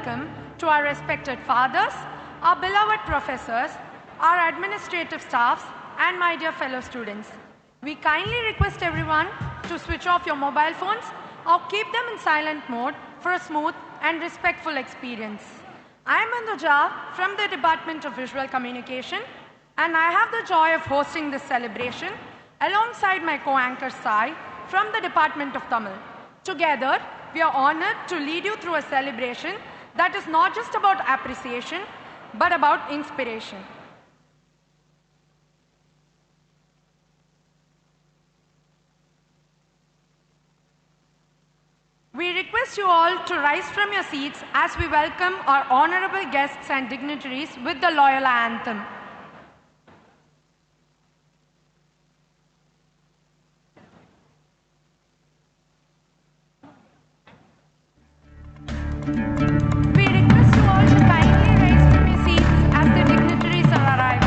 welcome to our respected fathers, our beloved professors, our administrative staffs, and my dear fellow students. We kindly request everyone to switch off your mobile phones or keep them in silent mode for a smooth and respectful experience. I am Anduja from the Department of Visual Communication, and I have the joy of hosting this celebration alongside my co-anchor Sai from the Department of Tamil. Together, we are honored to lead you through a celebration that is not just about appreciation, but about inspiration. We request you all to rise from your seats as we welcome our honorable guests and dignitaries with the Loyola anthem. We request you all to kindly rise from your seats as the dignitaries are arriving.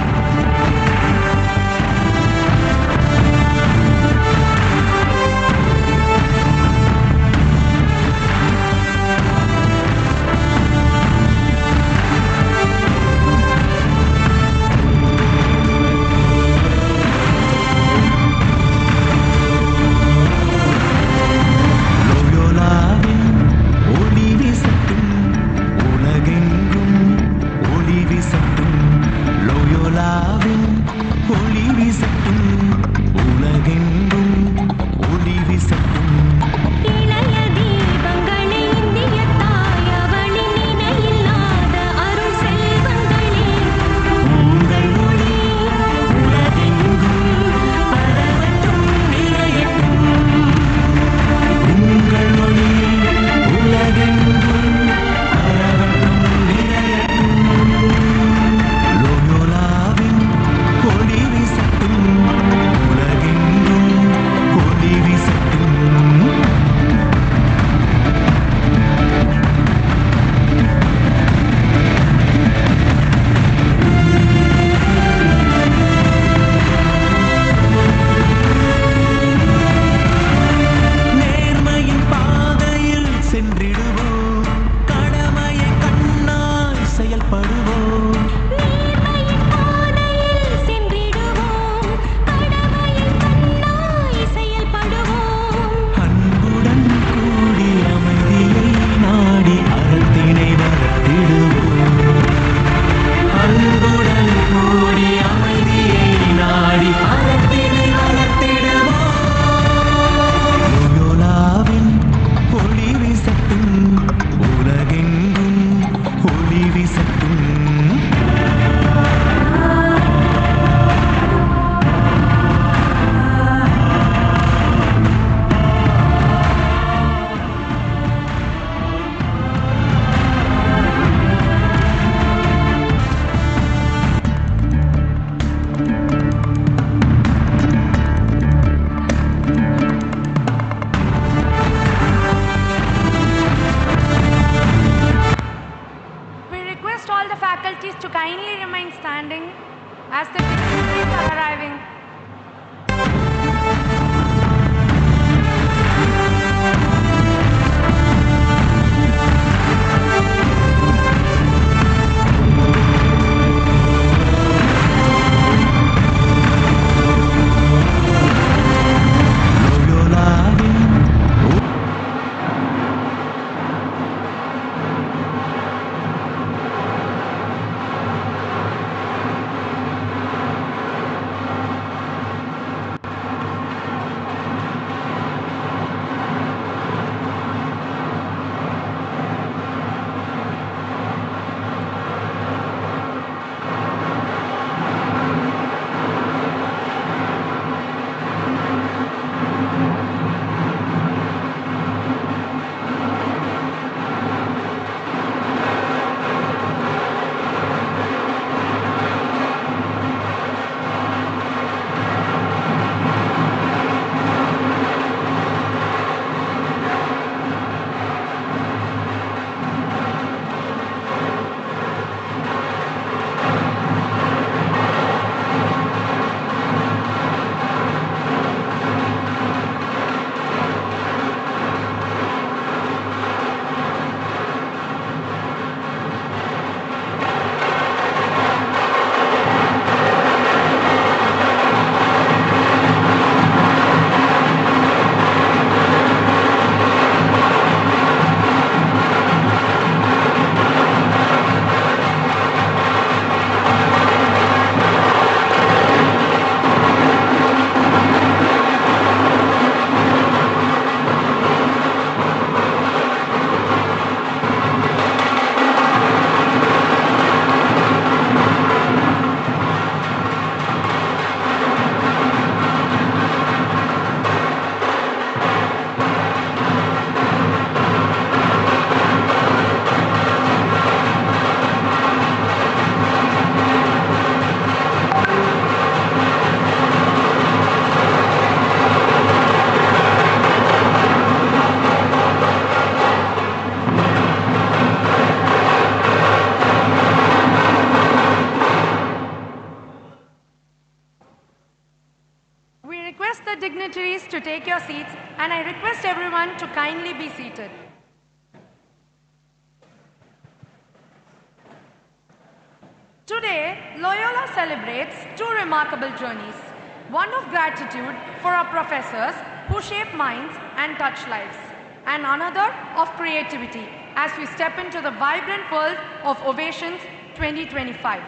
To kindly remain standing as the dignitaries are arriving. to take your seats, and I request everyone to kindly be seated. Today, Loyola celebrates two remarkable journeys. One of gratitude for our professors who shape minds and touch lives, and another of creativity as we step into the vibrant world of Ovations 2025.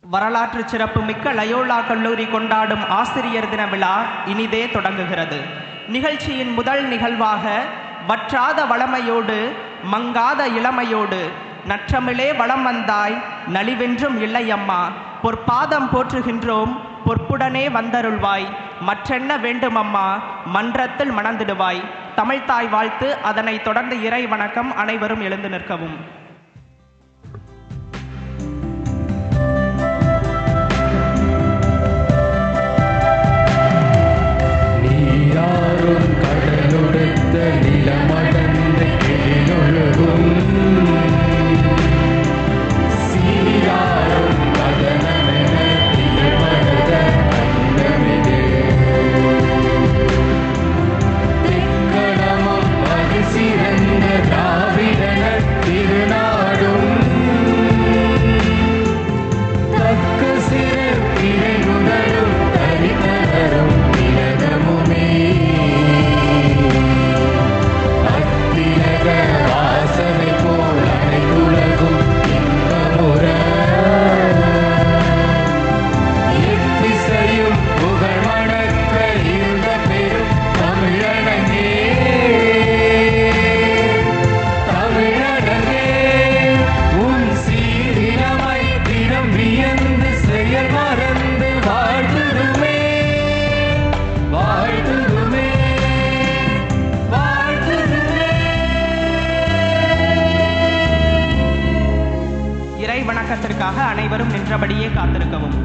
வரலாற்று சிறப்புமிக்க Loyola கல்லூரி கொண்டாடும் ஆசிரியர் தின விழா இனிதே தொடங்குகிறது. நிகழ்ச்சியின் முதல் நிகழ்வாக வற்றாத வளமையோடு மங்காத இளமையோடு நற்றமிழே வளம் வந்தாய் நலிவென்றும் இல்லையம்மா, பொற்பாதம் போற்றுகின்றோம் பொற்புடனே வந்தருள்வாய், மற்றென்ன வேண்டுமம்மா மன்றத்தில் மணந்திடுவாய். தமிழ்த்தாய் வாழ்த்து, அதனை தொடர்ந்து இறை வணக்கம். அனைவரும் எழுந்து நிற்கவும். கடலொடுத்த நிலமடந்த கெழிலொழுகும் சீராரும் கதனமென திருமணத அன்னமிது தெக்கணமும் அது சிறந்த திராவிடன திருநாடும் தக்க சிறு பிறைமுதலும் தரித்தனரும் திலகமுமே வாசனை போல் அனைத்துலகும் இன்பமுற எத்திசையும் புகழ் மணக்க இருந்த பெரும் தமிழனங்கே தமிழனங்கே உன் சீரிலமை திறம் வியந்து செயல் மறந்து வாழ்த்துடுமே வாழ்த்துடுமே. இறை வணக்கத்திற்காக அனைவரும் நின்றபடியே காத்திருக்கவும்.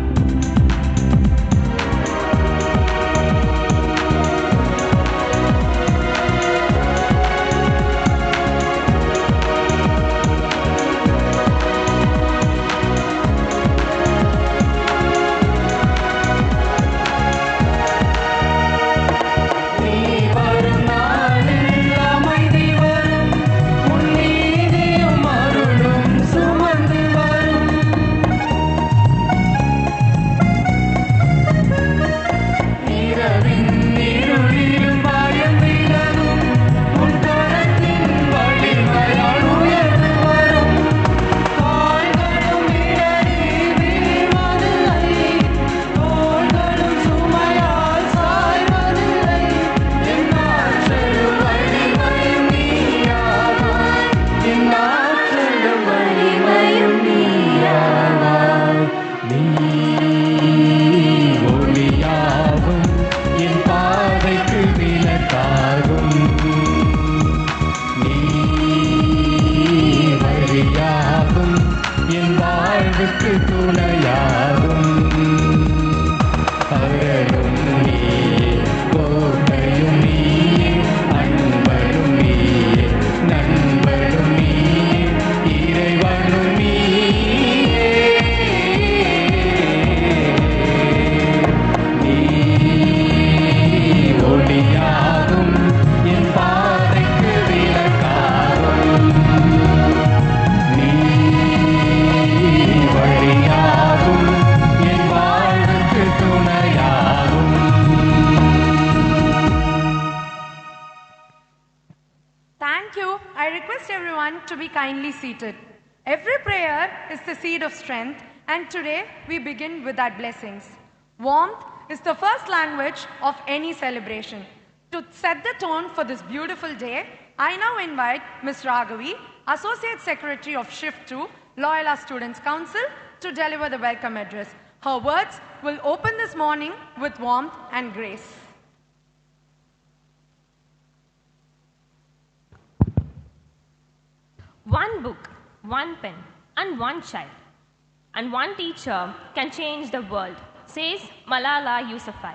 To be kindly seated. Every prayer is the seed of strength, and today we begin with our blessings. Warmth is the first language of any celebration. To set the tone for this beautiful day, I now invite Ms. Raghavi, Associate Secretary of Shift 2, Loyola Students' Council, to deliver the welcome address. Her words will open this morning with warmth and grace. One book, one pen, and one child, and one teacher can change the world, says Malala Yousafzai.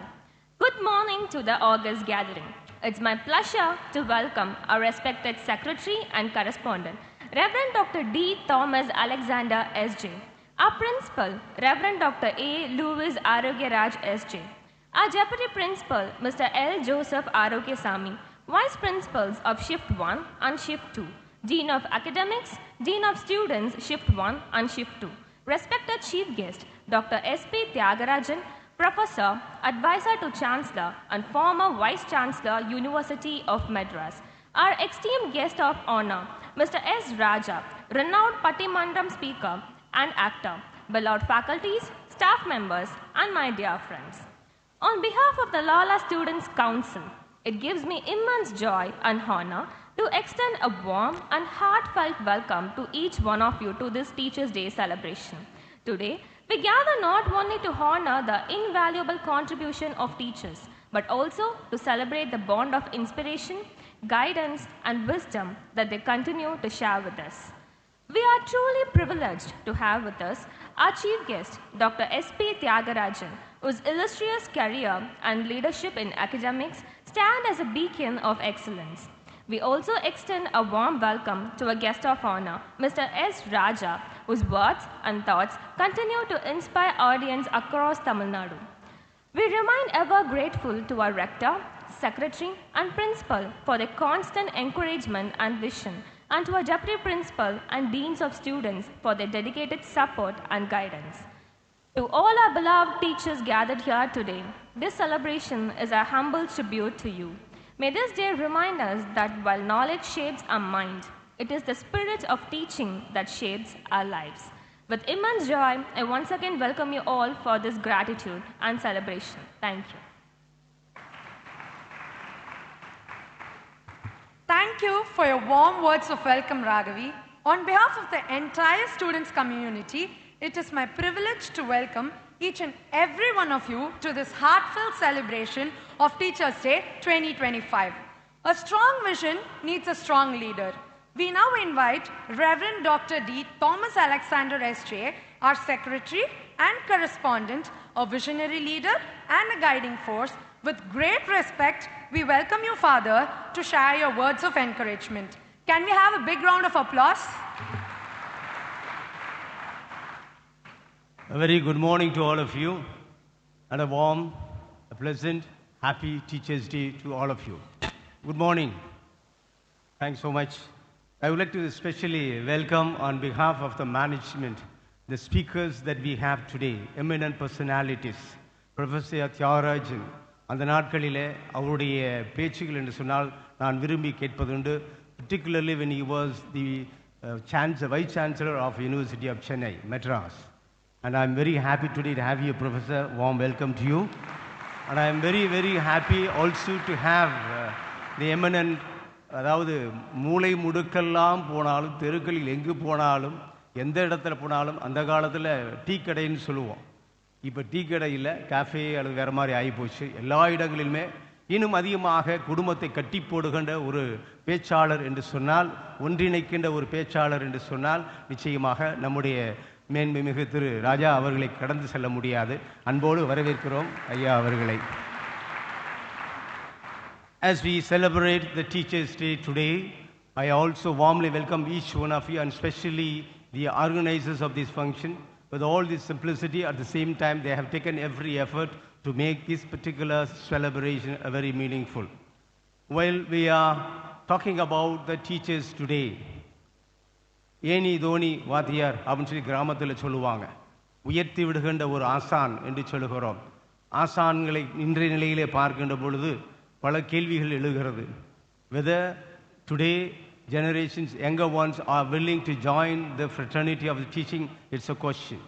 Good morning to the August gathering. It's my pleasure to welcome our respected secretary and correspondent, Reverend Dr. D. Thomas Alexander S.J., Our principal, Reverend Dr. A. Louis Arogyaraj S.J. Our deputy principal, Mr. L. Joseph Arogyasamy, vice principals of Shift 1 and Shift 2, Dean of Academics, Dean of Students, Shift 1 and Shift 2, respected chief guest, Dr. S.P. Tyagarajan, Professor, Advisor to Chancellor and former Vice Chancellor, University of Madras. Our esteemed guest of honor, Mr. S. Raja, renowned Pattimandram speaker and actor, beloved faculties, staff members, and my dear friends. On behalf of the Loyola Students' Council, it gives me immense joy and honor to extend a warm and heartfelt welcome to each one of you to this Teachers' Day celebration. Today, we gather not only to honor the invaluable contribution of teachers, but also to celebrate the bond of inspiration, guidance, and wisdom that they continue to share with us. We are truly privileged to have with us our chief guest, Dr. S.P. Tyagarajan, whose illustrious career and leadership in academics stand as a beacon of excellence. We also extend a warm welcome to a guest of honor, Mr. S. Raja, whose words and thoughts continue to inspire audience across Tamil Nadu. We remain ever grateful to our rector, secretary, and principal for their constant encouragement and vision, and to our deputy principal and deans of students for their dedicated support and guidance. To all our beloved teachers gathered here today, this celebration is a humble tribute to you. May this day remind us that while knowledge shapes our mind, it is the spirit of teaching that shapes our lives. With immense joy, I once again welcome you all for this gratitude and celebration. Thank you. Thank you for your warm words of welcome, Raghavi. On behalf of the entire students community, it is my privilege to welcome each and every one of you to this heartfelt celebration of Teachers' Day 2025. A strong vision needs a strong leader. We now invite Reverend Dr. D. Thomas Alexander S.J., our secretary and correspondent, a visionary leader and a guiding force. With great respect, we welcome you, Father, to share your words of encouragement. Can we have a big round of applause? A very good morning to all of you, and a warm, a pleasant, happy Teachers' Day to all of you. Good morning. Thanks so much. I would like to especially welcome on behalf of the management, the speakers that we have today, eminent personalities, Professor Tyagarajan. அந்த நாட்களிலே அவருடைய பேச்சுகள் என்று சொன்னால் நான் விரும்பி கேட்பதுண்டு, particularly when he was the Vice Chancellor of University of Chennai, Madras. And I'm very happy today to have you, Professor. Warm welcome to you. And I'm very, very happy also to have the eminent, அதாவது மூளை முடுக்கெல்லாம் போனாலும் தெருக்களில் எங்கு போனாலும் எந்த இடத்துல போனாலும் அந்த காலத்தில் டீ கடைன்னு சொல்லுவோம். இப்போ டீ கடை இல்லை, கேஃபே அல்லது வேறு மாதிரி ஆகிப்போச்சு. எல்லா இடங்களிலுமே இன்னும் அதிகமாக குடும்பத்தை கட்டி போடுகின்ற ஒரு பேச்சாளர் என்று சொன்னால், ஒன்றிணைக்கின்ற ஒரு பேச்சாளர் என்று சொன்னால் நிச்சயமாக நம்முடைய மேன்மைமிகு திரு ராஜா அவர்களை கடந்து செல்ல முடியாது. அன்போடு வரவேற்கிறோம் ஐயா அவர்களை. As we celebrate the Teachers' Day today, I also warmly welcome each one of you, and especially the organizers of this function. With all this simplicity, at the same time, they have taken every effort to make this particular celebration a very meaningful. While we are talking about the teachers today, any Dhoni வாத்தியார் அப்படின்னு சொல்லி கிராமத்தில் சொல்லுவாங்க. உயர்த்தி விடுகின்ற ஒரு ஆசான் என்று சொல்லுகிறோம். ஆசான்களை இன்றைய நிலையிலே பார்க்கின்ற பொழுது பல கேள்விகள் எழுகிறது. Whether today generations, younger ones, are willing to join the fraternity of the teaching, it's a question.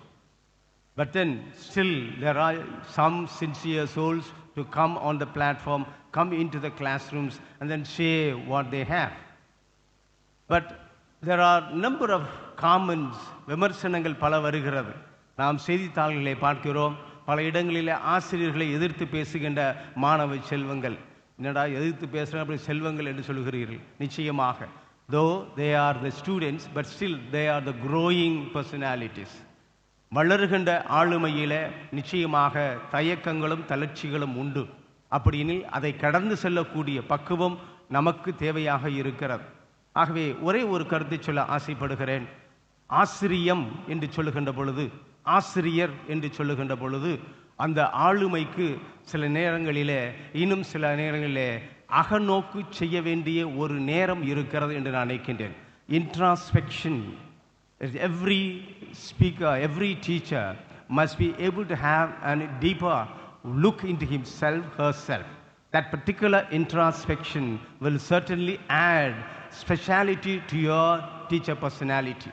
But then still there are some sincere souls to come on the platform, come into the classrooms and then share what they have. But there are number of comments, விமர்சனங்கள் பல வருகிறது. நாம் செய்தித்தாள்களை பார்க்கிறோம், பல இடங்களிலே ஆசிரியர்களை எதிர்த்து பேசுகின்ற மாணவ செல்வங்கள். என்னடா எதிர்த்து பேசுகிற அப்படி செல்வங்கள் என்று சொல்கிறீர்கள். நிச்சயமாக, though they are the students, but still they are the growing personalities. வளர்கின்ற ஆளுமையில நிச்சயமாக தயக்கங்களும் தளர்ச்சிகளும் உண்டு. அப்படியெனில் அதை கடந்து செல்லக்கூடிய பக்குவம் நமக்கு தேவையாக இருக்கிறது. ஆகவே ஒரே ஒரு கருத்தை சொல்ல ஆசைப்படுகிறேன். ஆசிரியம் என்று சொல்லுகின்ற பொழுது, ஆசிரியர் என்று சொல்லுகின்ற பொழுது, அந்த ஆளுமைக்கு சில நேரங்களிலே, இன்னும் சில நேரங்களிலே அகநோக்கு செய்ய வேண்டிய ஒரு நேரம் இருக்கிறது என்று நான் நினைக்கின்றேன். Introspection. Every speaker, every teacher must be able to have a deeper look into himself, herself. That particular introspection will certainly add speciality to your teacher personality.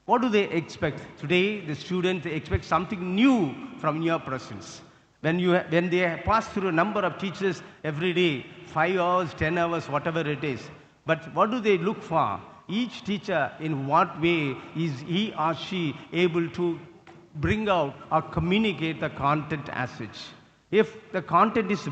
What do they expect? Today, the students expect something new from your presence. When they pass through a number of teachers every day, 5 hours, 10 hours, whatever it is. But what do they look for? Each teacher, in what way is he or she able to bring out or communicate the content as such? If the content is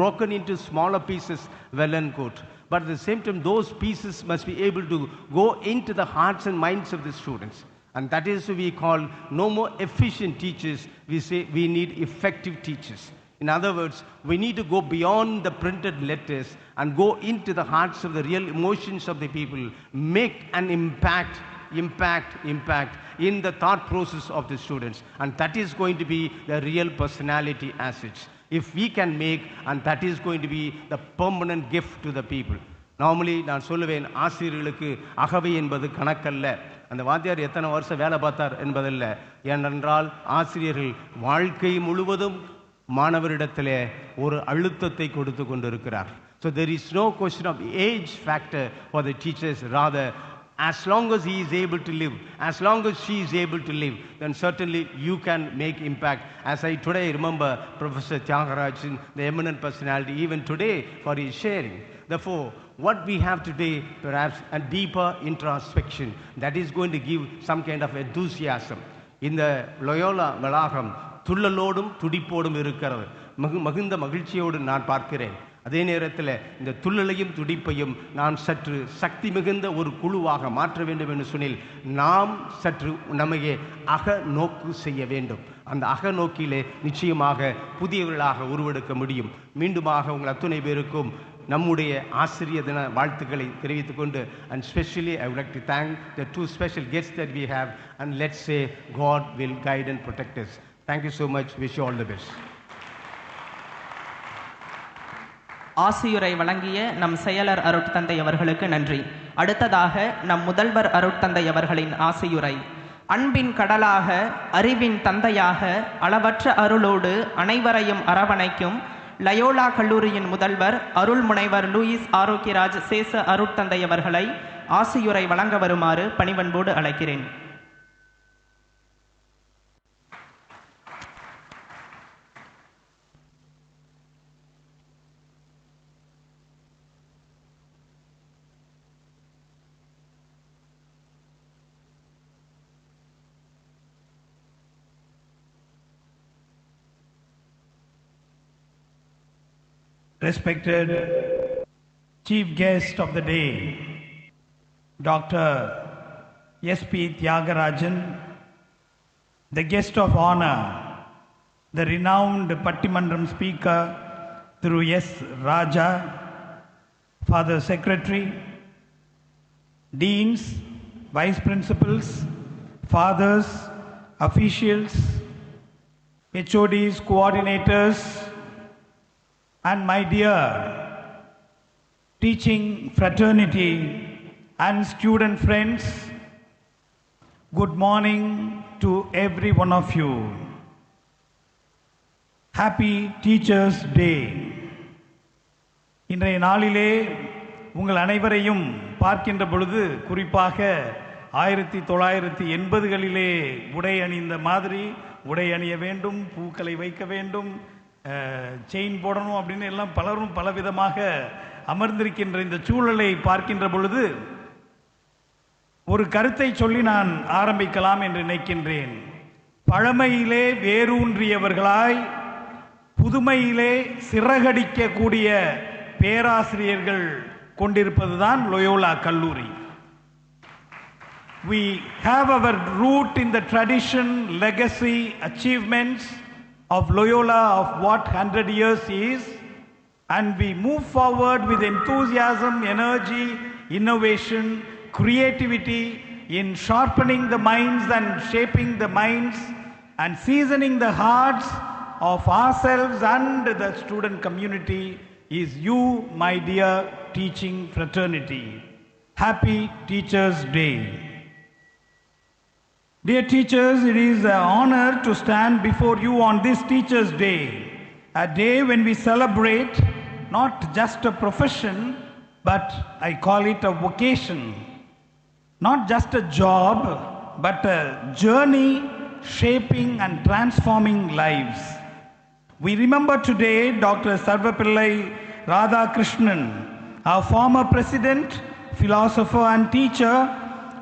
broken into smaller pieces, well and good. But at the same time, those pieces must be able to go into the hearts and minds of the students. And that is what we call no more efficient teachers. We say we need effective teachers. In other words, we need to go beyond the printed letters and go into the hearts of the real emotions of the people, make an impact in the thought process of the students. And that is going to be the real personality as such. If we can make, and that is going to be the permanent gift to the people. Normally, நான் சொல்லுவேன், ஆசிரியர்களுக்கு அகவை என்பது கணக்கல்ல, அந்த வாத்தியார் எத்தனை வருஷம் வேலை பார்த்தார் என்பதல்ல. ஏனென்றால் ஆசிரியர்கள் வாழ்க்கை முழுவதும் மாணவரிடத்திலே ஒரு அழுத்தத்தை கொடுத்து கொண்டிருக்கிறார். So there is no question of age factor for the teachers. Rather, as long as he is able to live, as long as she is able to live, then certainly you can make impact. As I today remember Professor Tyagarajan, the eminent personality, even today for his sharing. Therefore, what we have today, perhaps a deeper introspection that is going to give some kind of enthusiasm. இந்த Loyola வளாகம் துள்ளலோடும் துடிப்போடும் இருக்கிறது. மிகுந்த மகிழ்ச்சியோடு நான் பார்க்கிறேன். அதே நேரத்தில் இந்த துள்ளலையும் துடிப்பையும் நான் சற்று சக்தி மிகுந்த ஒரு குழுவாக மாற்ற வேண்டும் என்று சொன்னில், நாம் சற்று நம்மையே அகநோக்கு செய்ய வேண்டும். அந்த அகநோக்கிலே நிச்சயமாக புதியவர்களாக உருவெடுக்க முடியும். மீண்டுமாக உங்கள் அத்துணை பேருக்கும் நம்முடைய ஆசிரியர் தின வாழ்த்துக்களை தெரிவித்துக் கொண்டு, and especially I would like to thank the two special guests that we have, and let's say God will guide and protect us. Thank you so much. Wish you all the best. ஆசியுரை வழங்கிய நம் செயலர் அருட்தந்தை அவர்களுக்கு நன்றி. அடுத்ததாக நம் முதல்வர் அருட்தந்தை அவர்களின் ஆசியுரை. அன்பின் கடலாக, அறிவின் தந்தையாக, அளவற்ற அருளோடு அனைவரையும் அரவணைக்கும் லயோலா கல்லூரியின் முதல்வர் அருள் முனைவர் லூயிஸ் ஆரோக்கியராஜ் சேச அருட்தந்தை அவர்களை ஆசியுரை வழங்க வருமாறு பணிவன்போடு அழைக்கிறேன். Respected Chief Guest of the day, Dr. S.P. Tyagarajan, the Guest of Honor, the renowned Pattimandram Speaker through S. Raja, Father Secretary, Deans, Vice Principals, Fathers, Officials, HODs, Coordinators, and my dear teaching fraternity and student friends, good morning to every one of you. Happy Teachers Day. இன்றைய நாளிலே உங்கள் அனைவரையும் பார்க்கின்ற பொழுது, குறிப்பாக 1980களிலே உடை அணிந்த மாதிரி உடை அணிய வேண்டும், பூக்களை வைக்க வேண்டும், செயின் போடணும் அப்படின்னு எல்லாம் பலரும் பலவிதமாக அமர்ந்திருக்கின்ற இந்த சூழலை பார்க்கின்ற பொழுது ஒரு கருத்தை சொல்லி நான் ஆரம்பிக்கலாம் என்று நினைக்கின்றேன். பழமையிலே வேரூன்றியவர்களாய் புதுமையிலே சிறகடிக்கக்கூடிய பேராசிரியர்கள் கொண்டிருப்பதுதான் லொயோலா கல்லூரி. We have our root in the tradition, legacy, achievements of Loyola of what 100 years is, and we move forward with enthusiasm, energy, innovation, creativity, in sharpening the minds and shaping the minds and seasoning the hearts of ourselves and the student community is you, my dear teaching fraternity. Happy Teachers' Day. Dear teachers, it is an honor to stand before you on this Teachers' Day, a day when we celebrate not just a profession, but I call it a vocation. Not just a job, but a journey shaping and transforming lives. We remember today Dr. Sarvapillai Radhakrishnan, our former president, philosopher and teacher,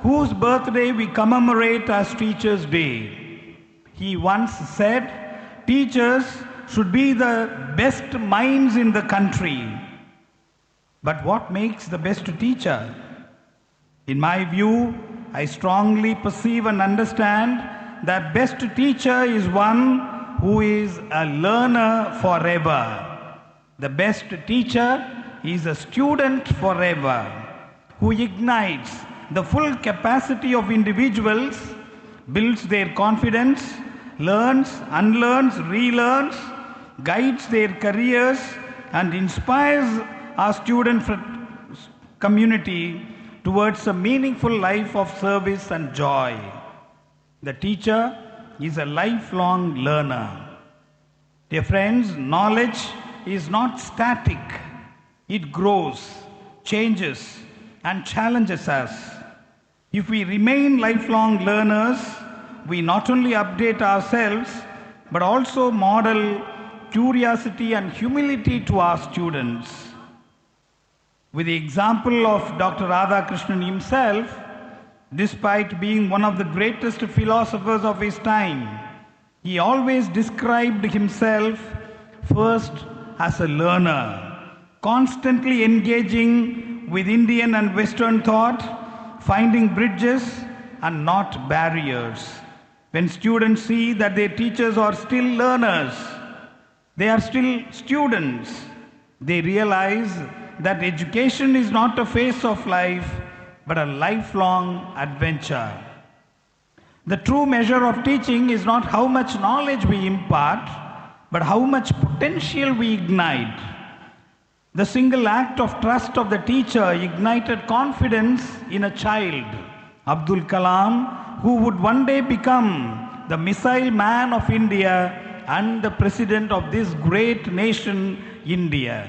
whose birthday we commemorate as Teachers' Day. He once said, teachers should be the best minds in the country. But what makes the best teacher? In my view, I strongly perceive and understand that best teacher is one who is a learner forever. The best teacher is a student forever, who ignites the full capacity of individuals, builds their confidence, learns, unlearns, relearns, guides their careers, and inspires our student community towards a meaningful life of service and joy. The teacher is a lifelong learner. Dear friends, knowledge is not static. It grows, changes, and challenges us. If we remain lifelong learners, we not only update ourselves, but also model curiosity and humility to our students. With the example of Dr. Radhakrishnan himself, despite being one of the greatest philosophers of his time, he always described himself first as a learner, constantly engaging with Indian and Western thought, finding bridges and not barriers. When students see that their teachers are still learners, they are still students, they realize that education is not a phase of life, but a lifelong adventure. The true measure of teaching is not how much knowledge we impart, but how much potential we ignite. The single act of trust of the teacher ignited confidence in a child, Abdul Kalam, who would one day become the missile man of India and the president of this great nation, India.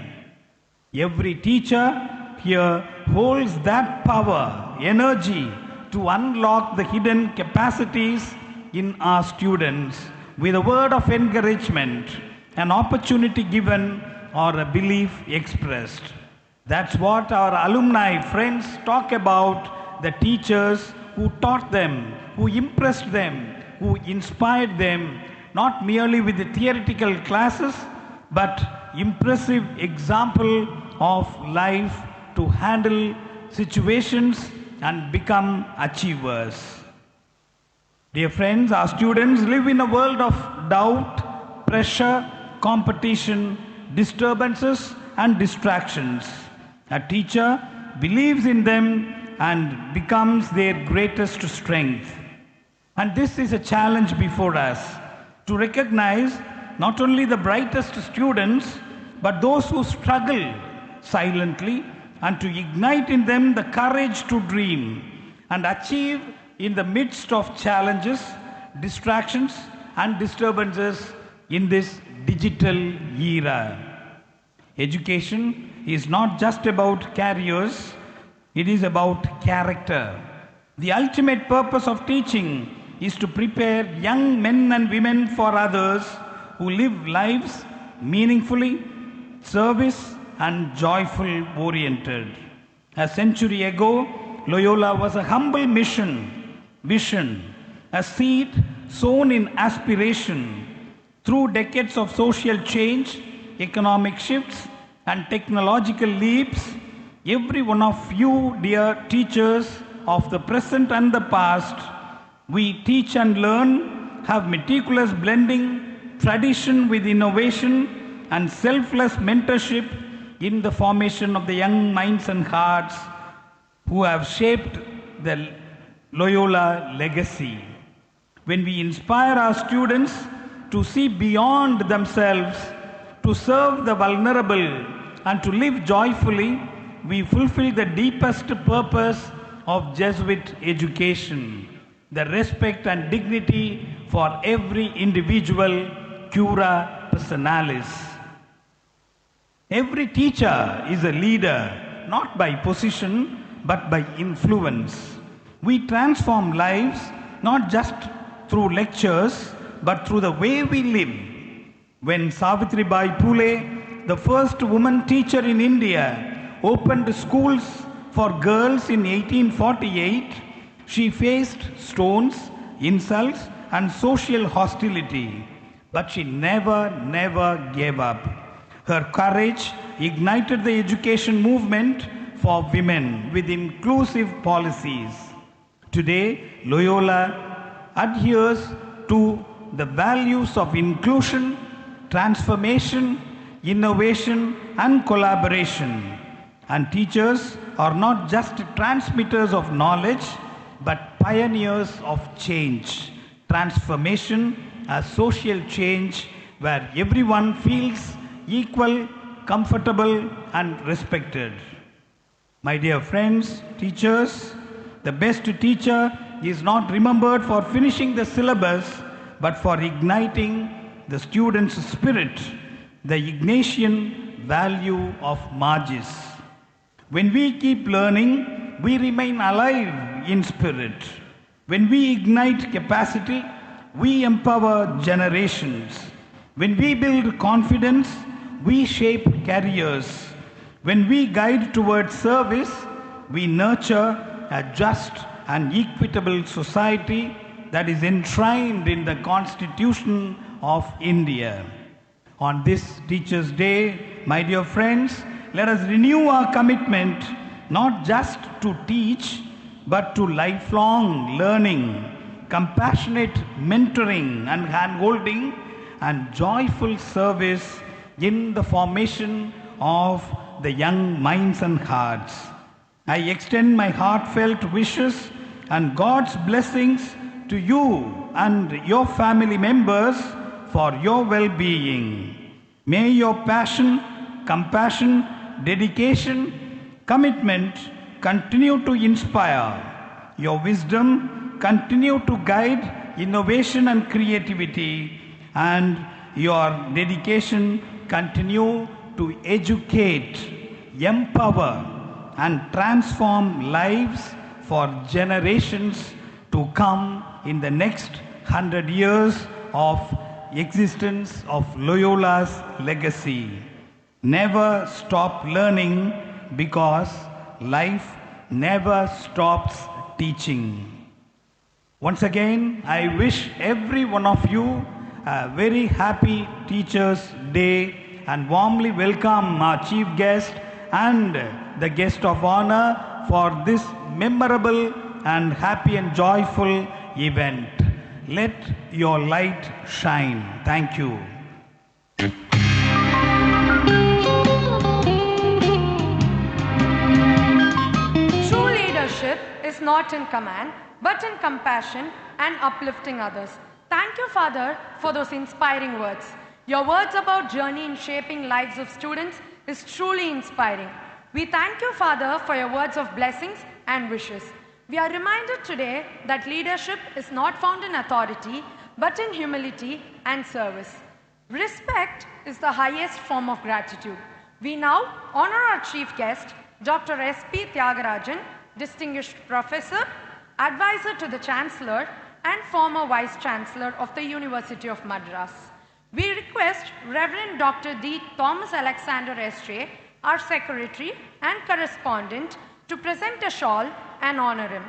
Every teacher here holds that power, energy to unlock the hidden capacities in our students with a word of encouragement, an opportunity given, or a belief expressed. That's what our alumni friends talk about, the teachers who taught them, who impressed them, who inspired them, not merely with the theoretical classes, but impressive example of life to handle situations and become achievers. Dear friends, our students live in a world of doubt, pressure, competition, disturbances and distractions. A teacher believes in them and becomes their greatest strength. And this is a challenge before us, to recognize not only the brightest students, but those who struggle silently, and to ignite in them the courage to dream and achieve in the midst of challenges, distractions and disturbances in this digital era. Education is not just about careers, it is about character. The ultimate purpose of teaching is to prepare young men and women for others who live lives meaningfully, service and joyful oriented. A century ago, Loyola was a humble vision, a seed sown in aspiration. Through decades of social change, economic shifts and technological leaps, every one of you, dear teachers of the present and the past, we teach and learn, have meticulous blending tradition with innovation and selfless mentorship in the formation of the young minds and hearts who have shaped the Loyola legacy. When we inspire our students to see beyond themselves, to serve the vulnerable, and to live joyfully, we fulfill the deepest purpose of Jesuit education, the respect and dignity for every individual, cura personalis. Every teacher is a leader, not by position, but by influence. We transform lives not just through lectures, but through the way we live. When Savitribai Phule, the first woman teacher in India, opened schools for girls in 1848, she faced stones, insults, and social hostility. But she never gave up. Her courage ignited the education movement for women with inclusive policies. Today, Loyola adheres to the values of inclusion, transformation, innovation, and collaboration. And teachers are not just transmitters of knowledge, but pioneers of change, transformation, a social change where everyone feels equal, comfortable, and respected. My dear friends, teachers, the best teacher is not remembered for finishing the syllabus, but for igniting the student's spirit, the Ignatian value of Magis. When we keep learning, we remain alive in spirit. When we ignite capacity, we empower generations. When we build confidence, we shape careers. When we guide towards service, we nurture a just and equitable society that is enshrined in the Constitution of India. On this Teachers' Day, my dear friends, let us renew our commitment not just to teach, but to lifelong learning, compassionate mentoring and hand-holding, and joyful service in the formation of the young minds and hearts. I extend my heartfelt wishes and God's blessings to you and your family members for your well-being. May your passion, compassion, dedication, commitment continue to inspire. Your wisdom continue to guide innovation and creativity, and your dedication continue to educate, empower, and transform lives for generations to come in the next 100 years of existence of Loyola's legacy. Never stop learning, because life never stops teaching. Once again, I wish every one of you a very happy Teachers' Day and warmly welcome our chief guest and the guest of honor for this memorable and happy and joyful event. Let your light shine. Thank you. True leadership is not in command, but in compassion and uplifting others. Thank you, Father, for those inspiring words. Your words about journey in shaping lives of students is truly inspiring. We thank you, Father, for your words of blessings and wishes. We are reminded today that leadership is not found in authority, but in humility and service. Respect is the highest form of gratitude. We now honor our chief guest, Dr. S.P. Tyagarajan, Distinguished Professor, Advisor to the Chancellor, and former Vice Chancellor of the University of Madras. We request Reverend Dr. D. Thomas Alexander S.J., our Secretary and Correspondent, to present a shawl and honor him.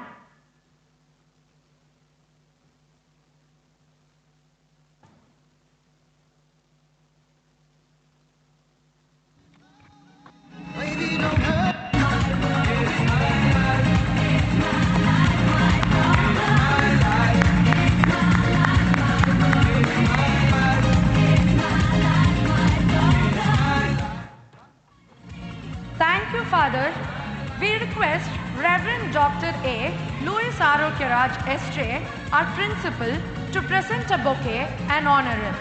Thank you, Father. We request Reverend Dr. A. Louis Arokyaraj S.J., our principal, to present a bouquet and honor him.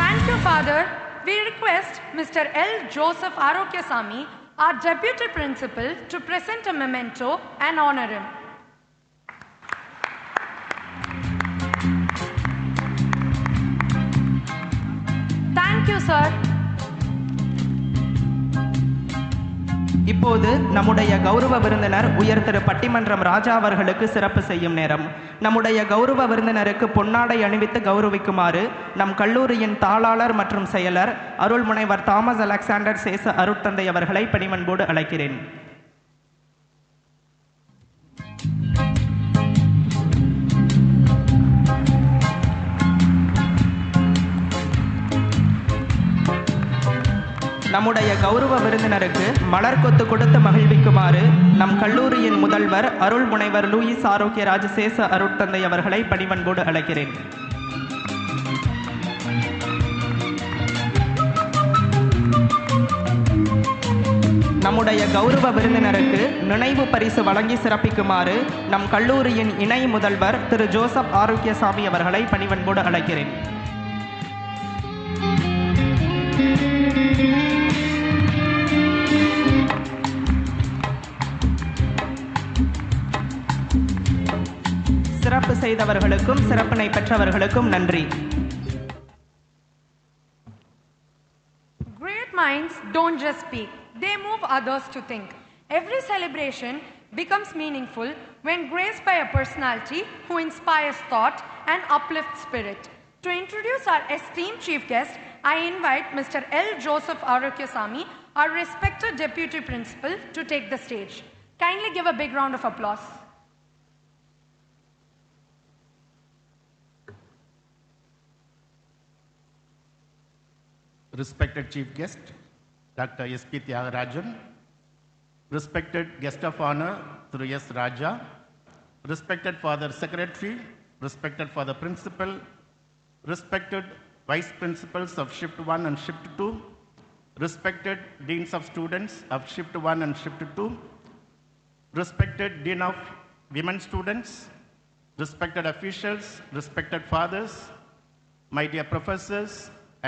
Thank you, Father. We request Mr. L. Joseph Arokyasamy, our Deputy Principal, to present a memento and honor him. Thank you, sir. இப்போது நம்முடைய கௌரவ விருந்தினர் உயர் திரு பட்டிமன்றம் ராஜா அவர்களுக்கு சிறப்பு செய்யும் நேரம். நம்முடைய கௌரவ விருந்தினருக்கு பொன்னாடை அணிவித்து கௌரவிக்குமாறு நம் கல்லூரியின் தாளாளர் மற்றும் செயலர் அருள்முனைவர் தாமஸ் அலெக்சாண்டர் சேச அருட்தந்தை அவர்களை பணிவன்போடு அழைக்கிறேன். நம்முடைய கௌரவ விருந்தினருக்கு மலர் கொத்து கொடுத்து மகிழ்விக்குமாறு நம் கல்லூரியின் முதல்வர் அருள்முனைவர் லூயிஸ் ஆரோக்கியராஜ் சேச அருட்தந்தை அவர்களை பணிவன்போடு அழைக்கிறேன். நம்முடைய கௌரவ விருந்தினருக்கு நினைவு பரிசு வழங்கி சிறப்பிக்குமாறு நம் கல்லூரியின் இணை முதல்வர் திரு ஜோசப் ஆரோக்கியசாமி அவர்களை பணிவன்போடு அழைக்கிறேன். சிறப்பு செய்தவர்களுக்கும் சிறப்பினை பெற்றவர்களுக்கும் நன்றி. Great minds don't just speak, they move others to think. Every celebration becomes meaningful when graced by a personality who inspires thought and uplifts spirit. To introduce our esteemed chief guest, I invite Mr. L. Joseph Arokyasamy, our respected Deputy Principal, to take the stage. Kindly give a big round of applause. Respected Chief Guest, Dr. S.P. Tyagarajan, respected Guest of Honor, Thru S. Raja, respected Father Secretary, respected Father Principal, respected Vice Principals of Shift 1 and Shift 2, respected Deans of Students of Shift 1 and Shift 2, respected Dean of Women Students, respected officials, respected fathers, my dear professors,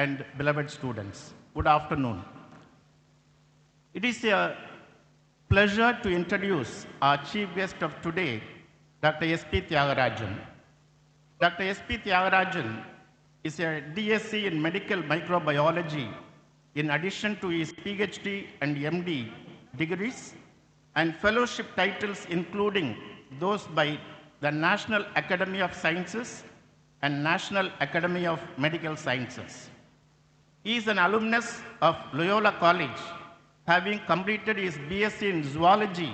and beloved students, good afternoon. It is a pleasure to introduce our chief guest of today, Dr. S.P. Tyagarajan. Dr. S.P. Tyagarajan is a DSc in medical microbiology in addition to his PhD and MD degrees and fellowship titles including those by the National Academy of Sciences and National Academy of Medical Sciences. He is an alumnus of Loyola College, having completed his BSc in zoology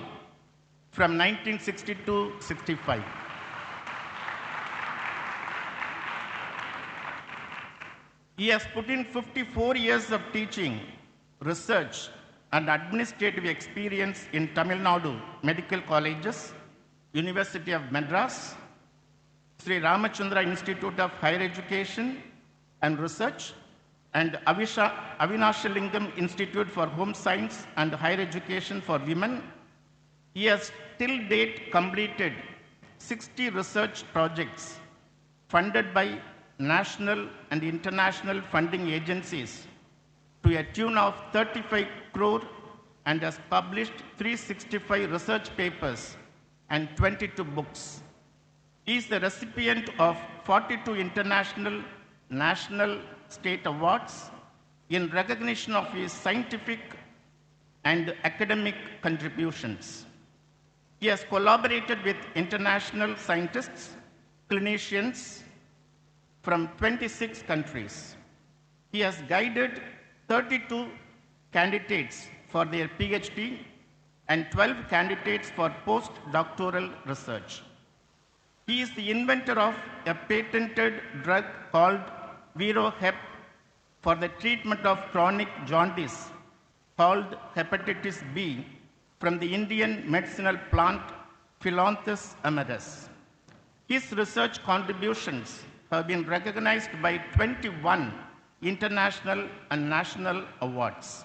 from 1962-65. He has put in 54 years of teaching, research, and administrative experience in Tamil Nadu medical colleges, University of Madras, Sri Ramachandra Institute of Higher Education and Research, and Avinashalingam Institute for Home Science and Higher Education for Women. He has till date completed 60 research projects funded by national and international funding agencies to a tune of 35 crore and has published 365 research papers and 22 books. He is the recipient of 42 international, national, state awards in recognition of his scientific and academic contributions. He has collaborated with international scientists, clinicians from 26 countries. He has guided 32 candidates for their PhD and 12 candidates for postdoctoral research. He is the inventor of a patented drug called ViroHep for the treatment of chronic jaundice called hepatitis B from the Indian medicinal plant Phyllanthus amarus. His research contributions have been recognized by 21 international and national awards.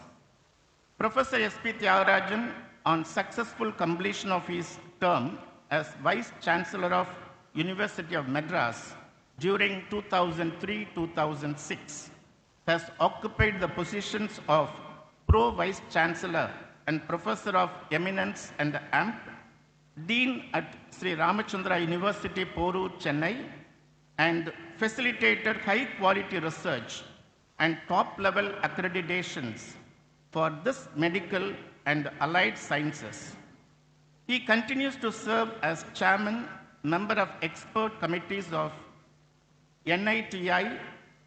Professor S.P. Tyagarajan, on successful completion of his term as Vice Chancellor of University of Madras during 2003-2006, has occupied the positions of Pro Vice Chancellor and Professor of Eminence and AMP, Dean at Sri Ramachandra University, Porur, Chennai, and facilitated high-quality research and top-level accreditations for this medical and allied sciences. He continues to serve as chairman, member of expert committees of NITI,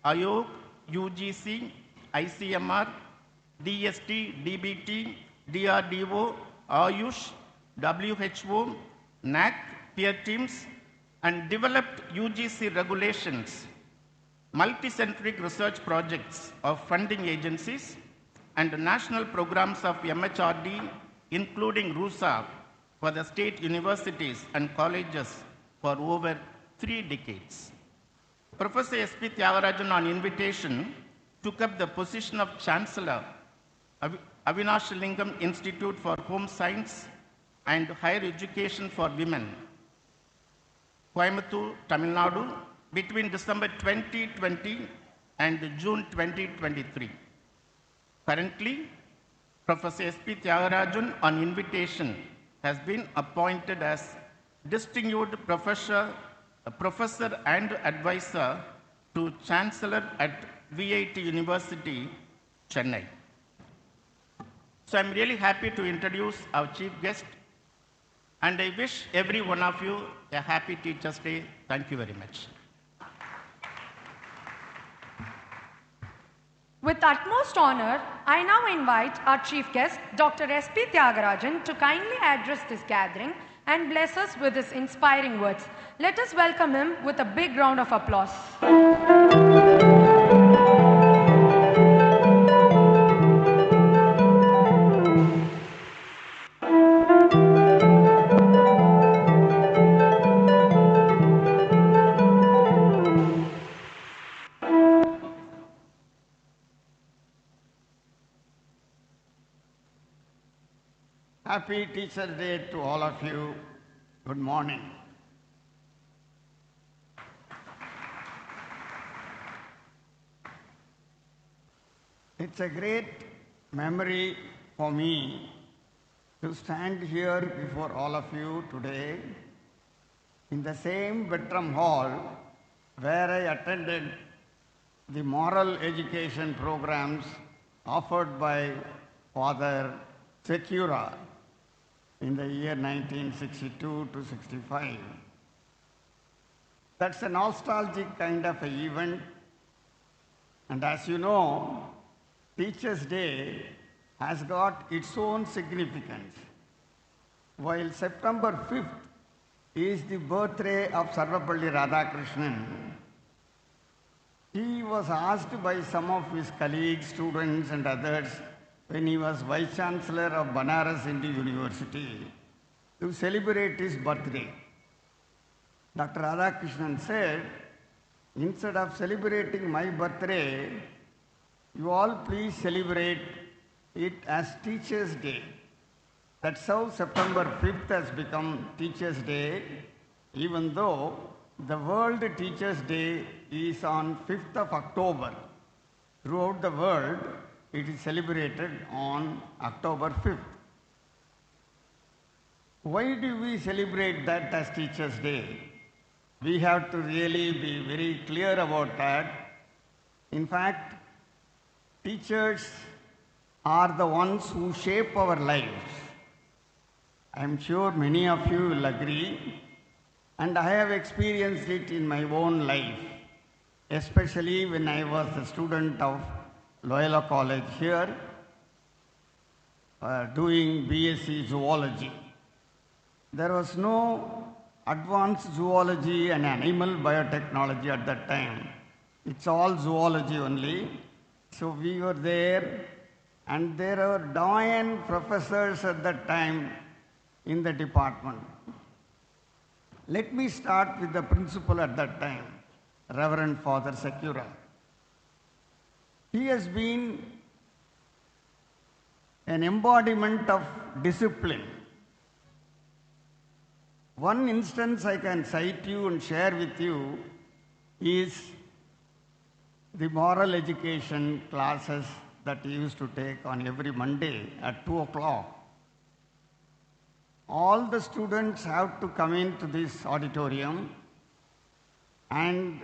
AYOG, UGC, ICMR, DST, DBT, DRDO, AYUSH, WHO, NAC, peer teams, and developed UGC regulations, multicentric research projects of funding agencies, and national programs of MHRD, including RUSA, for the state universities and colleges for over 3 decades. Professor S.P. Tyagarajan, on invitation, took up the position of Chancellor, Avinashalingam Institute for Home Science and Higher Education for Women, Coimbatore, Tamil Nadu, between December 2020 and June 2023. Currently, Professor S.P. Tyagarajan, on invitation, has been appointed as Distinguished Professor and Advisor to Chancellor at VIT University, Chennai. So I'm really happy to introduce our chief guest, and I wish every one of you a happy Teachers' Day. Thank you very much. With utmost honor, I now invite our chief guest, Dr. S.P. Tyagarajan, to kindly address this gathering and bless us with his inspiring words. Let us welcome him with a big round of applause. Happy Teachers' Day to all of you. Good morning. It's a great memory for me to stand here before all of you today in the same bedroom hall where I attended the moral education programs offered by Father Secura in the year 1962 to 65. That's a nostalgic kind of an event. And as you know, Teachers' Day has got its own significance. While September 5th is the birthday of Sarvapalli Radhakrishnan, he was asked by some of his colleagues, students and others, when he was Vice Chancellor of Banaras Hindu University, to celebrate his birthday. Dr. Radhakrishnan said, instead of celebrating my birthday, you all please celebrate it as Teachers' Day. That's how September 5th has become Teachers' Day, even though the World Teachers' Day is on 5th of October. Throughout the world, it is celebrated on October 5th. Why do we celebrate that as Teachers' Day? We have to really be very clear about that. In fact, teachers are the ones who shape our lives. I'm sure many of you will agree, and I have experienced it in my own life, especially when I was a student of Loyola College here, doing BSc Zoology. There was no advanced zoology and animal biotechnology at that time. It's all zoology only. So we were there, and there were doyen professors at that time in the department. Let me start with the principal at that time. Reverend Father Secura. He has been an embodiment of discipline. One instance I can cite you and share with you is the moral education classes that he used to take on every Monday at 2 o'clock. All the students have to come into this auditorium, and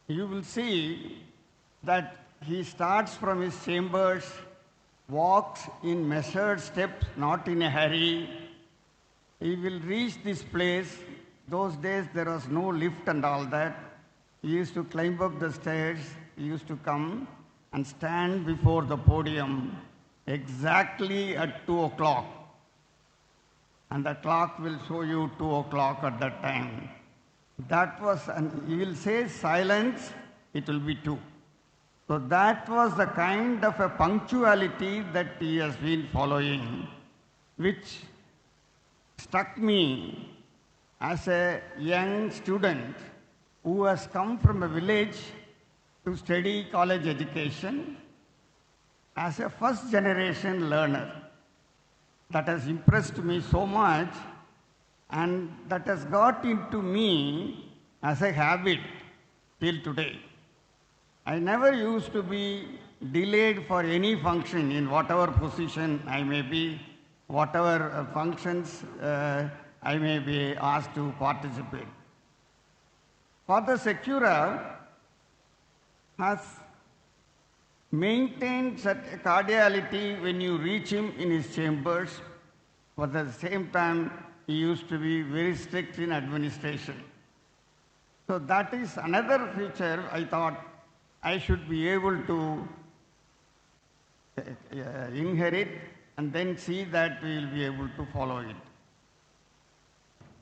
you will see that he starts from his chambers, walks in measured steps, not in a hurry. He will reach this place. Those days there was no lift and all that. He used to climb up the stairs. He used to come and stand before the podium exactly at 2 o'clock. And the clock will show you 2 o'clock at that time. That was, and he will say silence, it will be 2. So that was the kind of a punctuality that he has been following, which struck me as a young student who has come from a village to study college education, as a first generation learner. That has impressed me so much, and that has got into me as a habit till today. I never used to be delayed for any function in whatever position I may be, whatever functions I may be asked to participate. Father Secura has maintained such a cordiality when you reach him in his chambers, but at the same time, he used to be very strict in administration. So that is another feature I thought I should be able to inherit and then see that we will be able to follow it.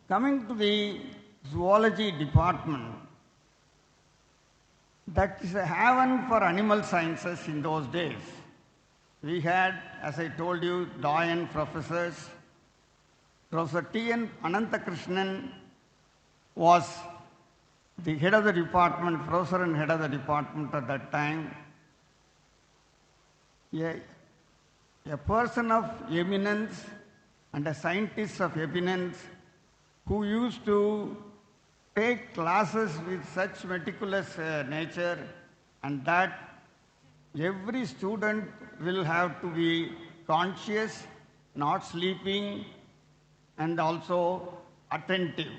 Coming to the zoology department, that is a haven for animal sciences in those days. We had, as I told you, doyen professors. Professor T.N. Ananthakrishnan was the head of the department, professor and head of the department at that time. A person of eminence and a scientist of eminence who used to take classes with such meticulous nature, and that every student will have to be conscious, not sleeping, and also attentive.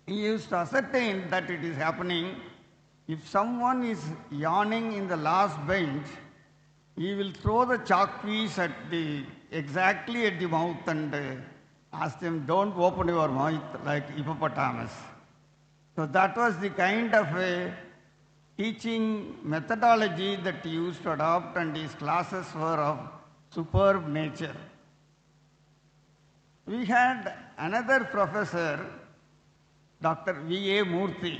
He used to ascertain that it is happening. If someone is yawning in the last bench, he will throw the chalk piece exactly at the mouth and ask them, don't open your mouth like hippopotamus. So that was the kind of a teaching methodology that he used to adopt, and his classes were of superb nature. We had another professor, Dr. V.A. Murthy.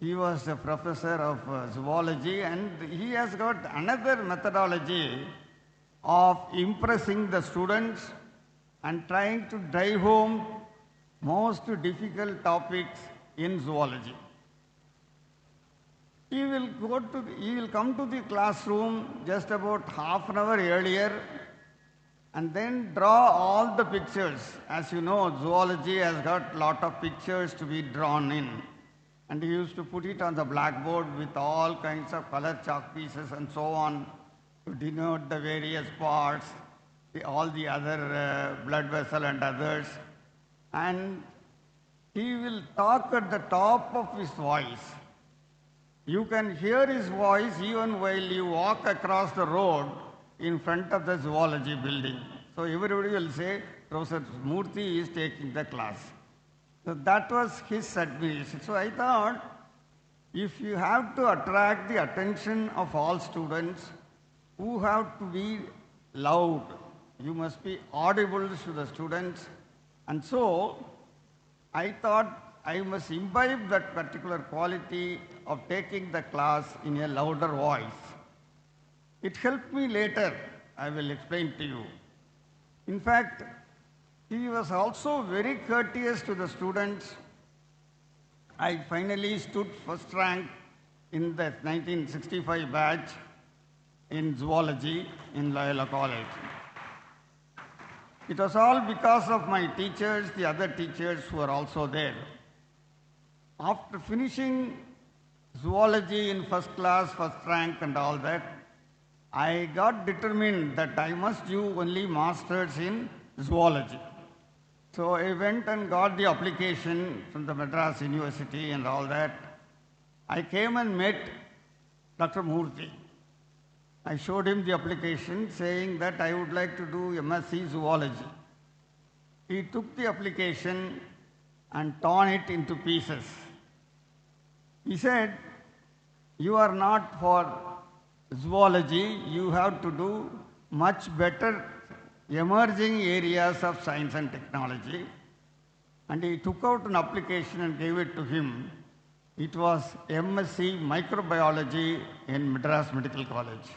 He was a professor of zoology, and he has got another methodology of impressing the students and trying to drive home most difficult topics in zoology. He will come to the classroom just about half an hour earlier and then draw all the pictures. As you know, zoology has got a lot of pictures to be drawn in. And he used to put it on the blackboard with all kinds of colored chalk pieces and so on to denote the various parts, all the other blood vessel and others. And he will talk at the top of his voice. You can hear his voice even while you walk across the road in front of the zoology building. So everybody will say, Professor Murthy is taking the class. So that was his admiration. So I thought, if you have to attract the attention of all students, who have to be loud, you must be audible to the students. And so I thought I must imbibe that particular quality of taking the class in a louder voice. It helped me later, I will explain to you. In fact, he was also very courteous to the students, I finally stood first rank in the 1965 batch in zoology in Loyola College. It was all because of my teachers, the other teachers who were also there. After finishing zoology in first class, first rank and all that, I got determined that I must do only masters in zoology. So I went and got the application from the Madras University and all that. I came and met Dr. Murthy. I showed him the application saying that I would like to do MSc zoology. He took the application and torn it into pieces. He said, "You are not for zoology, you have to do much better emerging areas of science and technology." And he took out an application and gave it to him. It was MSc microbiology in Madras Medical College.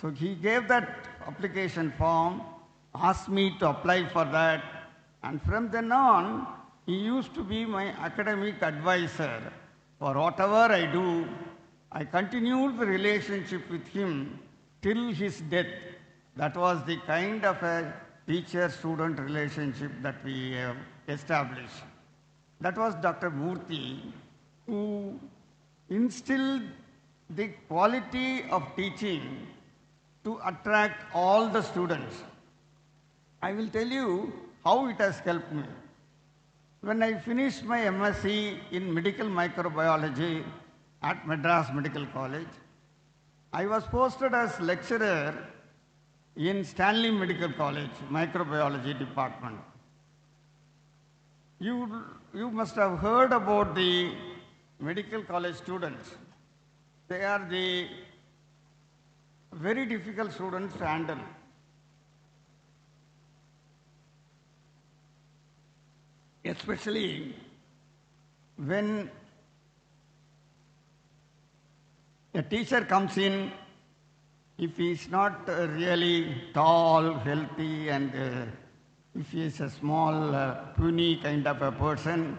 So he gave that application form, asked me to apply for that, and from then on, he used to be my academic advisor. For whatever I do, I continued the relationship with him till his death. That was the kind of a teacher-student relationship that we have established. That was Dr. Murthy, who instilled the quality of teaching to attract all the students. I will tell you how it has helped me. When I finished my MSc in medical microbiology at Madras Medical College, I was posted as lecturer in Stanley Medical College, microbiology department. You must have heard about the medical college students. They are the very difficult students to handle. Especially when a teacher comes in, if he is not really tall, healthy, and if he is a small, puny kind of a person,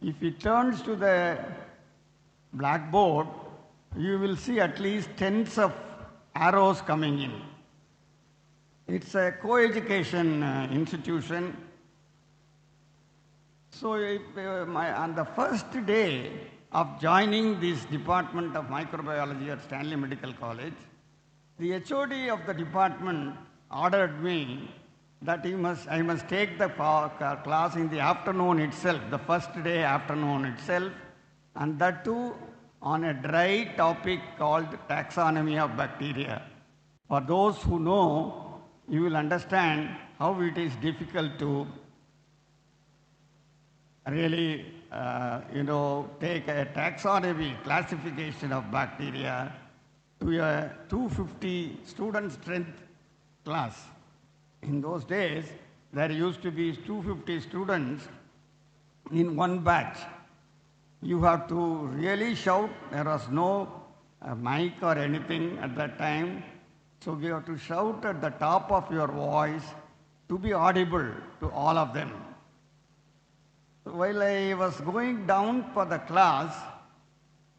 if he turns to the blackboard, you will see at least tens of arrows coming in. It's a co-education institution. So on the first day of joining this department of microbiology at Stanley Medical College, the HOD of the department ordered me that I must take the class in the afternoon itself, the first day afternoon itself, and that too on a dry topic called taxonomy of bacteria. For those who know, you will understand how it is difficult to really, take a taxonomy classification of bacteria to a 250 student strength class. In those days, there used to be 250 students in one batch. You have to really shout. There was no mic or anything at that time. So you have to shout at the top of your voice to be audible to all of them. While I was going down for the class,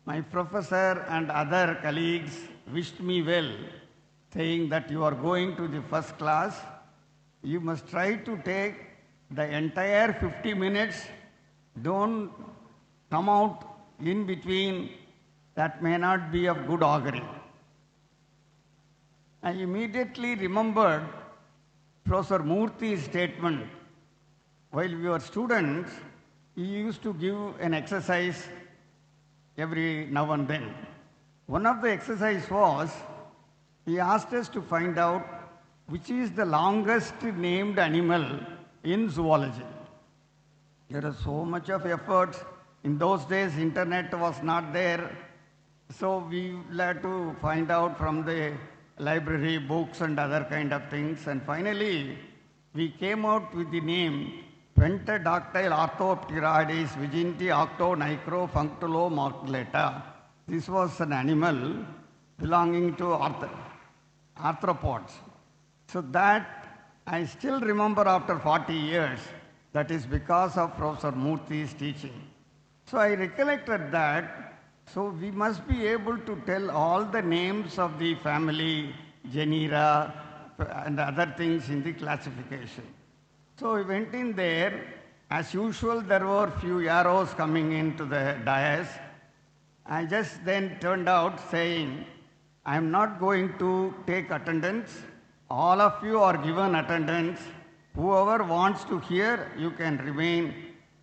my professor and other colleagues wished me well, saying that you are going to the first class. You must try to take the entire 50 minutes. Don't come out in between. That may not be of good augury. I immediately remembered Professor Murthy's statement. While we were students, he used to give an exercise every now and then. One of the exercises was, he asked us to find out which is the longest named animal in zoology. There is so much of effort. In those days, internet was not there. So we had to find out from the library, books and other kind of things. And finally, we came out with the name Pentadactyl Arthropteroides Viginti Octonicro Functulo Morculata. This was an animal belonging to arthropods. So that I still remember after 40 years. That is because of Professor Murthy's teaching. So I recollected that. So we must be able to tell all the names of the family, genera, and other things in the classification. So we went in there. As usual, there were few arrows coming into the dais. I just then turned out saying, I am not going to take attendance. All of you are given attendance. Whoever wants to hear, you can remain.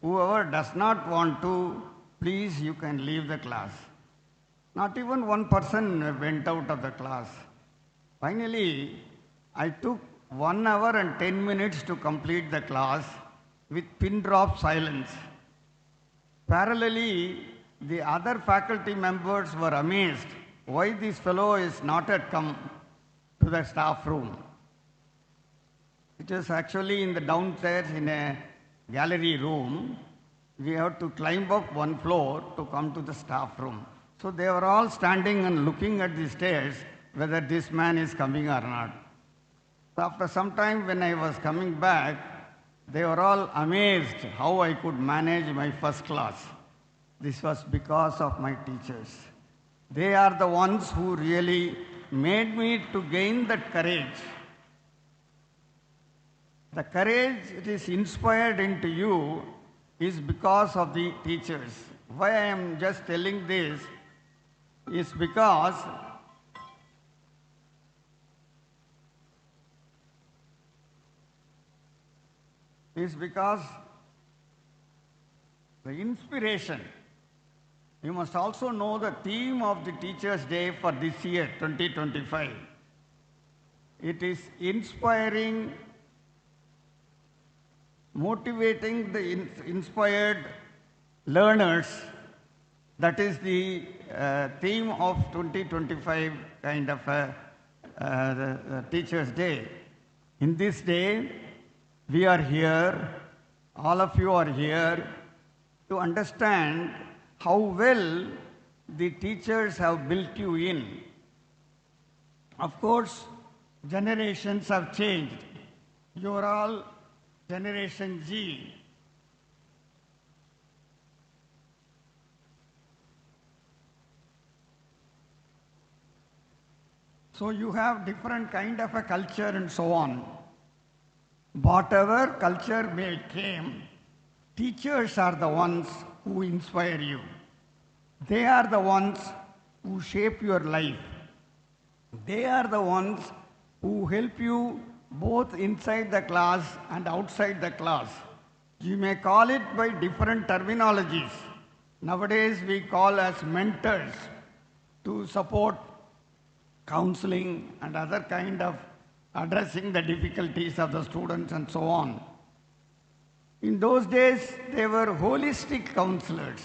Whoever does not want to, please, you can leave the class. Not even one person went out of the class. Finally, I took 1 hour and 10 minutes to complete the class with pin drop silence. Parallelly, the other faculty members were amazed why this fellow is not yet come to the staff room. It is actually in the downstairs in a gallery room. We have to climb up one floor to come to the staff room. So they were all standing and looking at the stairs whether this man is coming or not. So after some time when I was coming back, they were all amazed how I could manage my first class. This was because of my teachers. They are the ones who really made me to gain that courage. The courage it is inspired into you is because of the teachers. Why I am just telling this is because the inspiration. You must also know the theme of the Teachers' Day for this year, 2025. It is inspiring, motivating the inspired learners. That is the theme of 2025 kind of the Teachers' Day. In this day, we are here, all of you are here to understand how well the teachers have built you in. Of course, generations have changed. You are all Generation Z. So you have different kind of a culture and so on. Whatever culture may came, teachers are the ones who inspire you. They are the ones who shape your life. They are the ones who help you both inside the class and outside the class. You may call it by different terminologies. Nowadays we call as mentors to support counseling and other kind of addressing the difficulties of the students and so on. In those days, they were holistic counselors,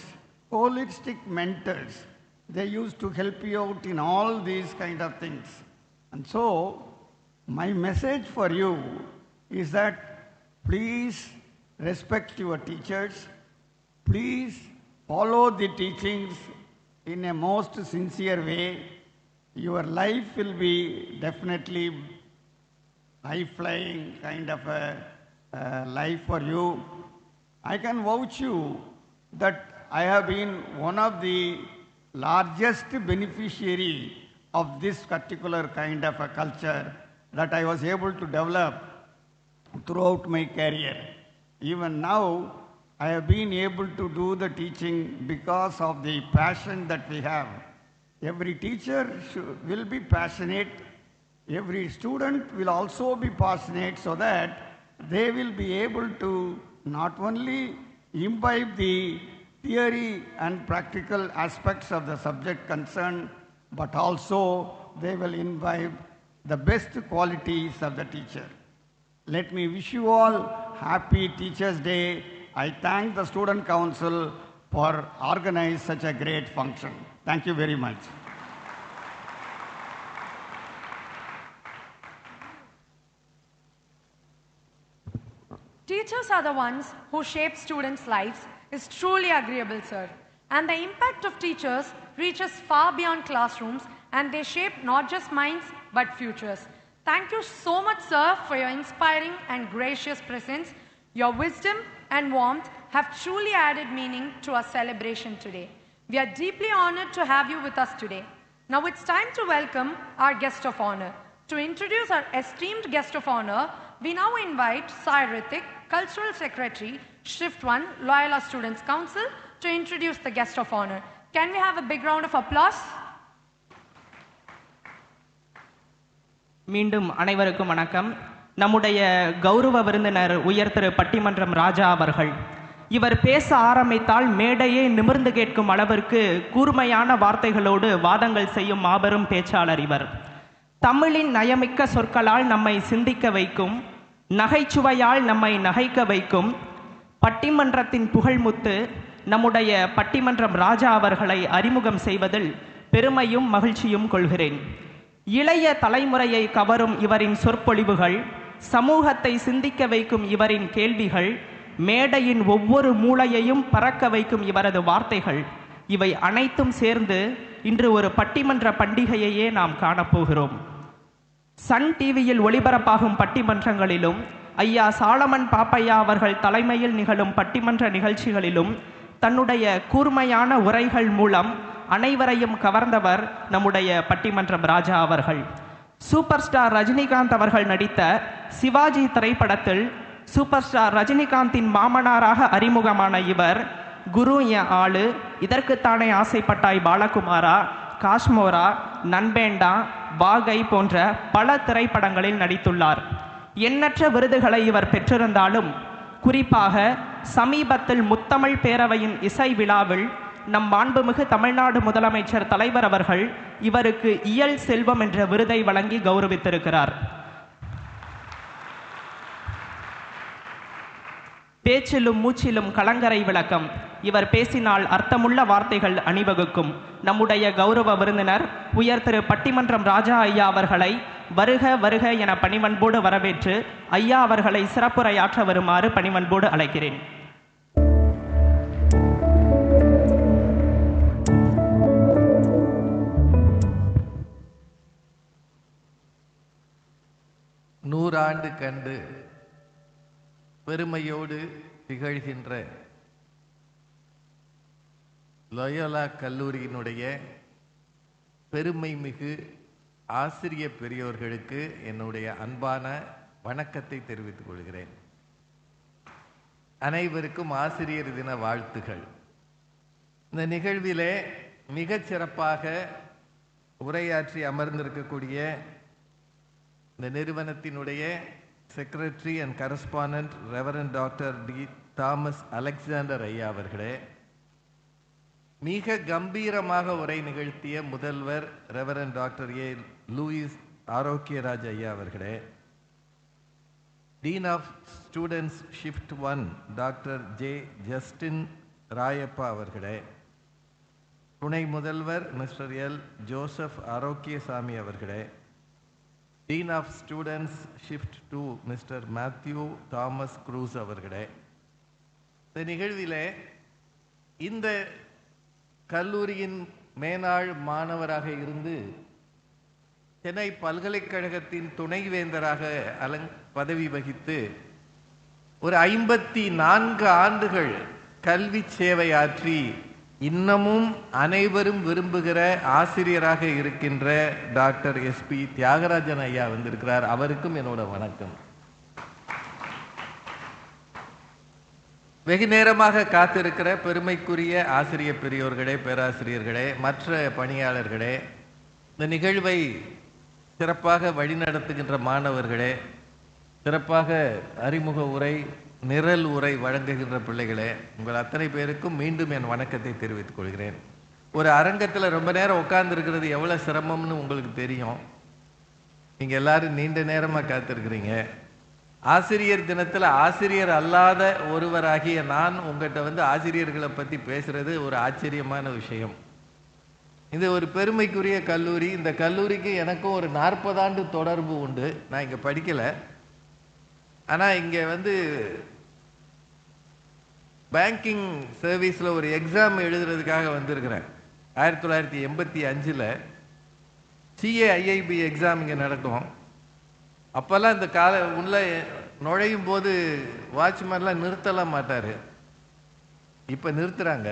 holistic mentors. They used to help you out in all these kind of things. And so, my message for you is that please respect your teachers. Please follow the teachings in a most sincere way. Your life will be definitely high-flying kind of a life for you. I can vouch you that I have been one of the largest beneficiary of this particular kind of a culture that I was able to develop throughout my career. Even now, I have been able to do the teaching because of the passion that we have. Every teacher will be passionate. Every student will also be passionate so that they will be able to not only imbibe the theory and practical aspects of the subject concerned, but also they will imbibe the best qualities of the teacher. Let me wish you all happy Teachers' Day. I thank the Student Council for organizing such a great function. Thank you very much. Teachers are the ones who shape students' lives is truly agreeable, sir. And the impact of teachers reaches far beyond classrooms and they shape not just minds but futures. Thank you so much, sir, for your inspiring and gracious presence. Your wisdom and warmth have truly added meaning to our celebration today. We are deeply honored to have you with us today. Now it's time to welcome our guest of honor. To introduce our esteemed guest of honor, we now invite Sai Ritik, Cultural Secretary, Shift 1, Loyola Students' Council, to introduce the guest of honor. Can we have a big round of applause? மீண்டும் அனைவருக்கும் வணக்கம். நம்முடைய கௌரவ விருந்தினர் உயர் திரு பட்டிமன்றம் ராஜா அவர்கள். இவர் பேச ஆரம்பித்தால் மேடையே நிமிர்ந்து கேட்கும் அளவிற்கு கூர்மையான வார்த்தைகளோடு வாதங்கள் செய்யும் மாபெரும் பேச்சாளர் இவர். தமிழின் நயமிக்க சொற்களால் நம்மை சிந்திக்க வைக்கும், நகைச்சுவையால் நம்மை நகைக்க வைக்கும் பட்டிமன்றத்தின் புகழ்முத்து நம்முடைய பட்டிமன்றம் ராஜா அவர்களை அறிமுகம் செய்வதில் பெருமையும் மகிழ்ச்சியும் கொள்கிறேன். இளைய தலைமுறையை கவரும் இவரின் சொற்பொழிவுகள், சமூகத்தை சிந்திக்க வைக்கும் இவரின் கேள்விகள், மேடையின் ஒவ்வொரு மூலையையும் பறக்க வைக்கும் இவரது வார்த்தைகள், இவை அனைத்தும் சேர்ந்து இன்று ஒரு பட்டிமன்ற பண்டிகையையே நாம் காணப்போகிறோம். சன் டிவியில் ஒளிபரப்பாகும் பட்டிமன்றங்களிலும் ஐயா சாலமன் பாப்பையா அவர்கள் தலைமையில் நிகழும் பட்டிமன்ற நிகழ்ச்சிகளிலும் தன்னுடைய கூர்மையான உரைகள் மூலம் அனைவரையும் கவர்ந்தவர் நம்முடைய பட்டிமன்றம் ராஜா அவர்கள். சூப்பர் ஸ்டார் ரஜினிகாந்த் அவர்கள் நடித்த சிவாஜி திரைப்படத்தில் சூப்பர் ஸ்டார் ரஜினிகாந்தின் மாமனாராக அறிமுகமான இவர் குரு என் ஆளு, இதற்குத்தானே ஆசைப்பட்டாய் பாலகுமாரா, காஷ்மோரா, நண்பேண்டா, வாகை போன்ற பல திரைப்படங்களில் நடித்துள்ளார். எண்ணற்ற விருதுகளை இவர் பெற்றிருந்தாலும் குறிப்பாக சமீபத்தில் முத்தமிழ் பேரவையின் இசை விழாவில் நம் மாண்புமிகு தமிழ்நாடு முதலமைச்சர் தலைவர் அவர்கள் இவருக்கு இயல் செல்வம் என்ற விருதை வழங்கி கௌரவித்திருக்கிறார். பேச்சிலும் மூச்சிலும் கலங்கரை விளக்கம். இவர் பேசினால் அர்த்தமுள்ள வார்த்தைகள் அணிவகுக்கும். நம்முடைய கௌரவ விருந்தினர் உயர் திரு பட்டிமன்றம் ராஜா ஐயா அவர்களை வருக வருக என பணிவன்போடு வரவேற்று ஐயா அவர்களை சிறப்புரையாற்ற வருமாறு பணிவன்போடு அழைக்கிறேன். நூறாண்டு கண்டு பெருமையோடு திகழ்கின்ற லயோலா கல்லூரியினுடைய பெருமை மிகு ஆசிரிய பெரியோர்களுக்கு என்னுடைய அன்பான வணக்கத்தை தெரிவித்துக் கொள்கிறேன். அனைவருக்கும் ஆசிரியர் தின வாழ்த்துகள். இந்த நிகழ்விலே மிகச் சிறப்பாக உரையாற்றி அமர்ந்திருக்கக்கூடிய இந்த நிறுவனத்தினுடைய secretary and correspondent reverend doctor T Thomas Alexander ஐயா அவர்களே, மிக கம்பீரமாக உரை நிகழ்த்திய முதல்வர் reverend doctor A Louis Arokiyaraj ஐயா அவர்களே, dean of students shift 1 doctor J Justin Rayappa அவர்களே, துணை முதல்வர் மிஸ்டர் எல் ஜோசப் ஆரோக்கியசாமி அவர்களே, dean of students shift 2 mister Matthew Thomas Cruz அவர்களே, இந்த நிகழ்விலே இந்த கல்லூரியின் மேனாள் மாணவராக இருந்து சென்னை பல்கலைக்கழகத்தின் துணைவேந்தராக பதவி வகித்து ஒரு 54 ஆண்டுகள் கல்வி சேவை ஆற்றி இன்னமும் அனைவரும் விரும்புகிற ஆசிரியராக இருக்கின்ற டாக்டர் எஸ்பி தியாகராஜன் ஐயா வந்திருக்கிறார். அவருக்கும் என்னோட வணக்கம். வெகு நேரமாக காத்திருக்கிற பெருமைக்குரிய ஆசிரிய பெரியோர்களே, பேராசிரியர்களே, மற்ற பணியாளர்களே, இந்த நிகழ்வை சிறப்பாக வழிநடத்துகின்ற மாணவர்களே, சிறப்பாக அறிமுக உரை நிரல் உரை வழங்குகின்ற பிள்ளைகளே, உங்கள் அத்தனை பேருக்கும் மீண்டும் என் வணக்கத்தை தெரிவித்துக் கொள்கிறேன். ஒரு அரங்கத்தில் ரொம்ப நேரம் உட்கார்ந்து இருக்கிறது எவ்வளோ சிரமம்னு உங்களுக்கு தெரியும். நீங்கள் எல்லாரும் நீண்ட நேரமாக காத்திருக்கிறீங்க. ஆசிரியர் தினத்தில் ஆசிரியர் அல்லாத ஒருவராகிய நான் உங்கள்கிட்ட ஆசிரியர்களை பற்றி பேசுறது ஒரு ஆச்சரியமான விஷயம். இது ஒரு பெருமைக்குரிய கல்லூரி. இந்த கல்லூரிக்கு எனக்கும் ஒரு 40 ஆண்டு தொடர்பு உண்டு. நான் இங்கே படிக்கலை, ஆனால் இங்கே பேங்கிங் சர்வீஸில் ஒரு எக்ஸாம் எழுதுறதுக்காக வந்திருக்கிறேன். 1985 CAIIB எக்ஸாம் இங்கே நடக்கும். அப்போல்லாம் இந்த உள்ள நுழையும் போது வாட்ச்மேன்லாம் நிறுத்தலாம் மாட்டார். இப்போ நிறுத்துறாங்க,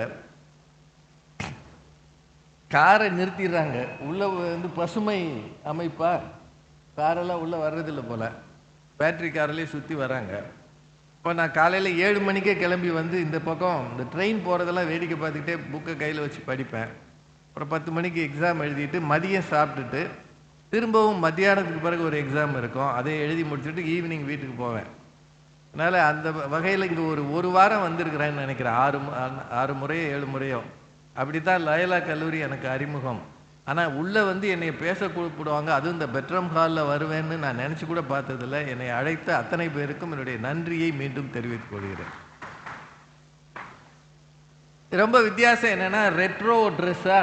காரை நிறுத்திடுறாங்க. உள்ள வந்து பசுமை அமைப்பா, காரெல்லாம் உள்ள வர்றதில்லை போல, பேட்டரி காரிலே சுற்றி வராங்க. இப்போ நான் காலையில் 7 மணிக்கே கிளம்பி வந்து இந்த பக்கம் இந்த ட்ரெயின் போகிறதெல்லாம் வேடிக்கை பார்த்துக்கிட்டே புக்கை கையில் வச்சு படிப்பேன். அப்புறம் 10 மணிக்கு எக்ஸாம் எழுதிட்டு மதியம் சாப்பிட்டுட்டு திரும்பவும் மத்தியானத்துக்கு பிறகு ஒரு எக்ஸாம் இருக்கும், அதை எழுதி முடிச்சுட்டு ஈவினிங் வீட்டுக்கு போவேன். அதனால் அந்த வகையில் இங்கே ஒரு வாரம் வந்திருக்கிறேன்னு நினைக்கிறேன். 6 முறையோ 7 முறையோ அப்படி தான் லயோலா கல்லூரி எனக்கு அறிமுகம். ஆனால் உள்ளே வந்து என்னை பேச கூப்பிடுவாங்க, அதுவும் இந்த பெட்ரூம் ஹாலில் வருவேன்னு நான் நினச்சி கூட பார்த்ததில்லை. என்னை அழைத்த அத்தனை பேருக்கும் என்னுடைய நன்றியை மீண்டும் தெரிவித்துக் கொள்கிறேன். ரொம்ப வித்தியாசம் என்னென்னா, ரெட்ரோ ட்ரெஸ்ஸா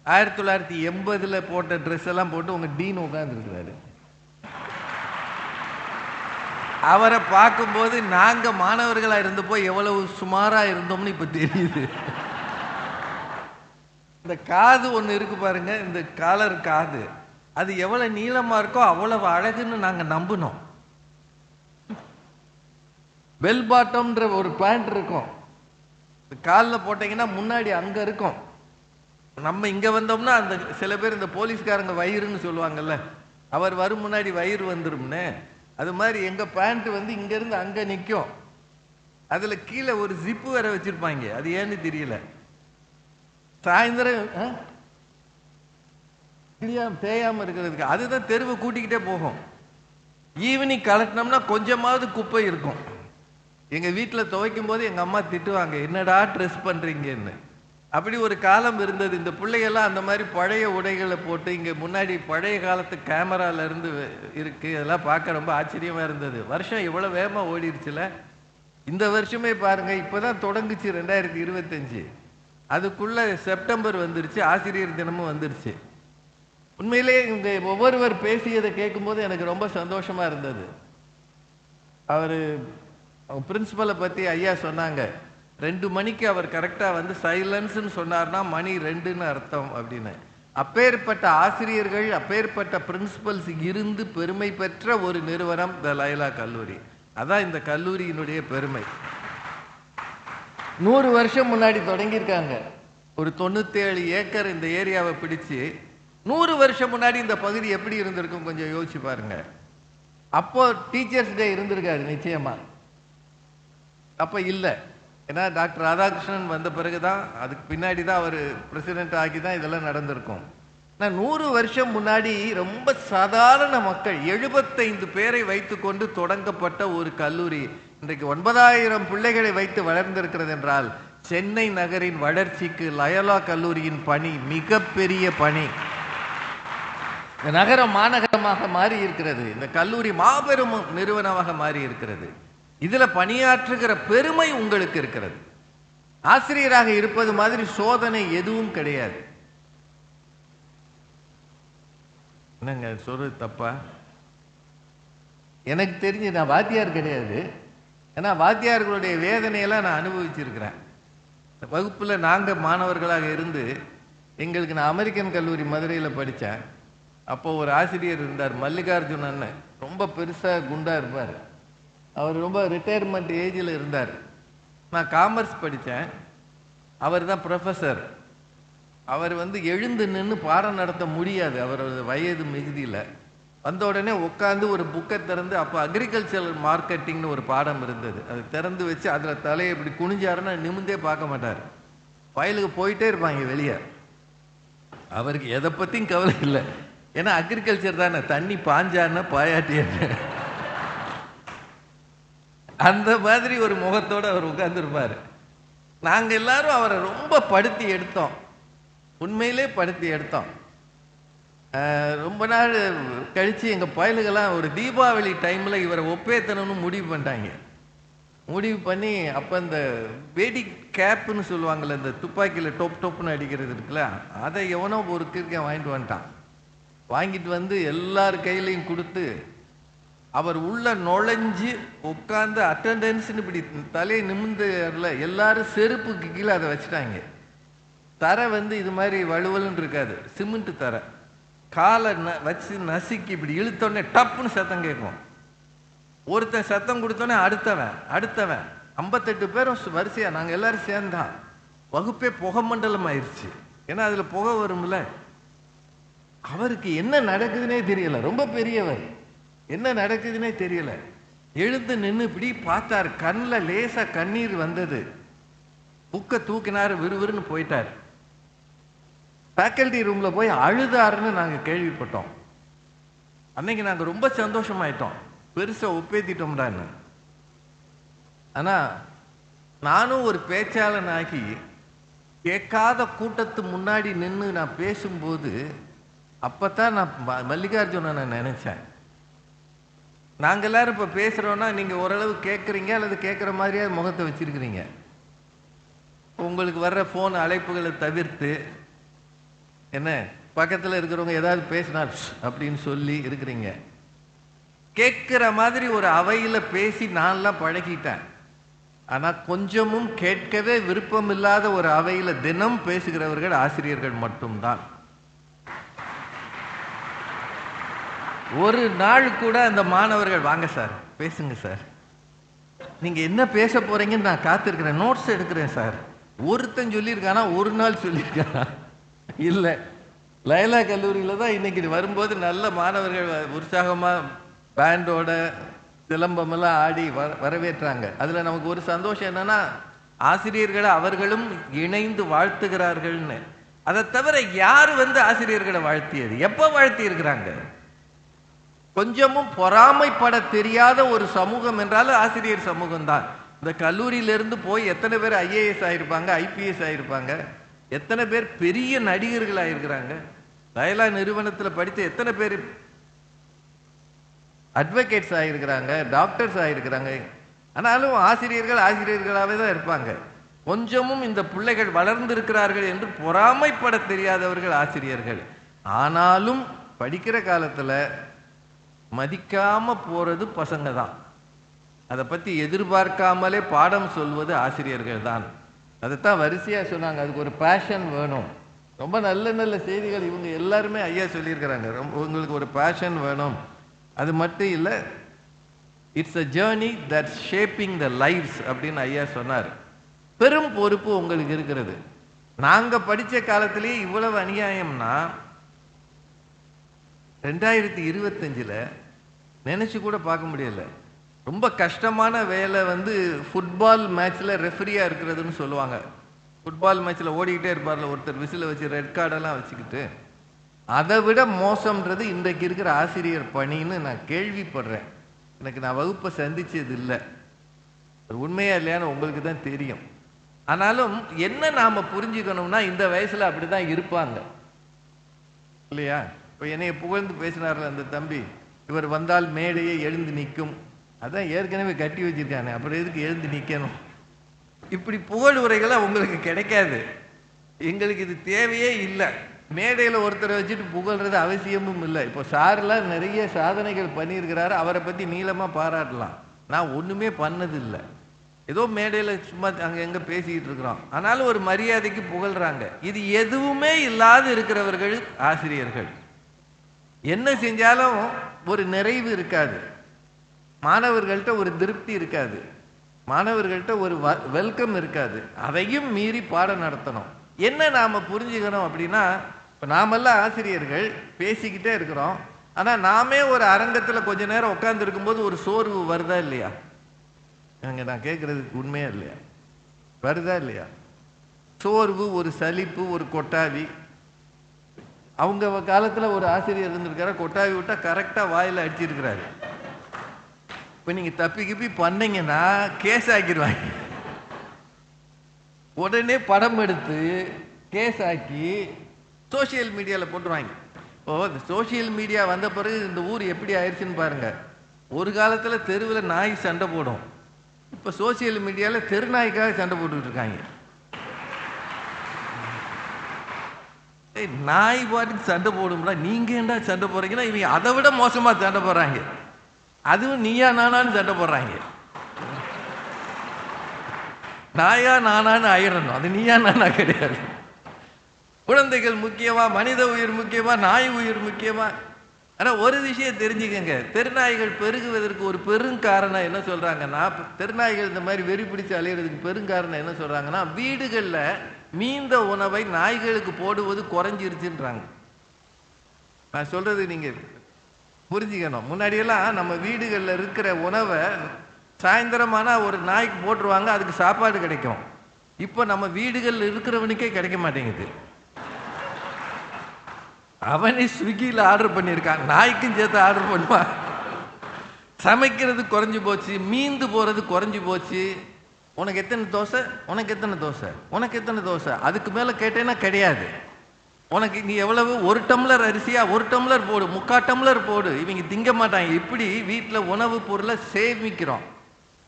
1980 போட்ட ட்ரெஸ் எல்லாம் போட்டு உங்கள் டீன் உட்காந்துருக்கிறாரு. அவரை பார்க்கும்போது நாங்கள் மாணவர்களாக இருந்தப்போ எவ்வளவு சுமாராக இருந்தோம்னு இப்போ தெரியுது. இந்த காது ஒன்று இருக்கு பாருங்க, இந்த காலர் காது, அது எவ்வளவு நீளமா இருக்கோ அவ்வளவு அழகுன்னு நாங்கள் நம்பினோம். பெல் பாட்டம்ன்ற ஒரு பேண்ட் இருக்கும், காலில் போட்டீங்கன்னா முன்னாடி அங்கே இருக்கும். நம்ம இங்கே வந்தோம்னா அந்த சில பேர் இந்த போலீஸ்காரங்க வயிறுன்னு சொல்லுவாங்கல்ல, அவர் வரும் முன்னாடி வயிறு வந்துரும்னு, அது மாதிரி எங்கள் பேண்ட் வந்து இங்கேருந்து அங்கே நிற்கும். அதில் கீழே ஒரு ஜிப்பு வேற வச்சுருப்பாங்க, அது ஏன்னு தெரியல. சாயந்தரம் தேயாம இருக்கிறதுக்கு அதுதான் தெருவை கூட்டிக்கிட்டே போகும். ஈவினிங் கலட்டினோம்னா கொஞ்சமாவது குப்பை இருக்கும். எங்கள் வீட்டில் துவைக்கும் போது எங்கள் அம்மா திட்டுவாங்க, என்னடா ட்ரெஸ் பண்ணுறீங்கன்னு. அப்படி ஒரு காலம் இருந்தது. இந்த பிள்ளைகள்லாம் அந்த மாதிரி பழைய உடைகளை போட்டு இங்கே முன்னாடி பழைய காலத்து கேமராலேருந்து இருக்குது, அதெல்லாம் பார்க்க ரொம்ப ஆச்சரியமாக இருந்தது. வருஷம் இவ்வளோ வேகமாக ஓடிடுச்சுல. இந்த வருஷமே பாருங்கள், இப்போ தான் தொடங்குச்சு 2025, அதுக்குள்ளே செப்டம்பர் வந்துருச்சு, ஆசிரியர் தினமும் வந்துருச்சு. உண்மையிலே இங்கே ஒவ்வொருவர் பேசியதை கேட்கும்போது எனக்கு ரொம்ப சந்தோஷமாக இருந்தது. அவர் பிரின்சிபலை பற்றி ஐயா சொன்னாங்க, 2 மணிக்கு அவர் கரெக்டாக வந்து சைலன்ஸ்ன்னு சொன்னார்னா மணி 2ன்னு அர்த்தம் அப்படின்னு. அப்பேற்பட்ட ஆசிரியர்கள், அப்பேற்பட்ட பிரின்சிபல்ஸ் இருந்து பெருமை பெற்ற ஒரு நிறுவனம் த லயோலா கல்லூரி. அதான் இந்த கல்லூரியினுடைய பெருமை. 100 வருஷம் முன்னாடி தொடங்கியிருக்காங்க. ஒரு 97 ஏக்கர் இந்த ஏரியாவை பிடிச்சு 100 வருஷம் முன்னாடி இந்த பகுதி எப்படி இருந்திருக்கும் கொஞ்சம் யோசிச்சு பாருங்க. அப்போ டீச்சர்ஸ் டே இருந்திருக்காரு நிச்சயமா, அப்போ இல்லை. ஏன்னா டாக்டர் ராதாகிருஷ்ணன் வந்த பிறகுதான், அதுக்கு பின்னாடி தான் அவர் பிரசிடென்ட் ஆகி தான் இதெல்லாம் நடந்திருக்கும். நான் 100 வருஷம் முன்னாடி ரொம்ப சாதாரண மக்கள் 75 பேரை வைத்துக்கொண்டு தொடங்கப்பட்ட ஒரு கல்லூரி இன்றைக்கு 9000 பிள்ளைகளை வைத்து வளர்ந்திருக்கிறது என்றால் சென்னை நகரின் வளர்ச்சிக்கு லயோலா கல்லூரியின் பணி மிகப்பெரிய பணி. இந்த நகரம் மாநகரமாக மாறி இருக்கிறது, இந்த கல்லூரி மாபெரும் நிறுவனமாக மாறி இருக்கிறது. இதுல பணியாற்றுகிற பெருமை உங்களுக்கு இருக்கிறது. ஆசிரியராக இருப்பது மாதிரி சோதனை எதுவும் கிடையாது. என்னங்க சொல்றது தப்பா? எனக்கு தெரிஞ்சு நான் வாத்தியார் கிடையாது, ஏன்னா வாத்தியார்களுடைய வேதனையெல்லாம் நான் அனுபவிச்சிருக்கிறேன். வகுப்பில் நாங்கள் மாணவர்களாக இருந்து எங்களுக்கு, நான் அமெரிக்கன் கல்லூரி மதுரையில் படித்தேன். அப்போது ஒரு ஆசிரியர் இருந்தார், மல்லிகார்ஜுனன்னு, ரொம்ப பெருசாக குண்டாக இருப்பார். அவர் ரொம்ப ரிட்டையர்மெண்ட் ஏஜில் இருந்தார். நான் காமர்ஸ் படித்தேன், அவர் தான் ப்ரொஃபஸர். அவர் வந்து எழுந்து நின்று பாடம் நடத்த முடியாது, அவரோட வயது மிகுதியில். வந்த உடனே உட்காந்து ஒரு புக்கை திறந்து, அப்போ அக்ரிகல்ச்சர் மார்க்கெட்டிங்னு ஒரு பாடம் இருந்தது, அது திறந்து வச்சு அதில் தலையை இப்படி குனிஞ்சாருன்னா நிமிந்தே பார்க்க மாட்டார், வயலுக்கு போயிட்டே இருப்பாங்க வெளியே. அவருக்கு எதை பற்றியும் கவலை இல்லை, ஏன்னா அக்ரிகல்ச்சர் தானே, தண்ணி பாஞ்சான்னா பாயாட்டிய அந்த மாதிரி ஒரு முகத்தோடு அவர் உட்கார்ந்துருப்பார். நாங்கள் எல்லாரும் அவரை ரொம்ப படுத்தி எடுத்தோம், உண்மையிலே படுத்தி எடுத்தோம். ரொம்ப நாள் கழித்து எங்கள் பயலுகெல்லாம் ஒரு தீபாவளி டைமில் இவரை ஒப்பேத்தணும்னு முடிவு பண்ணிட்டாங்க. முடிவு பண்ணி அப்போ இந்த வேடி கேப்புன்னு சொல்லுவாங்கள்ல, இந்த துப்பாக்கியில் டொப் டொப்புன்னு அடிக்கிறது இருக்குல்ல, அதை எவனோ ஒரு கிறுக்கன் வாங்கிட்டு வந்துட்டான். வாங்கிட்டு வந்து எல்லார் கையிலையும் கொடுத்து அவர் உள்ள நுழைஞ்சு உட்காந்து அட்டண்டன்ஸ்னு இப்படி தலையை நிமிர்ந்துல எல்லாரும் செருப்புக்கு கீழே அதை வச்சுட்டாங்க. தரை வந்து இது மாதிரி வலுவலுன்னு இருக்காது, சிமெண்ட் தரை. காலை வச்சு நசுக்கி இப்படி இழுத்தோடனே டப்புன்னு சத்தம் கேட்கும். ஒருத்தன் சத்தம் கொடுத்தோடனே அடுத்தவன் 58 பேரும் வரிசையா நாங்கள் எல்லாரும் சேர்ந்தான். வகுப்பே புகை மண்டலம் ஆயிடுச்சு. ஏன்னா அதில் புகை வரும்ல. அவருக்கு என்ன நடக்குதுன்னே தெரியல. ரொம்ப பெரியவர், என்ன நடக்குதுன்னே தெரியல. எழுந்து நின்று இப்படி பார்த்தார். கண்ணில் லேசா கண்ணீர் வந்தது. புக்கை தூக்கினார், விறுவிறுன்னு போயிட்டார். ஃபேக்கல்டி ரூம்ல போய் அழுதாருன்னு நாங்கள் கேள்விப்பட்டோம். அன்னைக்கு நாங்கள் ரொம்ப சந்தோஷமாயிட்டோம், பெருசா ஒப்பேத்திட்டோம்டான்னு. ஆனா நானும் ஒரு பேச்சாளன் ஆகி கேட்காத கூட்டத்து முன்னாடி நின்று நான் பேசும்போது அப்பதான் நான் மல்லிகார்ஜுனனை நினைச்சேன். நாங்கள் எல்லாரும் இப்போ பேசுறோம்னா நீங்க ஓரளவு கேட்குறீங்க அல்லது கேட்குற மாதிரியே முகத்தை வச்சிருக்கிறீங்க. உங்களுக்கு வர்ற ஃபோன் அழைப்புகளை தவிர்த்து என்ன பக்கத்தில் இருக்கிறவங்க ஏதாவது பேசினார் அப்படின்னு சொல்லி இருக்கிறீங்க. கேட்குற மாதிரி ஒரு அவையில் பேசி நான்லாம் பழகிட்டேன். ஆனால் கொஞ்சமும் கேட்கவே விருப்பம் இல்லாத ஒரு அவையில் தினம் பேசுகிறவர்கள் ஆசிரியர்கள் மட்டும்தான். ஒரு நாள் கூட அந்த மாணவர்கள் வாங்க சார் பேசுங்க சார், நீங்க என்ன பேச போறீங்கன்னு நான் காத்திருக்கிறேன், நோட்ஸ் எடுக்கிறேன் சார், ஒருத்தன் சொல்லியிருக்கானா? ஒரு நாள் சொல்லியிருக்கானா? இல்லை. லயோலா கல்லூரியில் தான் இன்னைக்கு வரும்போது நல்ல மாணவர்கள் உற்சாகமாக பேண்டோட சிலம்பமெல்லாம் ஆடி வரவேற்றாங்க. அதில் நமக்கு ஒரு சந்தோஷம் என்னன்னா ஆசிரியர்களை அவர்களும் இணைந்து வாழ்த்துகிறார்கள்னு. அதை தவிர யார் ஆசிரியர்களை வாழ்த்தியது? எப்போ வாழ்த்தி இருக்கிறாங்க? கொஞ்சமும் பொறாமைப்பட தெரியாத ஒரு சமூகம் என்றாலும் ஆசிரியர் சமூகம் தான். இந்த கல்லூரியிலிருந்து போய் எத்தனை பேர் ஐஏஎஸ் ஆயிருப்பாங்க, ஐபிஎஸ் ஆயிருப்பாங்க, எத்தனை பேர் பெரிய நடிகர்கள் ஆயிருக்கிறாங்க, லயோலா நிறுவனத்தில் படித்த எத்தனை பேர் அட்வொகேட்ஸ் ஆகிருக்கிறாங்க, டாக்டர்ஸ் ஆகிருக்கிறாங்க. ஆனாலும் ஆசிரியர்களாகவே தான் இருப்பாங்க. கொஞ்சமும் இந்த பிள்ளைகள் வளர்ந்திருக்கிறார்கள் என்று பொறாமைப்பட தெரியாதவர்கள் ஆசிரியர்கள். ஆனாலும் படிக்கிற காலத்தில் மதிக்காம போறது பசங்க தான். அதை பற்றி எதிர்பார்க்காமலே பாடம் சொல்வது ஆசிரியர்கள் தான். அதைத்தான் வரிசையாக சொன்னாங்க, அதுக்கு ஒரு பேஷன் வேணும். ரொம்ப நல்ல நல்ல செய்திகள் இவங்க எல்லாருமே ஐயா சொல்லியிருக்கிறாங்க. உங்களுக்கு ஒரு பேஷன் வேணும். அது மட்டும் இல்லை, it's a journey that shaping the lifes அப்படின்னு ஐயா சொன்னார். பெரும் பொறுப்பு உங்களுக்கு இருக்கிறது. நாங்கள் படித்த காலத்திலேயே இவ்வளவு அநியாயம்னா 2025 நினைச்சு கூட பார்க்க முடியல. ரொம்ப கஷ்டமான வேலை ஃபுட்பால் மேட்ச்சில் ரெஃபரியாக இருக்கிறதுன்னு சொல்லுவாங்க. ஃபுட்பால் மேட்ச்சில் ஓடிக்கிட்டே இருப்பார்ல ஒருத்தர், விசில வச்சு ரெட் கார்டெல்லாம் வச்சுக்கிட்டு. அதை விட மோசம்ன்றது இன்றைக்கு இருக்கிற ஆசிரியர் பணின்னு நான் கேள்விப்படுறேன். நான் வகுப்பை சந்திச்சது இல்லை, உண்மையா இல்லையான்னு உங்களுக்கு தான் தெரியும். ஆனாலும் என்ன நாம புரிஞ்சுக்கணும்னா இந்த வயசுல அப்படிதான் இருப்பாங்க இல்லையா? இப்போ என்னைய புகழ்ந்து பேசினார்ல அந்த தம்பி, இவர் வந்தால் மேடையே எழுந்து நிற்கும். அதான் ஏற்கனவே கட்டி வச்சிருக்கானே, அப்புறம் எதுக்கு எழுந்து நிற்கணும்? இப்படி புகழ் உரைகளை உங்களுக்கு கிடைக்காது. எங்களுக்கு இது தேவையே இல்லை. மேடையில் ஒருத்தரை வச்சுட்டு புகழ்றது அவசியமும் இல்லை. இப்போ சார்லாம் நிறைய சாதனைகள் பண்ணியிருக்கிறாரு, அவரை பற்றி நீளமாக பாராட்டலாம். நான் ஒன்றுமே பண்ணதில்லை, ஏதோ மேடையில் சும்மா அங்கே எங்கே பேசிக்கிட்டு இருக்கிறோம். ஆனாலும் ஒரு மரியாதைக்கு புகழ்றாங்க. இது எதுவுமே இல்லாது இருக்கிறவர்கள் ஆசிரியர்கள். என்ன செஞ்சாலும் ஒரு நிறைவு இருக்காது, மாணவர்கள்ட்ட ஒரு திருப்தி இருக்காது, மாணவர்கள்ட்ட ஒரு வெல்கம் இருக்காது. அதையும் மீறி பாடம் நடத்தணும். என்ன நாம புரிஞ்சுக்கணும் அப்படின்னா, இப்போ நாமெல்லாம் ஆசிரியர்கள் பேசிக்கிட்டே இருக்கிறோம். ஆனால் நாமே ஒரு அரங்கத்தில் கொஞ்ச நேரம் உட்கார்ந்து இருக்கும்போது ஒரு சோர்வு வருதா இல்லையா? அங்கே நான் கேட்குறதுக்கு உண்மையா இல்லையா? வருதா இல்லையா? சோர்வு, ஒரு சலிப்பு, ஒரு கொட்டாவி. அவங்க காலத்தில் ஒரு ஆசிரியர் இருந்திருக்காரு, கொட்டாவி விட்டா கரெக்டாக வாயில் அடிச்சிருக்கிறாரு. இப்போ நீங்கள் தப்பி கிப்பி பண்ணீங்கன்னா கேஸ் ஆக்கிடுவாங்க. உடனே படம் எடுத்து கேஸ் ஆக்கி சோசியல் மீடியாவில் போட்டுருவாங்க. இந்த சோசியல் மீடியா வந்த பிறகு இந்த ஊர் எப்படி ஆயிடுச்சுன்னு பாருங்க. ஒரு காலத்தில் தெருவில் நாய் சண்டை போடும், இப்போ சோசியல் மீடியாவில் தெருநாய்க்காக சண்டை போட்டுக்கிட்டு இருக்காங்க. நாய் பாட்டுக்கு சண்டை போடும்டா, நீங்க ஏன்டா சண்டை போடுறீங்கன்னா இவங்க அதை விட மோசமா சண்டை போடுறாங்க. அதுவும் நீயா நானான்னு சண்டை போடுறாங்க. நாயா நானான்னு ஆயிடணும், அது நீயா நானா கிடையாது. குழந்தைகள் முக்கியமா, மனித உயிர் முக்கியமா, நாய் உயிர் முக்கியமா? ஆனால் ஒரு விஷயம் தெரிஞ்சுக்கங்க, தெருநாய்கள் பெருகுவதற்கு ஒரு பெருங்காரணம் என்ன சொல்றாங்கன்னா, தெருநாய்கள் இந்த மாதிரி வெறி பிடிச்சு அலையிறதுக்கு பெருங்காரணம் என்ன சொல்றாங்கன்னா, வீடுகளில் மீந்த உணவை நாய்களுக்கு போடுவது குறைஞ்சிருச்சுன்றாங்க. நான் சொல்றது நீங்க புரிஞ்சுக்கணும். முன்னாடியெல்லாம் நம்ம வீடுகளில் இருக்கிற உணவை சாயந்தரமான ஒரு நாய்க்கு போட்டுருவாங்க, அதுக்கு சாப்பாடு கிடைக்கும். இப்போ நம்ம வீடுகளில் இருக்கிறவனுக்கே கிடைக்க மாட்டேங்குது. அவனே ஸ்விக்கியில் ஆர்டர் பண்ணியிருக்கான், நாய்க்கும் சேர்த்து ஆர்டர் பண்ணுவான். சமைக்கிறது குறைஞ்சி போச்சு, மீந்து போகிறது குறைஞ்சி போச்சு. உனக்கு எத்தனை தோசை, உனக்கு எத்தனை தோசை, உனக்கு எத்தனை தோசை, அதுக்கு மேலே கேட்டேன்னா கிடையாது. உனக்கு நீ எவ்வளவு, ஒரு டம்ளர் அரிசியா, ஒரு டம்ளர் போடு, 3/4 டம்ளர் போடு. இவங்க திங்க மாட்டாங்க. இப்படி வீட்டில் உணவு பொருளை சேமிக்கிறோம்.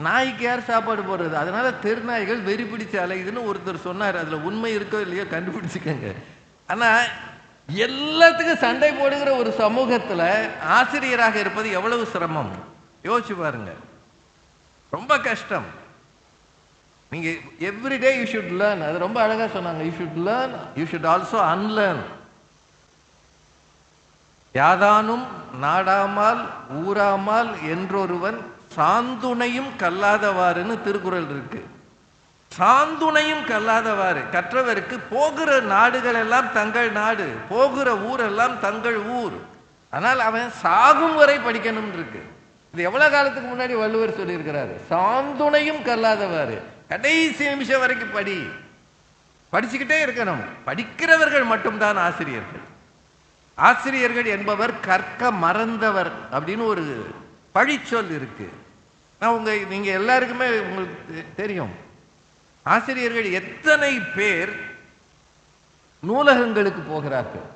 நாய்க்கு யார் சாப்பாடு போடுறது? அதனால தெருநாய்கள் வெறி பிடிச்சு அலையுதுன்னு ஒருத்தர் சொன்னார். அதில் உண்மை இருக்கோ இல்லையோ கண்டுபிடிச்சிக்கங்க. ஆனால் எல்லாத்துக்கும் சண்டை போடுகிற ஒரு சமூகத்தில் ஆசிரியராக இருப்பது எவ்வளவு சிரமம் யோசிச்சு பாருங்க. ரொம்ப கஷ்டம். நீங்க எவ்ரிடே யூ ஷுட் லேர்ன். அது ரொம்ப அழகா சொன்னாங்க. You should learn, you should also unlearn. யாதானும் நாடாமால் ஊராமால் என்றொருவன் சாந்துணையும் கல்லாதவாறுன்னு திருக்குறள் இருக்கு. சாந்துணையும் கல்லாதவாறு, கற்றவருக்கு போகிற நாடுகள் எல்லாம் தங்கள் நாடு, போகிற ஊரெல்லாம் தங்கள் ஊர். ஆனால் அவன் சாகும் வரை படிக்கணும் இருக்கு. இது எவ்வளவு காலத்துக்கு முன்னாடி வள்ளுவர் சொல்லியிருக்கிறாரு. சாந்துணையும் கல்லாதவாறு, கடைசி நிமிஷம் வரைக்கும் படி, படிச்சுக்கிட்டே இருக்கணும். படிக்கிறவர்கள் மட்டும்தான் ஆசிரியர்கள். ஆசிரியர்கள் என்பவர் கற்க மறந்தவர் அப்படின்னு ஒரு பழிச்சொல் இருக்கு. நீங்க எல்லாருக்குமே உங்களுக்கு தெரியும், ஆசிரியர்கள் எத்தனை பேர் நூலகங்களுக்கு போகிறார்கள்,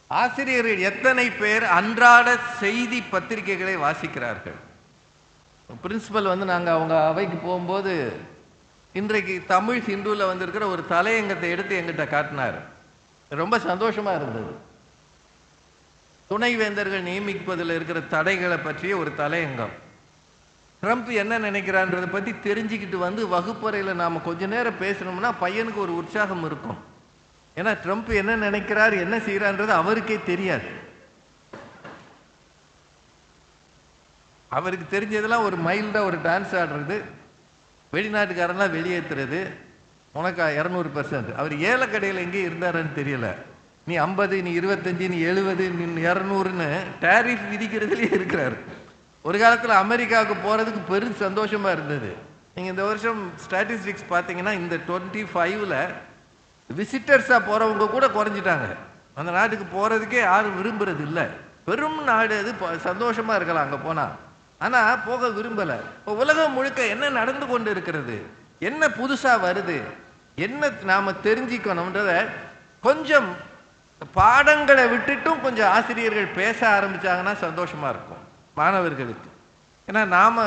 ஆசிரியர்கள் எத்தனை பேர் அன்றாட செய்தி பத்திரிகைகளை வாசிக்கிறார்கள். பிரின்சிபல் நாங்கள் அவங்க அவைக்கு போகும்போது இன்றைக்கு தமிழ் ஹிந்துவில் வந்திருக்கிற ஒரு தலையங்கத்தை எடுத்து எங்கிட்ட காட்டினார். ரொம்ப சந்தோஷமா இருந்தது. துணைவேந்தர்கள் நியமிப்பதில் இருக்கிற தடைகளை பற்றிய ஒரு தலையங்கம். ட்ரம்ப் என்ன நினைக்கிறான்றதை பற்றி தெரிஞ்சுக்கிட்டு வகுப்பறையில் நாம் கொஞ்ச நேரம் பேசணும்னா பையனுக்கு ஒரு உற்சாகம் இருக்கும். ஏன்னா ட்ரம்ப் என்ன நினைக்கிறார், என்ன செய்யறான்றது அவருக்கே தெரியாது. அவருக்கு தெரிஞ்சதெல்லாம் ஒரு மைல்டா ஒரு டான்ஸ் ஆடுறது, வெளிநாட்டுக்காரெல்லாம் வெளியேற்றுறது. உனக்கு 200%. அவர் ஏலக்கடையில் எங்கே இருந்தாருன்னு தெரியல. நீ 50, நீ 25, நீ 70, நீ 200ன்னு டேரிஃப் விதிக்கிறதுலேயே இருக்கிறார். ஒரு காலத்தில் அமெரிக்காவுக்கு போகிறதுக்கு பெரும் சந்தோஷமாக இருந்தது. நீங்கள் இந்த வருஷம் ஸ்டாட்டிஸ்டிக்ஸ் பார்த்தீங்கன்னா இந்த 25ல் விசிட்டர்ஸாக போகிறவங்க கூட குறைஞ்சிட்டாங்க. அந்த நாட்டுக்கு போகிறதுக்கே யாரும் விரும்புறது இல்லை. பெரும் நாடு அது, சந்தோஷமாக இருக்கலாம் அங்கே போனால். ஆனால் போக விரும்பலை. இப்போ உலகம் முழுக்க என்ன நடந்து கொண்டு இருக்கிறது, என்ன புதுசாக வருது, என்ன நாம் தெரிஞ்சுக்கணுன்றத கொஞ்சம் பாடங்களை விட்டுட்டும் கொஞ்சம் ஆசிரியர்கள் பேச ஆரம்பித்தாங்கன்னா சந்தோஷமாக இருக்கும் மாணவர்களுக்கு. ஏன்னா நாம்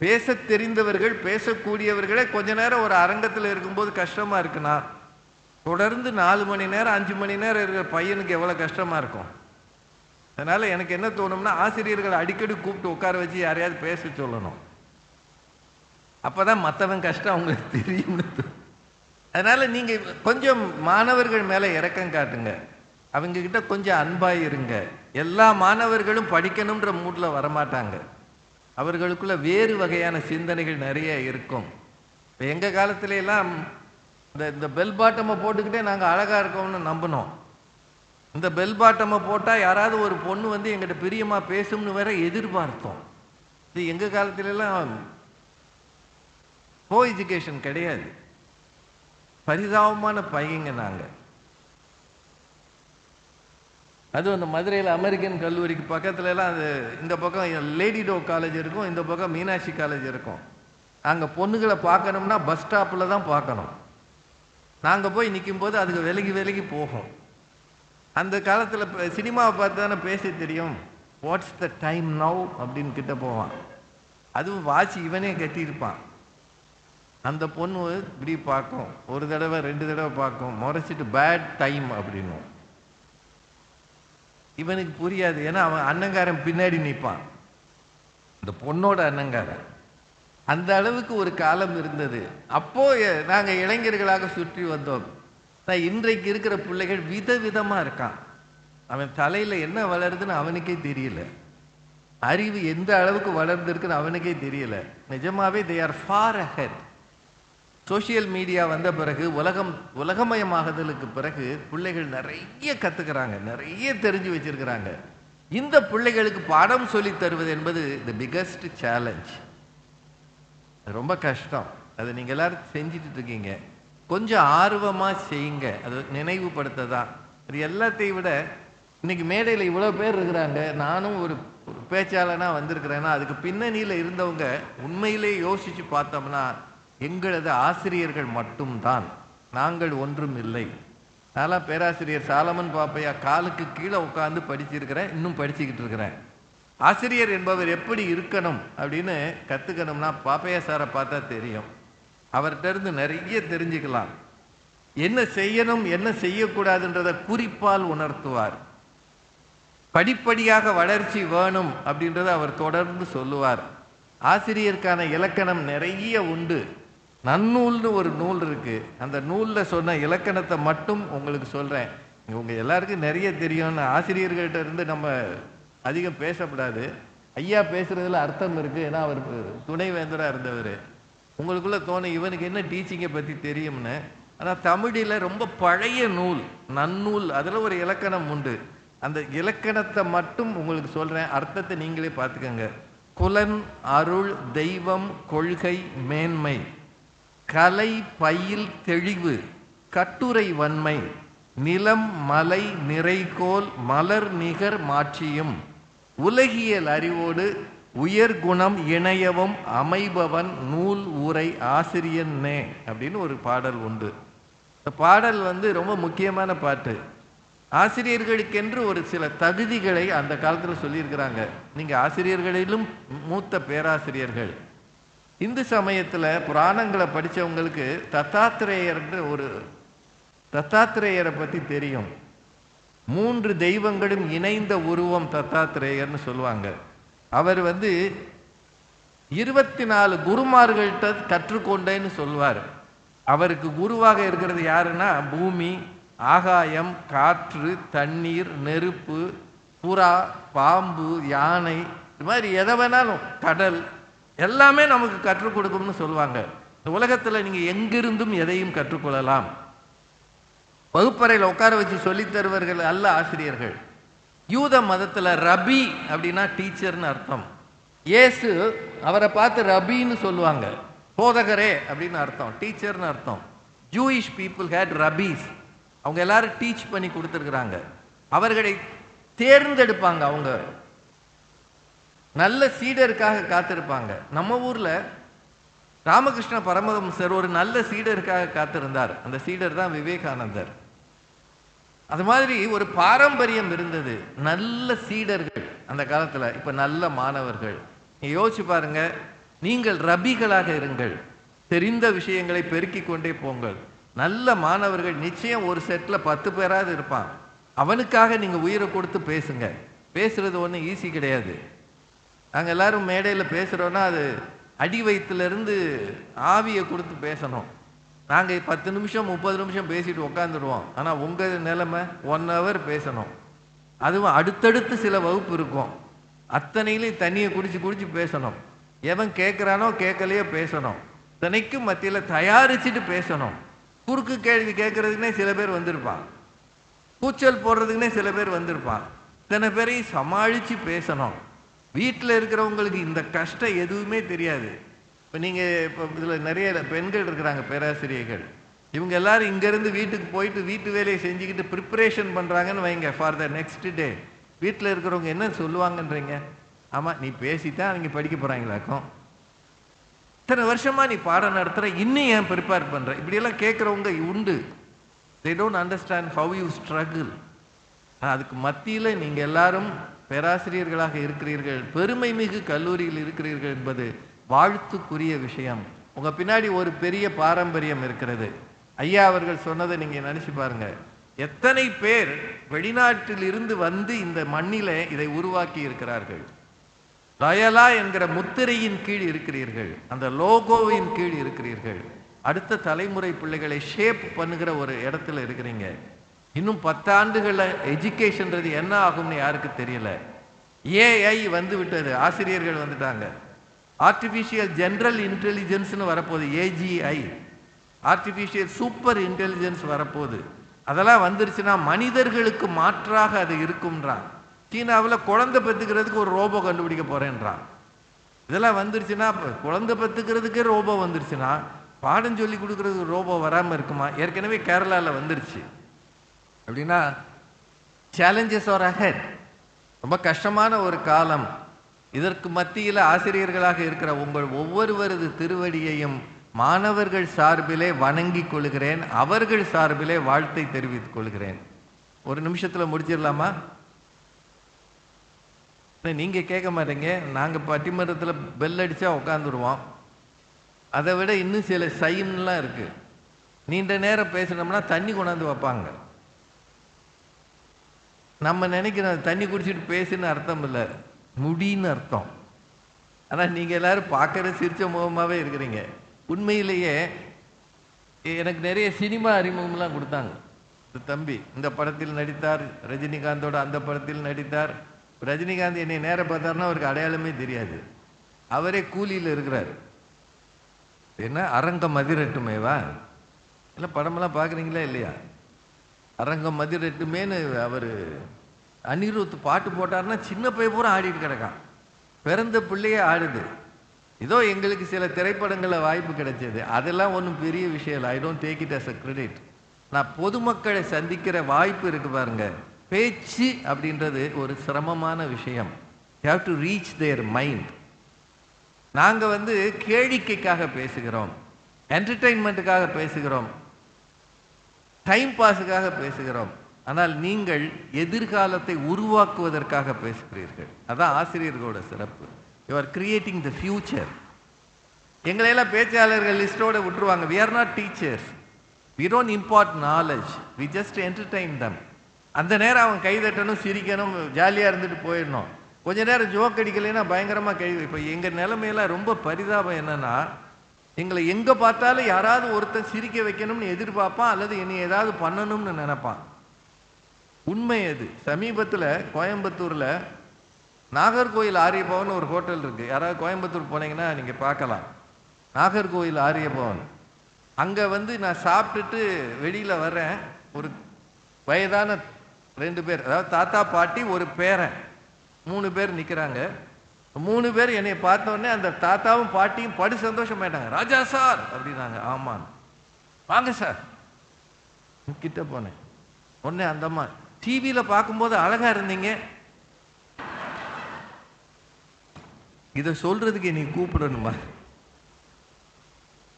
பேச தெரிந்தவர்கள், பேசக்கூடியவர்களே கொஞ்ச நேரம் ஒரு அரங்கத்தில் இருக்கும்போது கஷ்டமாக இருக்குன்னா, தொடர்ந்து 4 மணி நேரம் 5 மணி நேரம் இருக்கிற பையனுக்கு எவ்வளோ கஷ்டமாக இருக்கும். அதனால் எனக்கு என்ன தோணும்னா, ஆசிரியர்கள் அடிக்கடி கூப்பிட்டு உட்கார வச்சு யாரையாவது பேச சொல்லணும். அப்போ தான் மற்றவன் கஷ்டம் அவங்களுக்கு தெரியும்னு. அதனால் நீங்கள் கொஞ்சம் மாணவர்கள் மேலே இரக்கம் காட்டுங்க, அவங்கக்கிட்ட கொஞ்சம் அன்பாக இருங்க. எல்லா மாணவர்களும் படிக்கணுன்ற மூடில் வரமாட்டாங்க. அவர்களுக்குள்ள வேறு வகையான சிந்தனைகள் நிறைய இருக்கும். இப்போ எங்கள் காலத்துல எல்லாம் இந்த பெல் பாட்டமை போட்டுக்கிட்டே நாங்கள் அழகாக இருக்கோம்னு நம்பினோம். இந்த பெல் பாட்டமை போட்டால் யாராவது ஒரு பொண்ணு எங்கிட்ட பிரியமாக பேசும்னு வேற எதிர்பார்த்தோம். இது எங்கள் காலத்துலலாம் கோ எஜுகேஷன் கிடையாது. பரிதாபமான பையங்க நாங்கள். அதுவும் அந்த மதுரையில் அமெரிக்கன் கல்லூரிக்கு பக்கத்துலலாம் அது இந்த பக்கம் லேடி டோ காலேஜ் இருக்கும், இந்த பக்கம் மீனாட்சி காலேஜ் இருக்கும். அங்கே பொண்ணுகளை பார்க்கணும்னா பஸ் ஸ்டாப்பில் தான் பார்க்கணும். நாங்கள் போய் நிற்கும்போது அதுக்கு விலகி போகும். அந்த காலத்தில் சினிமாவை பார்த்து தானே பேச தெரியும். வாட்ஸ் த டைம் நவ் அப்படின்னு கிட்ட போவான். அதுவும் வாட்ச் இவனே கட்டியிருப்பான். அந்த பொண்ணு இப்படி பார்க்கும், ஒரு தடவை 2 தடவை பார்க்கும், முறைச்சிட்டு பேட் டைம் அப்படின்னும். இவனுக்கு புரியாது, ஏன்னா அவன் அண்ணங்காரன் பின்னாடி நிற்பான், இந்த பொண்ணோட அண்ணங்காரன். அந்த அளவுக்கு ஒரு காலம் இருந்தது. அப்போ நாங்கள் இளைஞர்களாக சுற்றி வந்தோம். இன்றைக்கு இருக்கிற பிள்ளைகள் விதவிதமாக இருக்கான். அவன் தலையில் என்ன வளருதுன்னு அவனுக்கே தெரியல. அறிவு எந்த அளவுக்கு வளர்ந்துருக்குன்னு அவனுக்கே தெரியல. நிஜமாவே they are for ahead. Social media வந்த பிறகு, உலகமயமாகுதலுக்கு பிறகு பிள்ளைகள் நிறைய கற்றுக்கிறாங்க, நிறைய தெரிஞ்சு வச்சிருக்கிறாங்க. இந்த பிள்ளைகளுக்கு பாடம் சொல்லி தருவது என்பது தி பிகஸ்ட் சேலஞ்ச். ரொம்ப கஷ்டம். அதை நீங்கள் எல்லாரும் செஞ்சுட்டு இருக்கீங்க. கொஞ்சம் ஆர்வமாக செய்யுங்க. அது நினைவுபடுத்த தான். அது எல்லாத்தையும் விட இன்னைக்கு மேடையில் இவ்வளோ பேர் இருக்கிறாங்க. நானும் ஒரு பேச்சாளனாக வந்திருக்கிறேன்னா அதுக்கு பின்னணியில் இருந்தவங்க உண்மையிலே யோசித்து பார்த்தோம்னா எங்களது ஆசிரியர்கள் மட்டும்தான். நாங்கள் ஒன்றும் இல்லை. நான்லாம் பேராசிரியர் சாலமன் பாப்பையா காலுக்கு கீழே உட்காந்து படிச்சிருக்கிறேன், இன்னும் படிச்சுக்கிட்டு இருக்கிறேன். ஆசிரியர் என்பவர் எப்படி இருக்கணும் அப்படின்னு கற்றுக்கணும்னா பாப்பையா சாரை பார்த்தா தெரியும். அவர்கிட்ட இருந்து நிறைய தெரிஞ்சுக்கலாம். என்ன செய்யணும் என்ன செய்யக்கூடாதுன்றதை குறிப்பால் உணர்த்துவார். படிப்படியாக வளர்ச்சி வேணும் அப்படின்றத அவர் தொடர்ந்து சொல்லுவார். ஆசிரியருக்கான இலக்கணம் நிறைய உண்டு. நன்னூல்னு ஒரு நூல் இருக்கு. அந்த நூலில் சொன்ன இலக்கணத்தை மட்டும் உங்களுக்கு சொல்கிறேன். உங்க எல்லாருக்கும் நிறைய தெரியும்னு ஆசிரியர்கள்ட்ட இருந்து நம்ம அதிகம் பேசக்கூடாது. ஐயா பேசுறதுல அர்த்தம் இருக்கு. ஏன்னா அவர் துணைவேந்தராக இருந்தவர். உங்களுக்குள்ள தோணும் இவனுக்கு என்ன டீச்சிங்கை பற்றி தெரியும்னு. ஆனால் தமிழில் ரொம்ப பழைய நூல் நன்னூல், அதில் ஒரு இலக்கணம் உண்டு. அந்த இலக்கணத்தை மட்டும் உங்களுக்கு சொல்கிறேன், அர்த்தத்தை நீங்களே பார்த்துக்கங்க. குலன், அருள், தெய்வம், கொள்கை, மேன்மை, கலை, பயில், தெளிவு, கட்டுரை வன்மை, நிலம், மலை, நிறைகோல், மலர் நிகர் மாட்சியும், உலகியல் அறிவோடு உயர்குணம் இணையவும் அமைபவன் நூல் உரை ஆசிரியன் நே அப்படின்னு ஒரு பாடல் உண்டு. இந்த பாடல் ரொம்ப முக்கியமான பாட்டு. ஆசிரியர்களுக்கென்று ஒரு சில தகுதிகளை அந்த காலத்தில் சொல்லியிருக்கிறாங்க. நீங்கள் ஆசிரியர்களிலும் மூத்த பேராசிரியர்கள். இந்து சமயத்தில் புராணங்களை படித்தவங்களுக்கு தத்தாத்திரேயரை பற்றி தெரியும். 3 தெய்வங்களும் இணைந்த உருவம் தத்தாத்திரேயர்னு சொல்லுவாங்க. அவர் 24 குருமார்கள்ட்ட கற்றுக்கொண்டேன்னு சொல்வார். அவருக்கு குருவாக இருக்கிறது யாருன்னா பூமி, ஆகாயம், காற்று, தண்ணீர், நெருப்பு, புறா, பாம்பு, யானை, இது மாதிரி எதை வேணாலும், கடல், எல்லாமே நமக்கு கற்றுக் கொடுக்கும்னு சொல்லுவாங்க. இந்த உலகத்தில் நீங்கள் எங்கிருந்தும் எதையும் கற்றுக்கொள்ளலாம். வகுப்பறையில் உட்கார வச்சு சொல்லித் தருவர்கள் அல்ல ஆசிரியர்கள். யூத மதத்தில் ரபி அப்படின்னா டீச்சர்னு அர்த்தம். இயேசு அவரை பார்த்து ரபின்னு சொல்லுவாங்க. போதகரே அப்படின்னு அர்த்தம், டீச்சர்னு அர்த்தம். Jewish people hate rabbis. அவங்க எல்லாரும் டீச் பண்ணி கொடுத்துருக்குறாங்க. அவர்களை தேர்ந்தெடுப்பாங்க. அவங்க நல்ல சீடருக்காக காத்திருப்பாங்க. நம்ம ஊரில் ராமகிருஷ்ண பரமஹம்சர் ஒரு நல்ல சீடருக்காக காத்திருந்தார். அந்த சீடர் தான் விவேகானந்தர். அது மாதிரி ஒரு பாரம்பரியம் இருந்தது. நல்ல சீடர்கள் அந்த காலத்தில். இப்போ நல்ல மாணவர்கள். யோசிச்சு பாருங்க. நீங்கள் ரபிகளாக இருங்கள். தெரிந்த விஷயங்களை பெருக்கிக் கொண்டே போங்கள். நல்ல மாணவர்கள் நிச்சயம் ஒரு செட்டில் 10 பேராவது இருப்பான். அவனுக்காக நீங்கள் உயிரை கொடுத்து பேசுங்க. பேசுறது ஒன்றும் ஈஸி கிடையாது. நாங்கள் எல்லாரும் மேடையில் பேசுகிறோன்னா அது அடி வயிற்றுலேருந்து ஆவியை கொடுத்து பேசணும். நாங்கள் 10 நிமிஷம் 30 நிமிஷம் பேசிட்டு உட்காந்துடுவோம். ஆனால் உங்கள் நிலைமை 1 hour பேசணும். அதுவும் அடுத்தடுத்து சில வகுப்பு இருக்கும். அத்தனையிலையும் தண்ணியை குடிச்சு பேசணும். எவன் கேட்குறானோ கேட்கலையோ பேசணும். இத்தனைக்கும் மத்தியில் தயாரிச்சுட்டு பேசணும். குறுக்கு கேள்வி கேட்கறதுக்குனே சில பேர் வந்திருப்பான். கூச்சல் போடுறதுக்குனே சில பேர் வந்திருப்பான். இத்தனை பேரையும் சமாளித்து பேசணும். வீட்டில் இருக்கிறவங்களுக்கு இந்த கஷ்டம் எதுவுமே தெரியாது. இப்போ இதில் நிறைய பெண்கள் இருக்கிறாங்க, பேராசிரியர்கள். இவங்க எல்லாரும் இங்கேருந்து வீட்டுக்கு போயிட்டு வீட்டு வேலையை செஞ்சுக்கிட்டு ப்ரிப்பரேஷன் பண்ணுறாங்கன்னு வைங்க ஃபார் த நெக்ஸ்ட் டே. வீட்டில் இருக்கிறவங்க என்ன சொல்லுவாங்கன்றீங்க? ஆமாம், நீ பேசித்தான் அவங்க படிக்க போகிறாங்களாக்கும். இத்தனை வருஷமாக நீ பாடம் நடத்துகிற, இன்னும் ஏன் ப்ரிப்பேர் பண்ணுற? இப்படியெல்லாம் கேட்குறவங்க உண்டு. They don't understand how you struggle. அதுக்கு மத்தியில் நீங்கள் எல்லாரும் பேராசிரியர்களாக இருக்கிறீர்கள், பெருமை மிகு கல்லூரியில் இருக்கிறீர்கள் என்பது வாழ்த்துக்குரிய விஷயம். உங்கள் பின்னாடி ஒரு பெரிய பாரம்பரியம் இருக்கிறது. ஐயா அவர்கள் சொன்னதை நீங்கள் நினச்சி பாருங்க. எத்தனை பேர் வெளிநாட்டில் இருந்து வந்து இந்த மண்ணில இதை உருவாக்கி இருக்கிறார்கள். லயோலா என்கிற முத்திரையின் கீழ் இருக்கிறீர்கள், அந்த லோகோவின் கீழ் இருக்கிறீர்கள். அடுத்த தலைமுறை பிள்ளைகளை ஷேப் பண்ணுகிற ஒரு இடத்துல இருக்கிறீங்க. இன்னும் 10 ஆண்டுகள் எஜுகேஷன்றது என்ன ஆகும்னு யாருக்கு தெரியல. ஏஐ வந்து விட்டது, ஆசிரியர்கள் வந்துட்டாங்க. ஆர்டிஃபிஷியல் ஜெனரல் இன்டெலிஜென்ஸ்னு வரப்போகுது, ஏஜிஐ, ஆர்டிஃபிஷியல் சூப்பர் இன்டெலிஜென்ஸ் வரப்போகுது. அதெல்லாம் வந்துருச்சுன்னா மனிதர்களுக்கு மாற்றாக அது இருக்கும்ன்றான். சீனாவில் குழந்தை பெற்றுக்கிறதுக்கு ஒரு ரோபோ கண்டுபிடிக்க போறேன்றான். இதெல்லாம் வந்துருச்சுன்னா, குழந்தை பெற்றுக்கிறதுக்கே ரோபோ வந்துருச்சுன்னா பாடம் சொல்லி கொடுக்கறதுக்கு ரோபோ வராமல் இருக்குமா? ஏற்கனவே கேரளாவில் வந்துருச்சு. அப்படின்னா சேலஞ்சஸ் ஆர் அஹெட். ரொம்ப கஷ்டமான ஒரு காலம். இதற்கு மத்தியில் ஆசிரியர்களாக இருக்கிற உங்கள் ஒவ்வொருவரது திருவடியையும் மாணவர்கள் சார்பிலே வணங்கிக் கொள்கிறேன், அவர்கள் சார்பிலே வாழ்த்தை தெரிவித்துக் கொள்கிறேன். ஒரு நிமிஷத்தில் முடிச்சிடலாமா? நீங்க கேட்க மாட்டீங்க. நாங்கள் பட்டிமன்றத்தில் பெல் அடிச்சா உட்காந்துருவோம். அதை விட இன்னும் சில சைன்லாம் இருக்கு. நீண்ட நேரம் பேசினோம்னா தண்ணி கொண்டாந்து வைப்பாங்க. நம்ம நினைக்கிறோம் தண்ணி குடிச்சிட்டு பேசுன்னு அர்த்தம் இல்லை, முடின்னு அர்த்தம். ஆனால் நீங்கள் எல்லாரும் பார்க்குற சிரிச்ச முகமாகவே இருக்கிறீங்க. உண்மையிலேயே எனக்கு நிறைய சினிமா அறிமுகம்லாம் கொடுத்தாங்க. தம்பி இந்த படத்தில் நடித்தார், ரஜினிகாந்தோட அந்த படத்தில் நடித்தார். ரஜினிகாந்த் என்னை நேரம் பார்த்தாருன்னா அவருக்கு அடையாளமே தெரியாது. அவரே கூலியில் இருக்கிறார். என்ன அரங்கம் மதிரட்டுமேவா? இல்லை படமெல்லாம் பார்க்குறீங்களா இல்லையா? அரங்கம் மதிரட்டுமேன்னு அவர் அனிருத் பாட்டு போட்டார்னா சின்ன பையன் பூரா ஆடிட்டு கிடக்கான். பிறந்த பிள்ளையே ஆடுது. ஏதோ எங்களுக்கு சில திரைப்படங்களில் வாய்ப்பு கிடைச்சது, அதெல்லாம் ஒன்றும் பெரிய விஷயம் இல்லை. I don't take it as a credit. நான் பொதுமக்களை சந்திக்கிற வாய்ப்பு இருக்கு பாருங்க, பேச்சு அப்படின்றது ஒரு சிரமமான விஷயம். You have to reach their mind. நாங்கள் வந்து கேளிக்கைக்காக பேசுகிறோம், என்டர்டெயின்மெண்ட்டுக்காக பேசுகிறோம், டைம் பாஸுக்காக பேசுகிறோம். ஆனால் நீங்கள் எதிர்காலத்தை உருவாக்குவதற்காக பேசுகிறீர்கள். அதான் ஆசிரியர்களோட சிறப்பு. You are creating the future. எங்களையெல்லாம் பேச்சாளர்கள் லிஸ்டோட விட்டுருவாங்க. We are not teachers. We don't impart knowledge, we just entertain them. அந்த நேரம் அவன் கைதட்டணும், சிரிக்கணும், ஜாலியாக இருந்துட்டு போயிடணும். கொஞ்ச நேரம் ஜோக் அடிக்கலைன்னா பயங்கரமாக கை. இப்போ எங்கள் நிலைமையெல்லாம் ரொம்ப பரிதாபம் என்னன்னா, எங்களை எங்கே பார்த்தாலும் யாராவது ஒருத்தர் சிரிக்க வைக்கணும்னு எதிர்பார்ப்பான், அல்லது என்னை ஏதாவது பண்ணணும்னு நினைப்பான். உண்மை அது. சமீபத்தில் கோயம்புத்தூரில் நாகர்கோயில் ஆரியபவன் ஒரு ஹோட்டல் இருக்கு. யாராவது கோயம்புத்தூர் போனீங்கன்னா நீங்கள் பார்க்கலாம். நாகர்கோயில் ஆரியபவன். அங்கே வந்து நான் சாப்பிட்டுட்டு வெளியில் வர்றேன். ஒரு வயதான 2 பேர், அதாவது தாத்தா பாட்டி ஒரு பேரன், 3 பேர் நிற்கிறாங்க. 3 பேர் என்னை பார்த்த உடனே அந்த தாத்தாவும் பாட்டியும் படு சந்தோஷமாயிட்டாங்க. ராஜா சார் அப்படின்னாங்க. ஆமான், வாங்க சார். கிட்ட போனேன். உடனே அந்தம்மா, டிவியில் பார்க்கும்போது அழகா இருந்தீங்க, இதை சொல்றதுக்கு நீ கூப்பிடணுமா?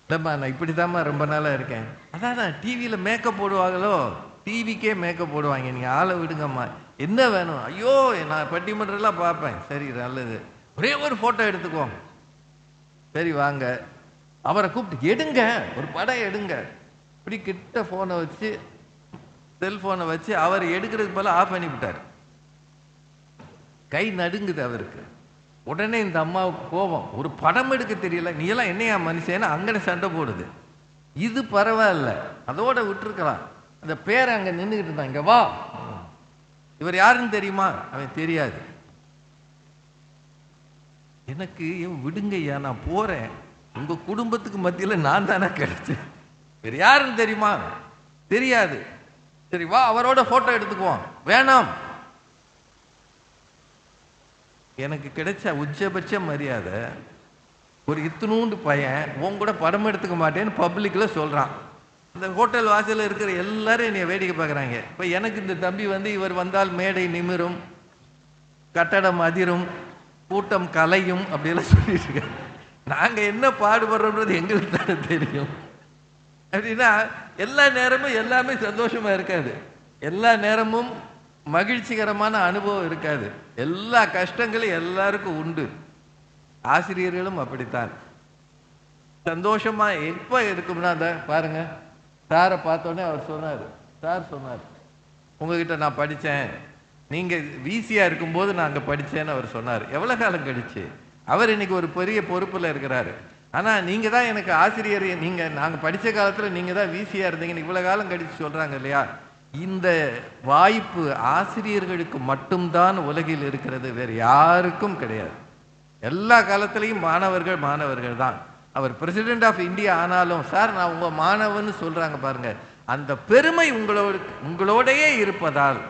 இல்லைம்மா நான் இப்படிதாம்மா ரொம்ப நாளாக இருக்கேன். அதான் டிவியில் மேக்கப் போடுவாங்களோ, டிவிக்கே மேக்கப் போடுவாங்க, நீங்கள் ஆளை விடுங்கம்மா. என்ன வேணும்? ஐயோ நான் பட்டிமன்றம்லாம் பார்ப்பேன். சரி நல்லது, ஒரே ஒரு ஃபோட்டோ எடுத்துக்குவோம். சரி வாங்க. அவரை கூப்பிட்டு எடுங்க, ஒரு படம் எடுங்க. இப்படி கிட்ட ஃபோனை வச்சு, செல்ஃபோனை வச்சு அவர் எடுக்கிறதுக்கு போல ஆஃப் பண்ணிவிட்டார். கை நடுங்குது அவருக்கு. உடனே இந்த அம்மாவுக்கு கோபம். ஒரு படம் எடுக்க தெரியல, நீ எல்லாம் என்னையா மனுஷன்னு அங்கே சண்டை போடுது. இது பரவாயில்ல, அதோட விட்டுருக்கலாம். அந்த பேரை அங்கே நின்றுக்கிட்டு இருந்தான். இங்க வா, இவர் யாருன்னு தெரியுமா? அவன் தெரியாது. எனக்கு விடுங்கய்யா, நான் போறேன். உங்க குடும்பத்துக்கு மத்தியில் நான் தானே கிடைச்சேன். இவர் யாருன்னு தெரியுமா? தெரியாது. சரி வா, அவரோட போட்டோ எடுத்துக்குவோம். வேணாம். எனக்கு கிடைச்ச உச்சபட்ச மரியாதை, ஒரு இத்தினூண்டு பையன் உன் கூட படம் எடுத்துக்க மாட்டேன்னு பப்ளிக்ல சொல்றான். இந்த ஹோட்டல் வாசலில் இருக்கிற எல்லாரும் என்னை வேடிக்கை பார்க்குறாங்க. இப்போ எனக்கு இந்த தம்பி வந்து, இவர் வந்தால் மேடை நிமிரும், கட்டடம் அதிரும், கூட்டம் கலையும் அப்படியெல்லாம் சொல்லிட்டு இருக்காங்க. நாங்கள் என்ன பாடுபடுறோன்றது எங்களுக்கு தானே தெரியும். அப்படின்னா எல்லா நேரமும் எல்லாமே சந்தோஷமா இருக்காது, எல்லா நேரமும் மகிழ்ச்சிகரமான அனுபவம் இருக்காது. எல்லா கஷ்டங்களும் எல்லாருக்கும் உண்டு. ஆசிரியர்களும் அப்படித்தான். சந்தோஷமா எப்ப இருக்கும்னா, அந்த பாருங்க, சாரை பார்த்தோன்னே அவர் சொன்னார், சார் சொன்னார், உங்ககிட்ட நான் படித்தேன், நீங்க வீசியா இருக்கும்போது நான் அங்கே படித்தேன்னு அவர் சொன்னார். எவ்வளோ காலம் கழிச்சு? அவர் இன்னைக்கு ஒரு பெரிய பொறுப்பில் இருக்கிறாரு. ஆனால் நீங்கள் தான் எனக்கு ஆசிரியர், நாங்கள் படித்த காலத்தில் நீங்கள் தான் வீசியா இருந்தீங்கன்னு இவ்வளோ காலம் கழிச்சு சொல்கிறாங்க இல்லையா? இந்த வாய்ப்பு ஆசிரியர்களுக்கு மட்டும்தான் உலகில் இருக்கிறது, வேறு யாருக்கும் கிடையாது. எல்லா காலத்திலையும் மாணவர்கள் தான். அவர் பிரசிடென்ட் ஆஃப் இந்தியா ஆனாலும், சார் நான் உங்க மாணவன்னு சொல்றாங்க பாருங்க, அந்த பெருமை உங்களோடையே இருப்பதால்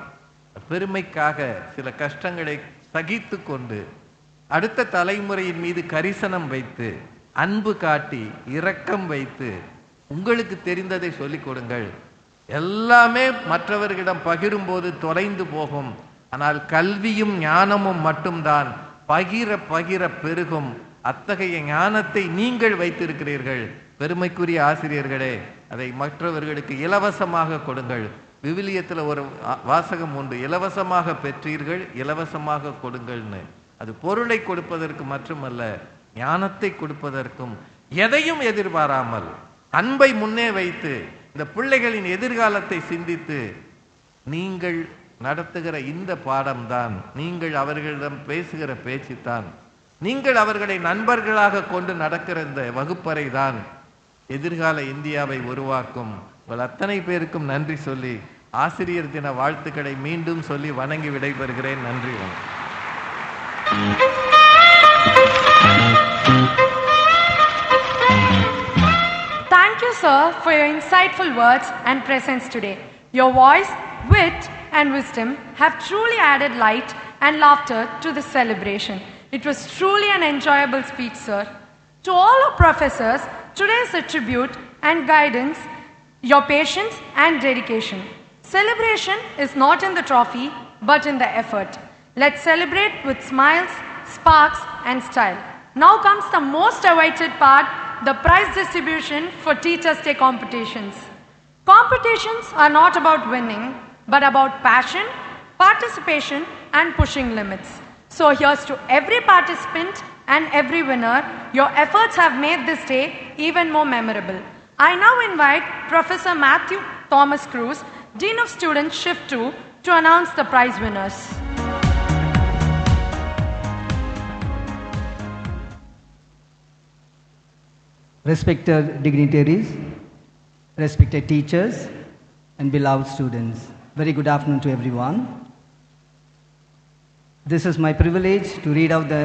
பெருமைக்காக சில கஷ்டங்களை சகித்து கொண்டு அடுத்த தலைமுறையின் மீது கரிசனம் வைத்து அன்பு காட்டி இரக்கம் வைத்து உங்களுக்கு தெரிந்ததை சொல்லிக் கொடுங்கள். எல்லாமே மற்றவர்களிடம் பகிரும்போது தொலைந்து போகும். ஆனால் கல்வியும் ஞானமும் மட்டும்தான் பகிர பகிர பெருகும். அத்தகைய ஞானத்தை நீங்கள் வைத்திருக்கிறீர்கள். பெருமைக்குரிய ஆசிரியர்களே, அதை மற்றவர்களுக்கு இலவசமாக கொடுங்கள். விவிலியத்தில் ஒரு வாசகம் உண்டு, இலவசமாக பெற்றீர்கள் இலவசமாக கொடுங்கள்னு. அது பொருளை கொடுப்பதற்கு மட்டுமல்ல, ஞானத்தை கொடுப்பதற்கும். எதையும் எதிர்பாராமல் அன்பை முன்னே வைத்து இந்த பிள்ளைகளின் எதிர்காலத்தை சிந்தித்து நீங்கள் நடத்துகிற இந்த பாடம்தான், நீங்கள் அவர்களிடம் பேசுகிற பேச்சுத்தான், நீங்கள் அவர்களை நண்பர்களாக கொண்டு நடக்கிற இந்த வகுப்பறை தான் எதிர்கால இந்தியாவை உருவாக்கும். உங்கள் அத்தனை பேருக்கும் நன்றி சொல்லி ஆசிரியர் தின வாழ்த்துக்களை மீண்டும் சொல்லி வணங்கி விடைபெறுகிறேன். நன்றி. Thank you, sir, for your insightful words and presence today. Your voice, wit, and wisdom have truly added light and laughter to this celebration. It was truly an enjoyable speech, sir. To all our professors, today is a tribute and guidance, your patience and dedication. Celebration is not in the trophy, but in the effort. Let's celebrate with smiles, sparks, and style. Now comes the most awaited part, the prize distribution for Teachers' Day competitions. Competitions are not about winning, but about passion, participation, and pushing limits. So here's to every participant and every winner. Your efforts have made this day even more memorable. I now invite Professor Matthew Thomas Cruz, Dean of Students Shift 2, to announce the prize winners. Respected dignitaries, respected teachers, and beloved students, very good afternoon to everyone. This is my privilege to read out the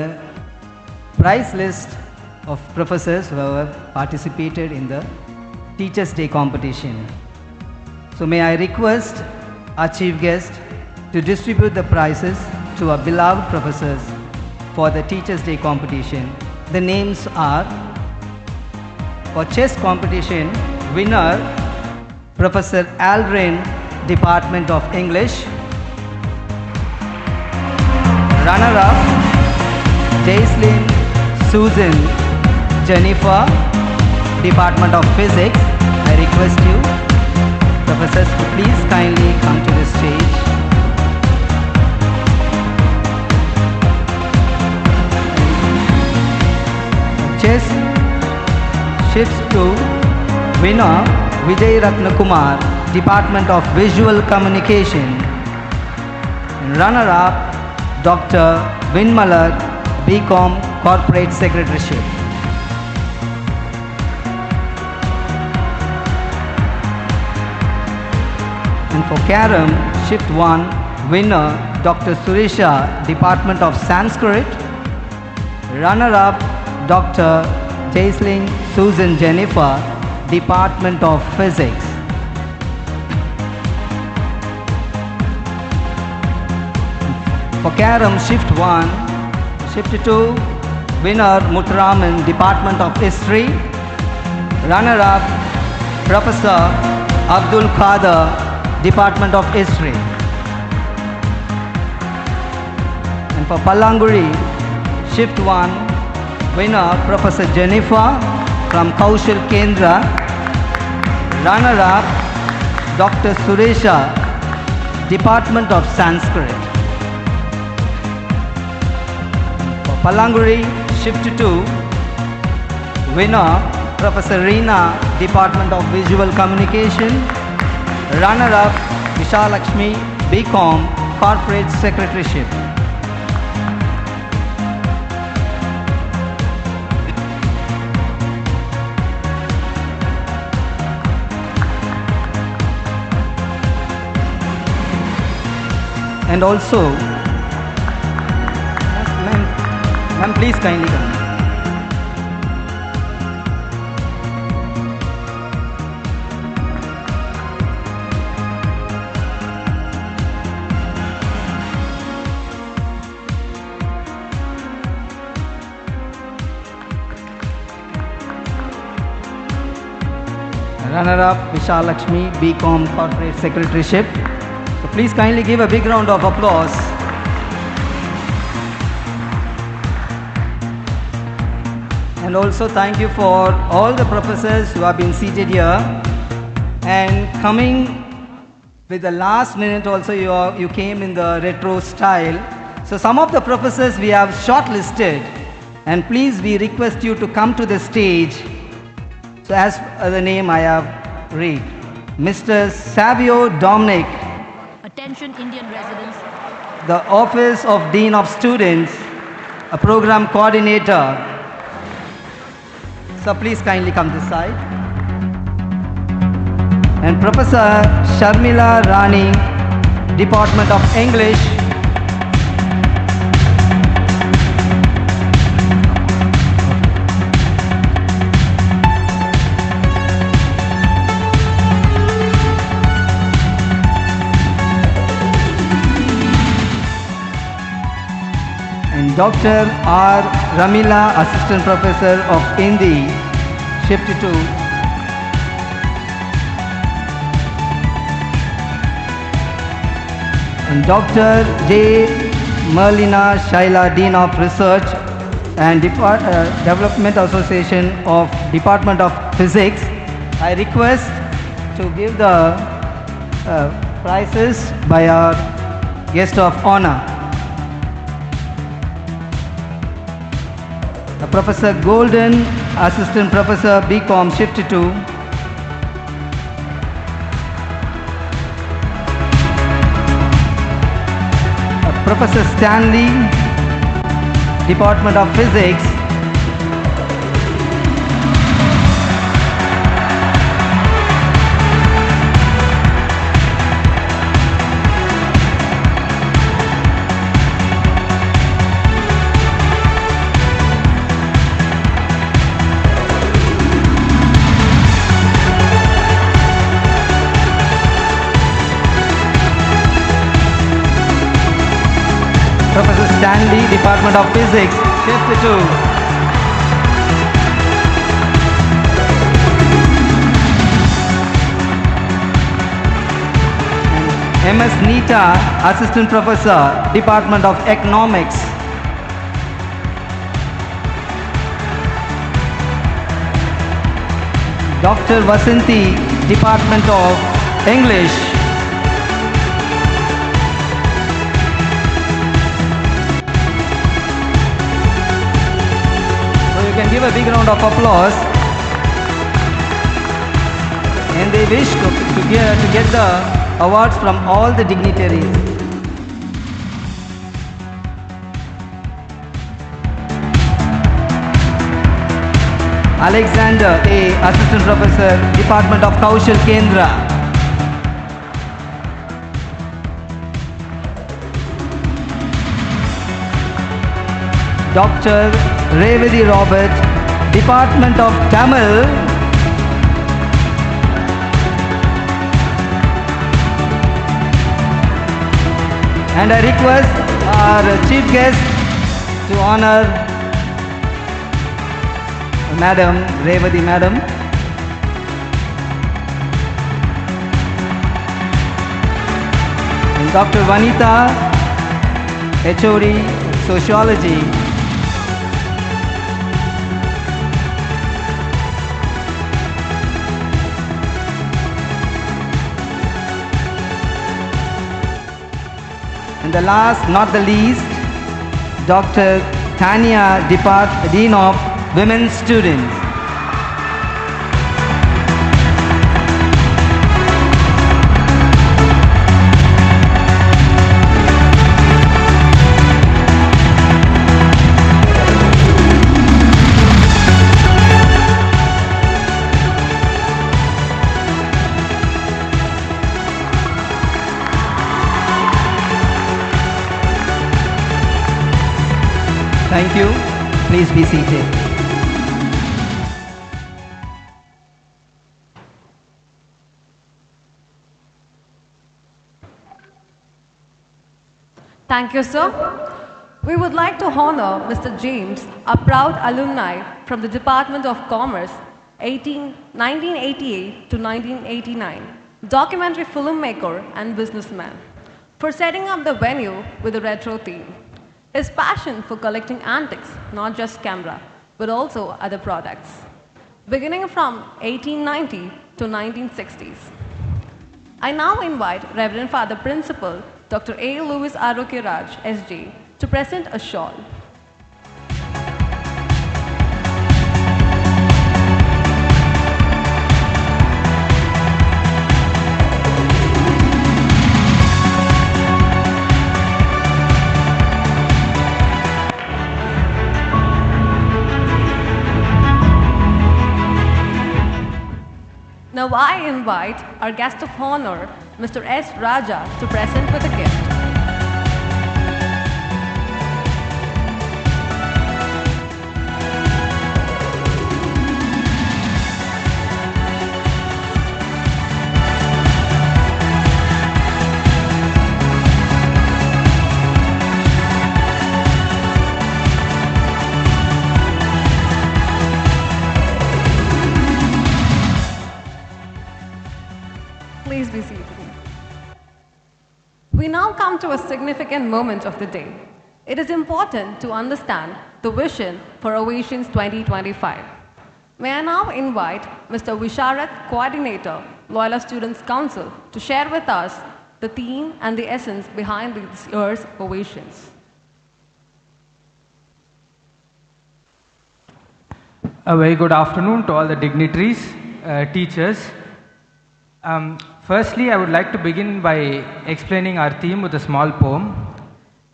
prize list of professors who have participated in the Teachers' Day competition. So may I request our chief guest to distribute the prizes to our beloved professors for the Teachers' Day competition. The names are: for chess competition, winner Professor Aldrin, Department of English. Runner-up Jaislyn Susan Jennifer, Department of Physics. I request you, professors, to please kindly come to the stage. Chess shifts to winner Vijay Ratnakumar, Department of Visual Communication. Runner-up Dr. Vinmalar, BCom Corporate Secretaryship. And for Carom, Shift 1, winner Dr. Suresha, Department of Sanskrit. Runner-up Dr. Jaislyn Susan Jennifer, Department of Physics. For Carom, Shift 1, Shift 2, winner Muthuraman, Department of History. Runner-up Professor Abdul Qadir, Department of History. And for Palanguri, Shift 1, winner Professor Jennifer from Kaushal Kendra. Runner-up Dr. Suresha, Department of Sanskrit. For Palanguri, Shift 2, winner Professor Reena, Department of Visual Communication. Runner-up Vishalakshmi, BCom Corporate Secretaryship. And also, ma'am, please kindly come. Runner-up Vishal Lakshmi, BCom Corporate Secretaryship. So please kindly give a big round of applause. And also thank you for all the professors who have been seated here. And coming with the last minute also, you came in the retro style. So some of the professors we have shortlisted, and please we request you to come to the stage. So as the name I have read, Mr. Savio Dominic. Attention Indian residents. The Office of Dean of Students, a program coordinator. So please kindly come this side. And Professor Sharmila Rani, Department of English. And Dr. R. Ramila, Assistant Professor of Hindi, Shift 2. And Dr. J. Merlina Shaila, Dean of Research and Development Association of Department of Physics. I request to give the prizes by our guest of honor. Professor Golden, Assistant Professor, BCom, Shift 2. Professor Stanley, Department of Physics. Professor Stanley, Department of Physics, Shift 2. And MS Nita, Assistant Professor, Department of Economics. Dr. Vasanti, Department of English. You can give a big round of applause. And they wish to get the awards from all the dignitaries. Alexander A, Assistant Professor, Department of Kaushal Kendra. Dr. Revati Robert, Department of Tamil. And I request our chief guest to honor Madam Revati Madam. And Dr. Vanita, HOD, Sociology. And the last, not the least, Dr. Tanya, Dean of Women's Students. Thank you. Please be seated. Thank you, sir. We would like to honor Mr. James, a proud alumni from the Department of Commerce, 1988 to 1989, documentary filmmaker and businessman, for setting up the venue with a retro theme. His passion for collecting antiques, not just camera, but also other products, beginning from 1890 to 1960s. I now invite Reverend Father Principal Dr. A. Louis Arokiraj, SJ, to present a shawl. Now I invite our guest of honor, Mr. S. Raja, to present with a gift. Please be seated. We now come to a significant moment of the day. It is important to understand the vision for Ovations 2025. May I now invite Mr. Visharat, Coordinator, Loyola Students' Council, to share with us the theme and the essence behind this year's Ovations. A very good afternoon to all the dignitaries, teachers. Firstly, I would like to begin by explaining our theme with a small poem.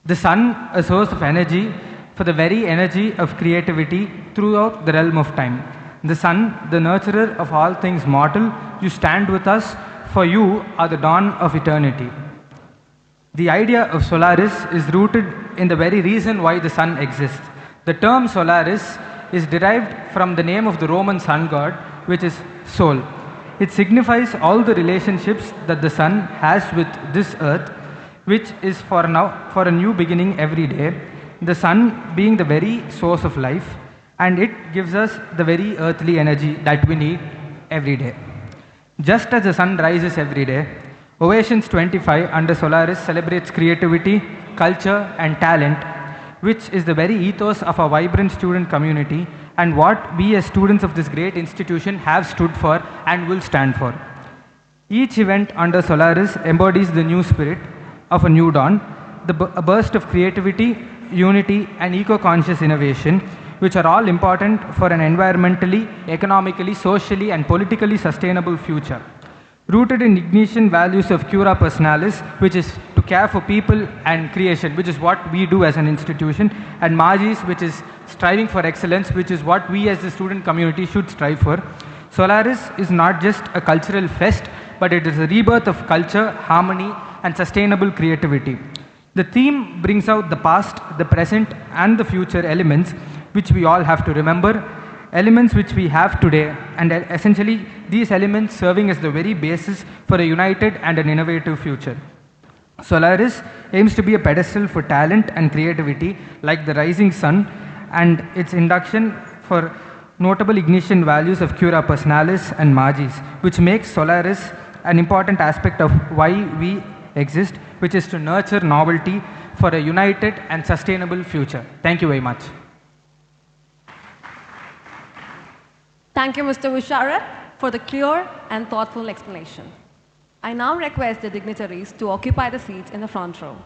The sun, a source of energy for the very energy of creativity throughout the realm of time. The sun, the nurturer of all things mortal, you stand with us, for you are the dawn of eternity. The idea of Solaris is rooted in the very reason why the sun exists. The term Solaris is derived from the name of the Roman sun god, which is Sol. It signifies all the relationships that the sun has with this earth, which is for a new beginning every day. The sun being the very source of life, and it gives us the very earthly energy that we need every day. Just as the sun rises every day, Ovations 25 under Solaris celebrates creativity, culture, and talent, which is the very ethos of our vibrant student community and what we as students of this great institution have stood for and will stand for. Each event under Solaris embodies the new spirit of a new dawn, a burst of creativity, unity, and eco-conscious innovation, which are all important for an environmentally, economically, socially, and politically sustainable future. Rooted in Ignatian values of Cura Personalis, which is to care for people and creation, which is what we do as an institution, and Magis, which is striving for excellence, which is what we as the student community should strive for. Solaris is not just a cultural fest, but it is a rebirth of culture, harmony, and sustainable creativity. The theme brings out the past, the present, and the future elements, which we all have to remember, elements which we have today, and essentially these elements serving as the very basis for a united and an innovative future. Solaris aims to be a pedestal for talent and creativity like the rising sun, and its induction for notable Ignatian values of Cura Personalis and Magis, which makes Solaris an important aspect of why we exist, which is to nurture novelty for a united and sustainable future. Thank you very much. Thank you, Mr. Visharat, for the clear and thoughtful explanation. I now request the dignitaries to occupy the seats in the front row.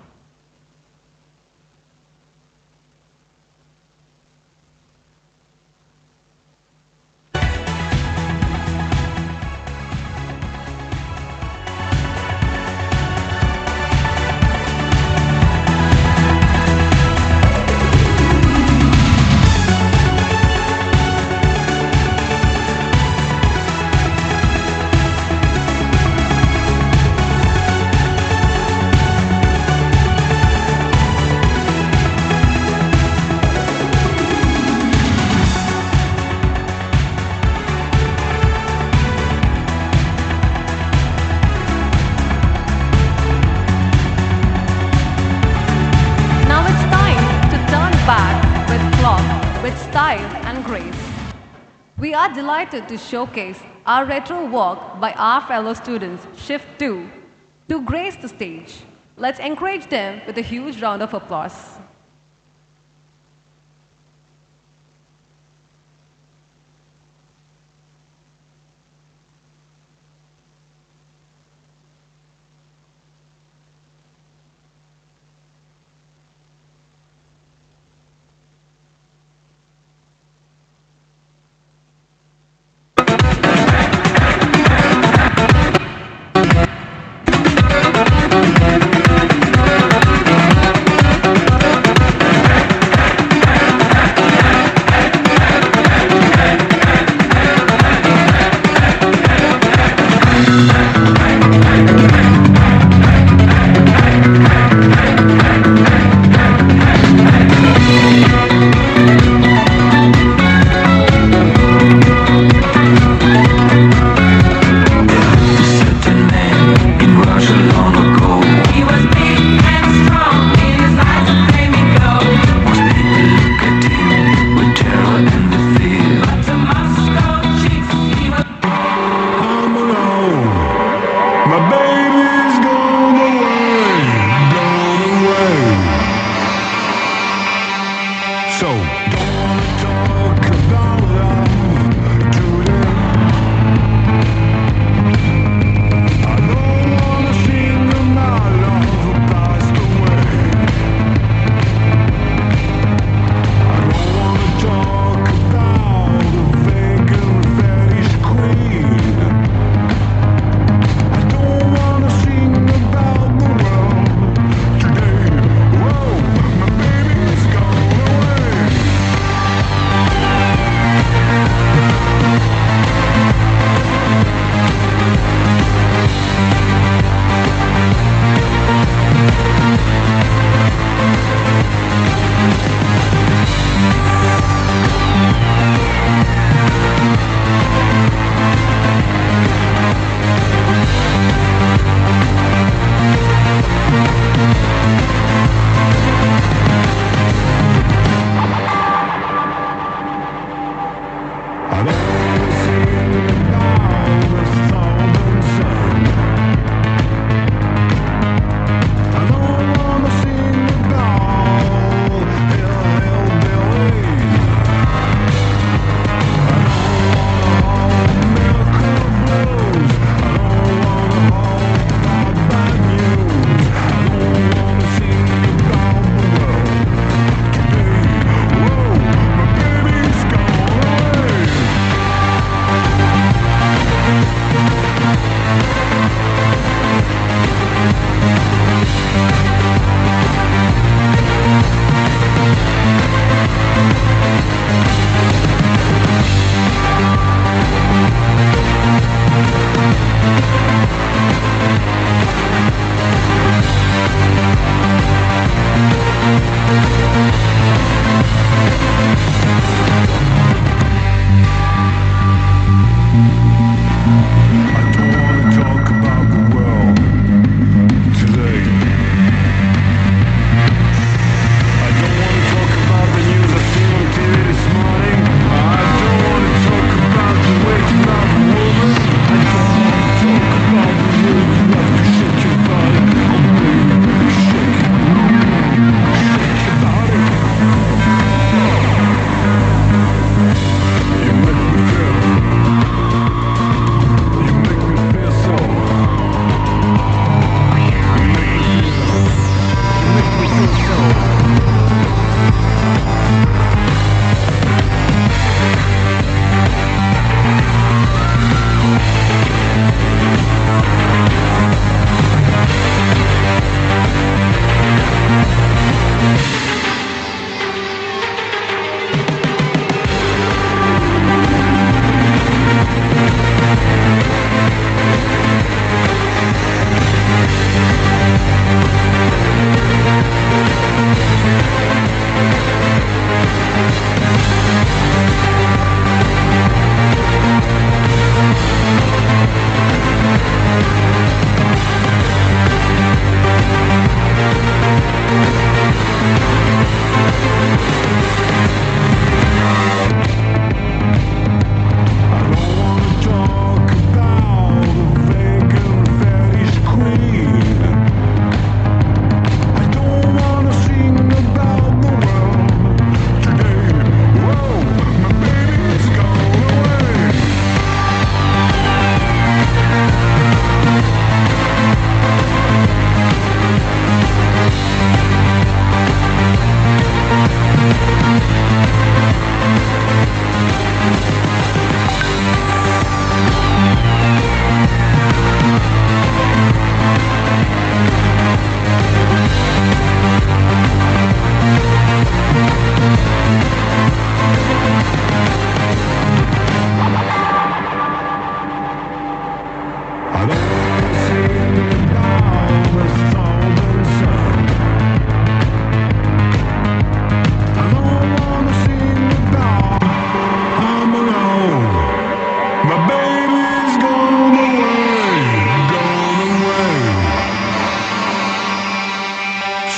with style and grace. We are delighted to showcase our retro work by our fellow students, Shift 2, to grace the stage. Let's encourage them with a huge round of applause.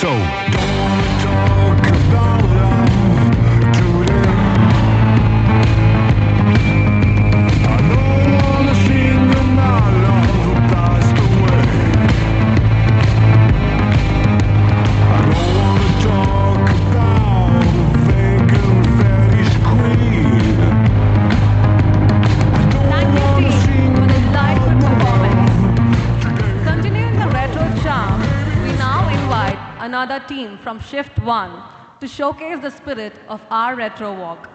So don't wanna talk about love today. I don't wanna sing of my love who passed away. I don't wanna talk about fake and fetish queen. I don't wanna sing about my love. Continuing the retro charm, we now invite another team from Shift 1 to showcase the spirit of our retro walk.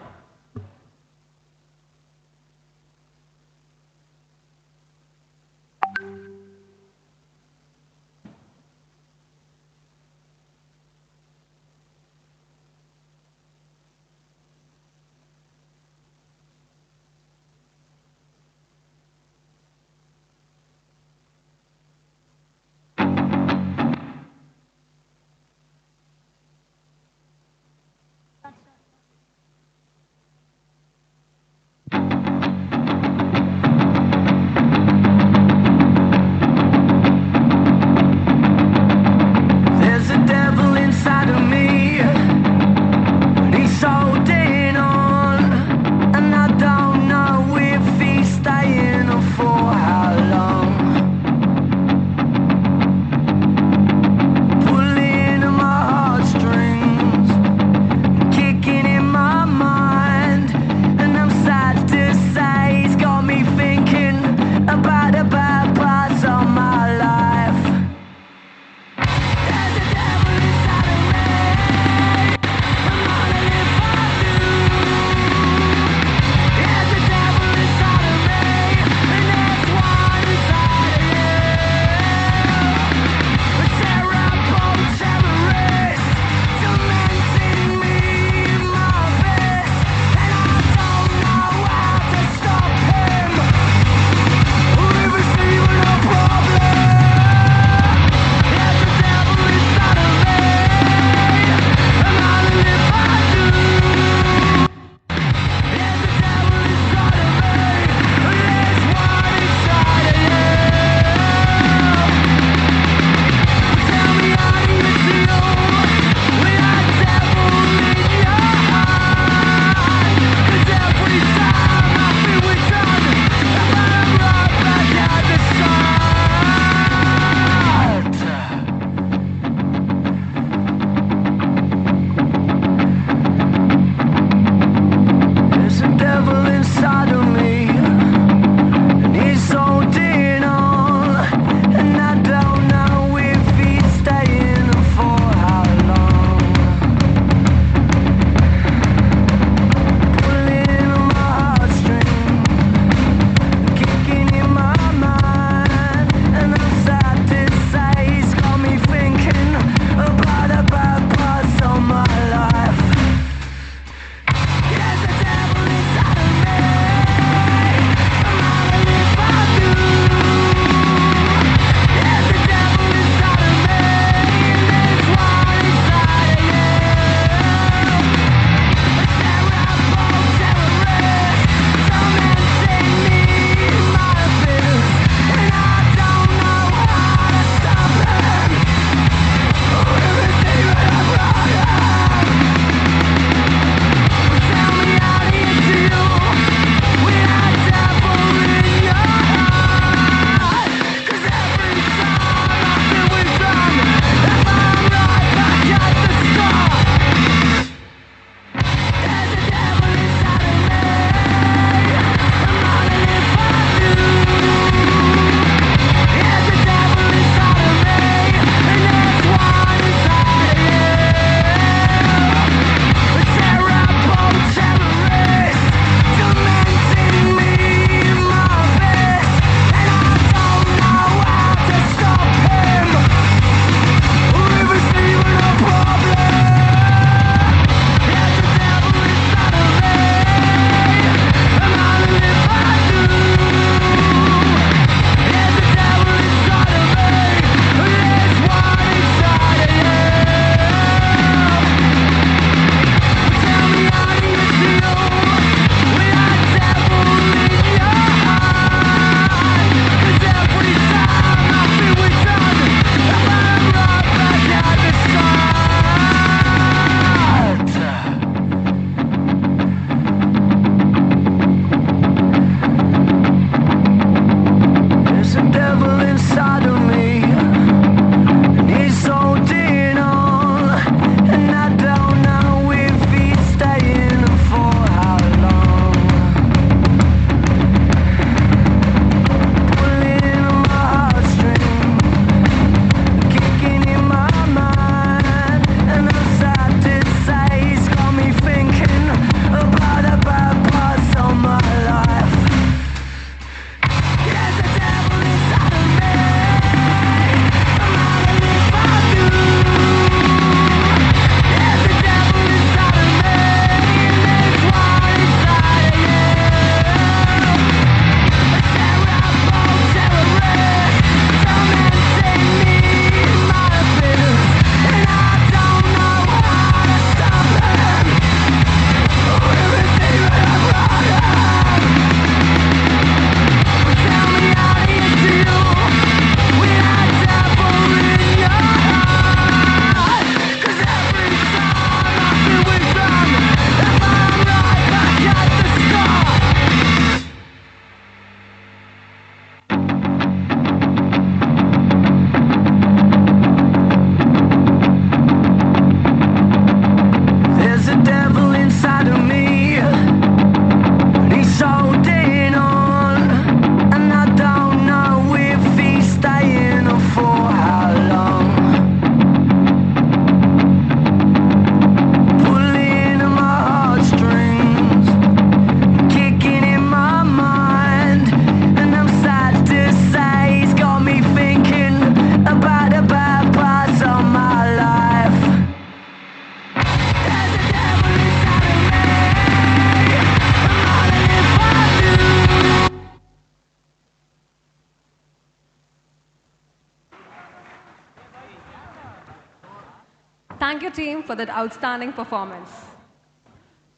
Thank you, team, for that outstanding performance.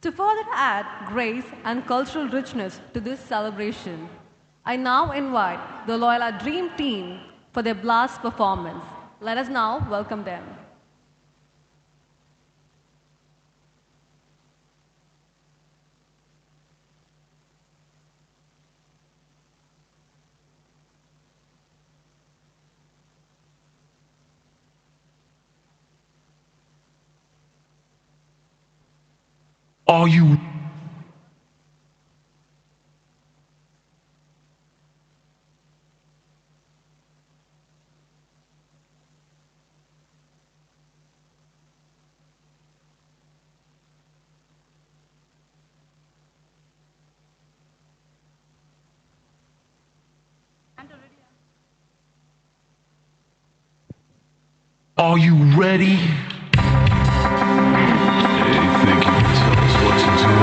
To further add grace and cultural richness to this celebration, I now invite the Loyola Dream Team for their blast performance. Let us now welcome them. Are you? Are you ready? Hey, think you can tell us what to do?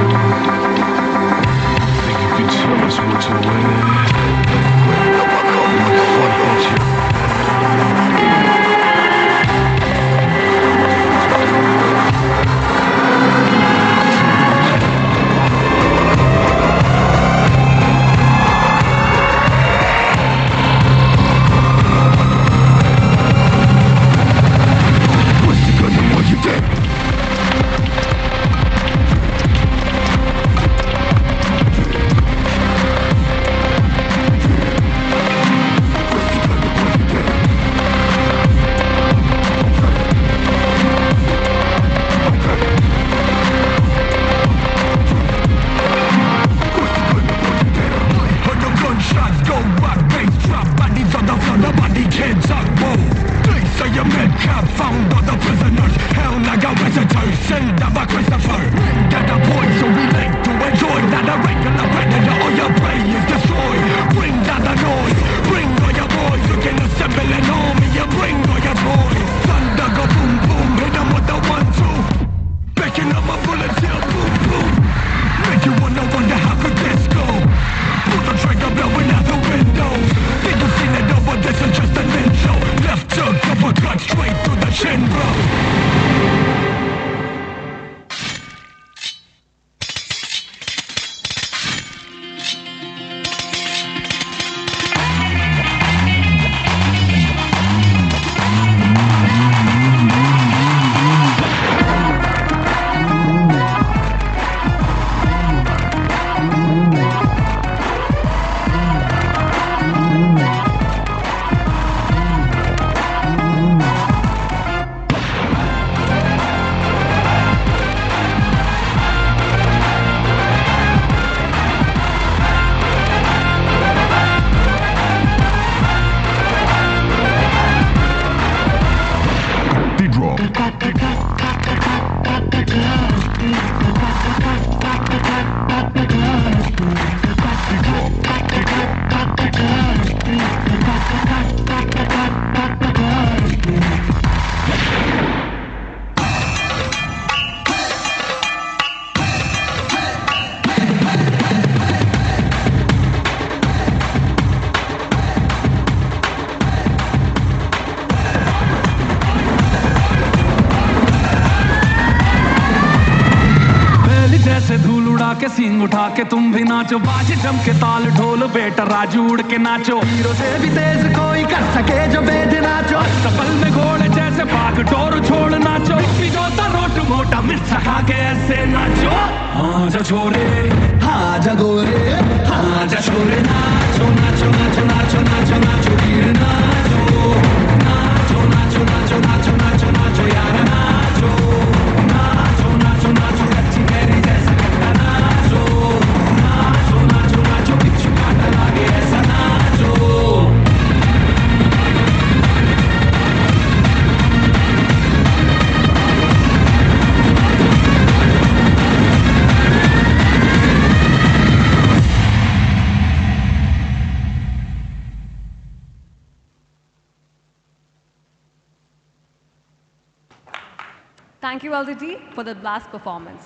Think you can tell us what to wear? We fight that you. What's the gun and what you did? Gunshots go rock, bass drop, bodies on the floor, nobody can talk, whoa. They say a mid-cap found all the prisoners. Hell, I got visitors, send them a Christopher. Get the point, so we like to enjoy. Not a regular predator, all your prey is destroyed. Bring down the noise, bring all your boys. You can assemble an army, you bring all your toys. Thunder go boom boom, hit them with the 1-2. Picking up my bullets here, boom boom. Make you wonder how could this go? Pull the trigger, blowing out the windows. Think you've seen it over, this is just an intro. Left hook, uppercut, straight through the chin, bro. के सींग उठा के तुम भी नाचो, बाजे जम के ताल ढोल बेटा राजू उड़ के नाचो। हीरो से भी तेज कोई कर सके जो बेद नाचो, सफल में घोड़े जैसे भाग डोर छोड़ नाचो। जोता रोट मोटा मिर्च खा के ऐसे नाचो। हाँ जा छोरे, हाँ जा गोरे, हाँ जा छोरे, नाचो नाचो नाचो नाचो नाचो नाचो वीर नाचो, नाचो नाचो नाचो नाचो नाचो नाचो यार नाचो, नाचो नाचो नाचो अच्छी मेरी जैसे कट्टा नाचो, नाचो नाचो नाचो बिच्छू काटा लागे ऐसा नाचो। Thank you, LDT, for the blast performance.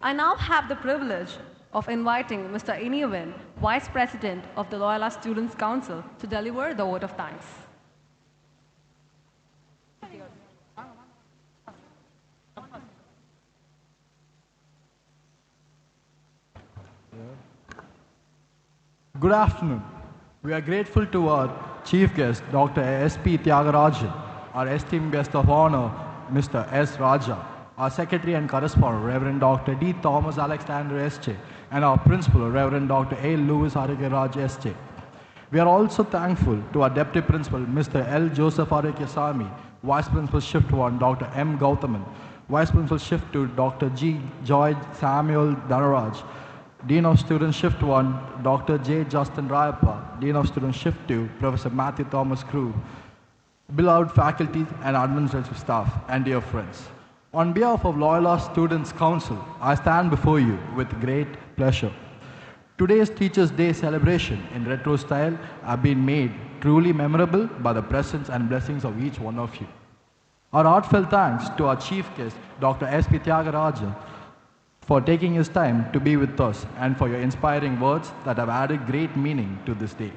I now have the privilege of inviting Mr. Iniwin, Vice President of the Loyola Students' Council, to deliver the vote of thanks. Good afternoon. We are grateful to our chief guest, Dr. S.P. Tyagarajan, our esteemed guest of honor, Mr. S. Raja, our secretary and correspondent, Reverend Dr. D. Thomas Alexander S.J., and our principal, Reverend Dr. A. Louis Aragaraj S.J. We are also thankful to our deputy principal, Mr. L. Joseph Arakyasamy, vice principal shift 1, Dr. M. Gautaman, vice principal shift 2, Dr. G. George Samuel Dhanaraj, Dean of Students Shift 1, Dr. J. Justin Rayappa, Dean of Students Shift 2, Professor Matthew Thomas Crew, beloved faculty and administrative staff, and dear friends. On behalf of Loyola Students' Council, I stand before you with great pleasure. Today's Teachers' Day celebration in retro style have been made truly memorable by the presence and blessings of each one of you. Our heartfelt thanks to our chief guest, Dr. S.P. Tyagarajan, for taking his time to be with us and for your inspiring words that have added great meaning to this day.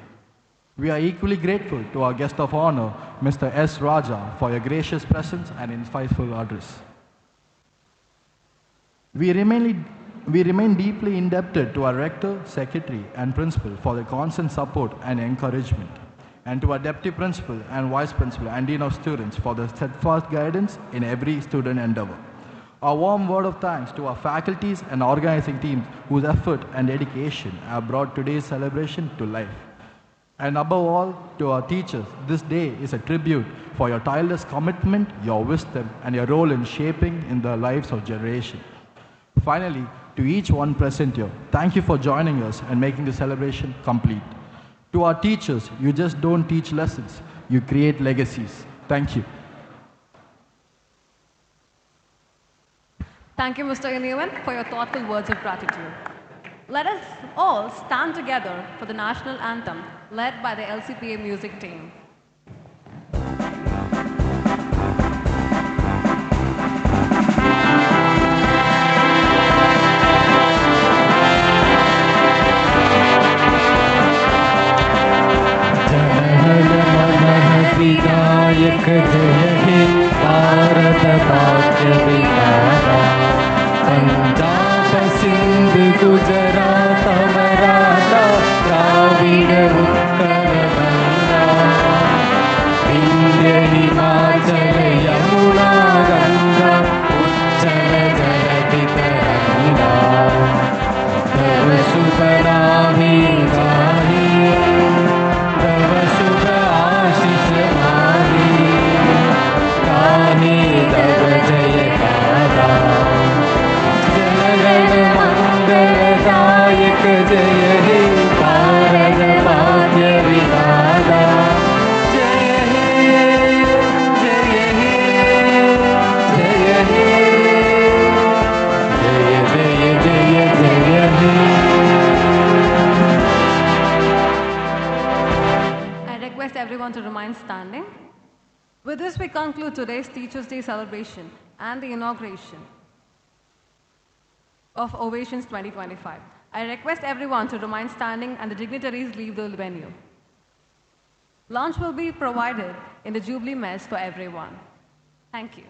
We are equally grateful to our guest of honor, Mr. S. Raja, for your gracious presence and insightful address. We remain deeply indebted to our rector, secretary, and principal for their constant support and encouragement, and to our deputy principal and vice principal and dean of students for their steadfast guidance in every student endeavor. A warm word of thanks to our faculties and organizing teams whose effort and dedication have brought today's celebration to life. And above all, to our teachers, this day is a tribute for your tireless commitment, your wisdom, and your role in shaping in the lives of generations. Finally, to each one present here, thank you for joining us and making the celebration complete. To our teachers, you just don't teach lessons, you create legacies. Thank you. Thank you, Mr. Inivan, for your thoughtful words of gratitude. Let us all stand together for the national anthem led by the LCPA music team. Vinayak जय हे भारत भाग्य विधाता पंजाब सिंध गुजरात मराठा द्राविड उत्कल गंगा विंध्य हिमाचल यमुना गंगा उच्चल जलधि तरंगा तव शुभ नामे गाहे तव शुभ आशीष माहे गाहे तव जय गाथा जनगण मंगलदायक जय हे भारत भाग्य विधाता जय हे जय हे जय हे जय जय जय जय हे Request everyone to remain standing. With this, we conclude today's Teachers' Day celebration and the inauguration of Ovations 2025. I request everyone to remain standing and the dignitaries leave the venue. Lunch will be provided in the Jubilee Mess for everyone. Thank you.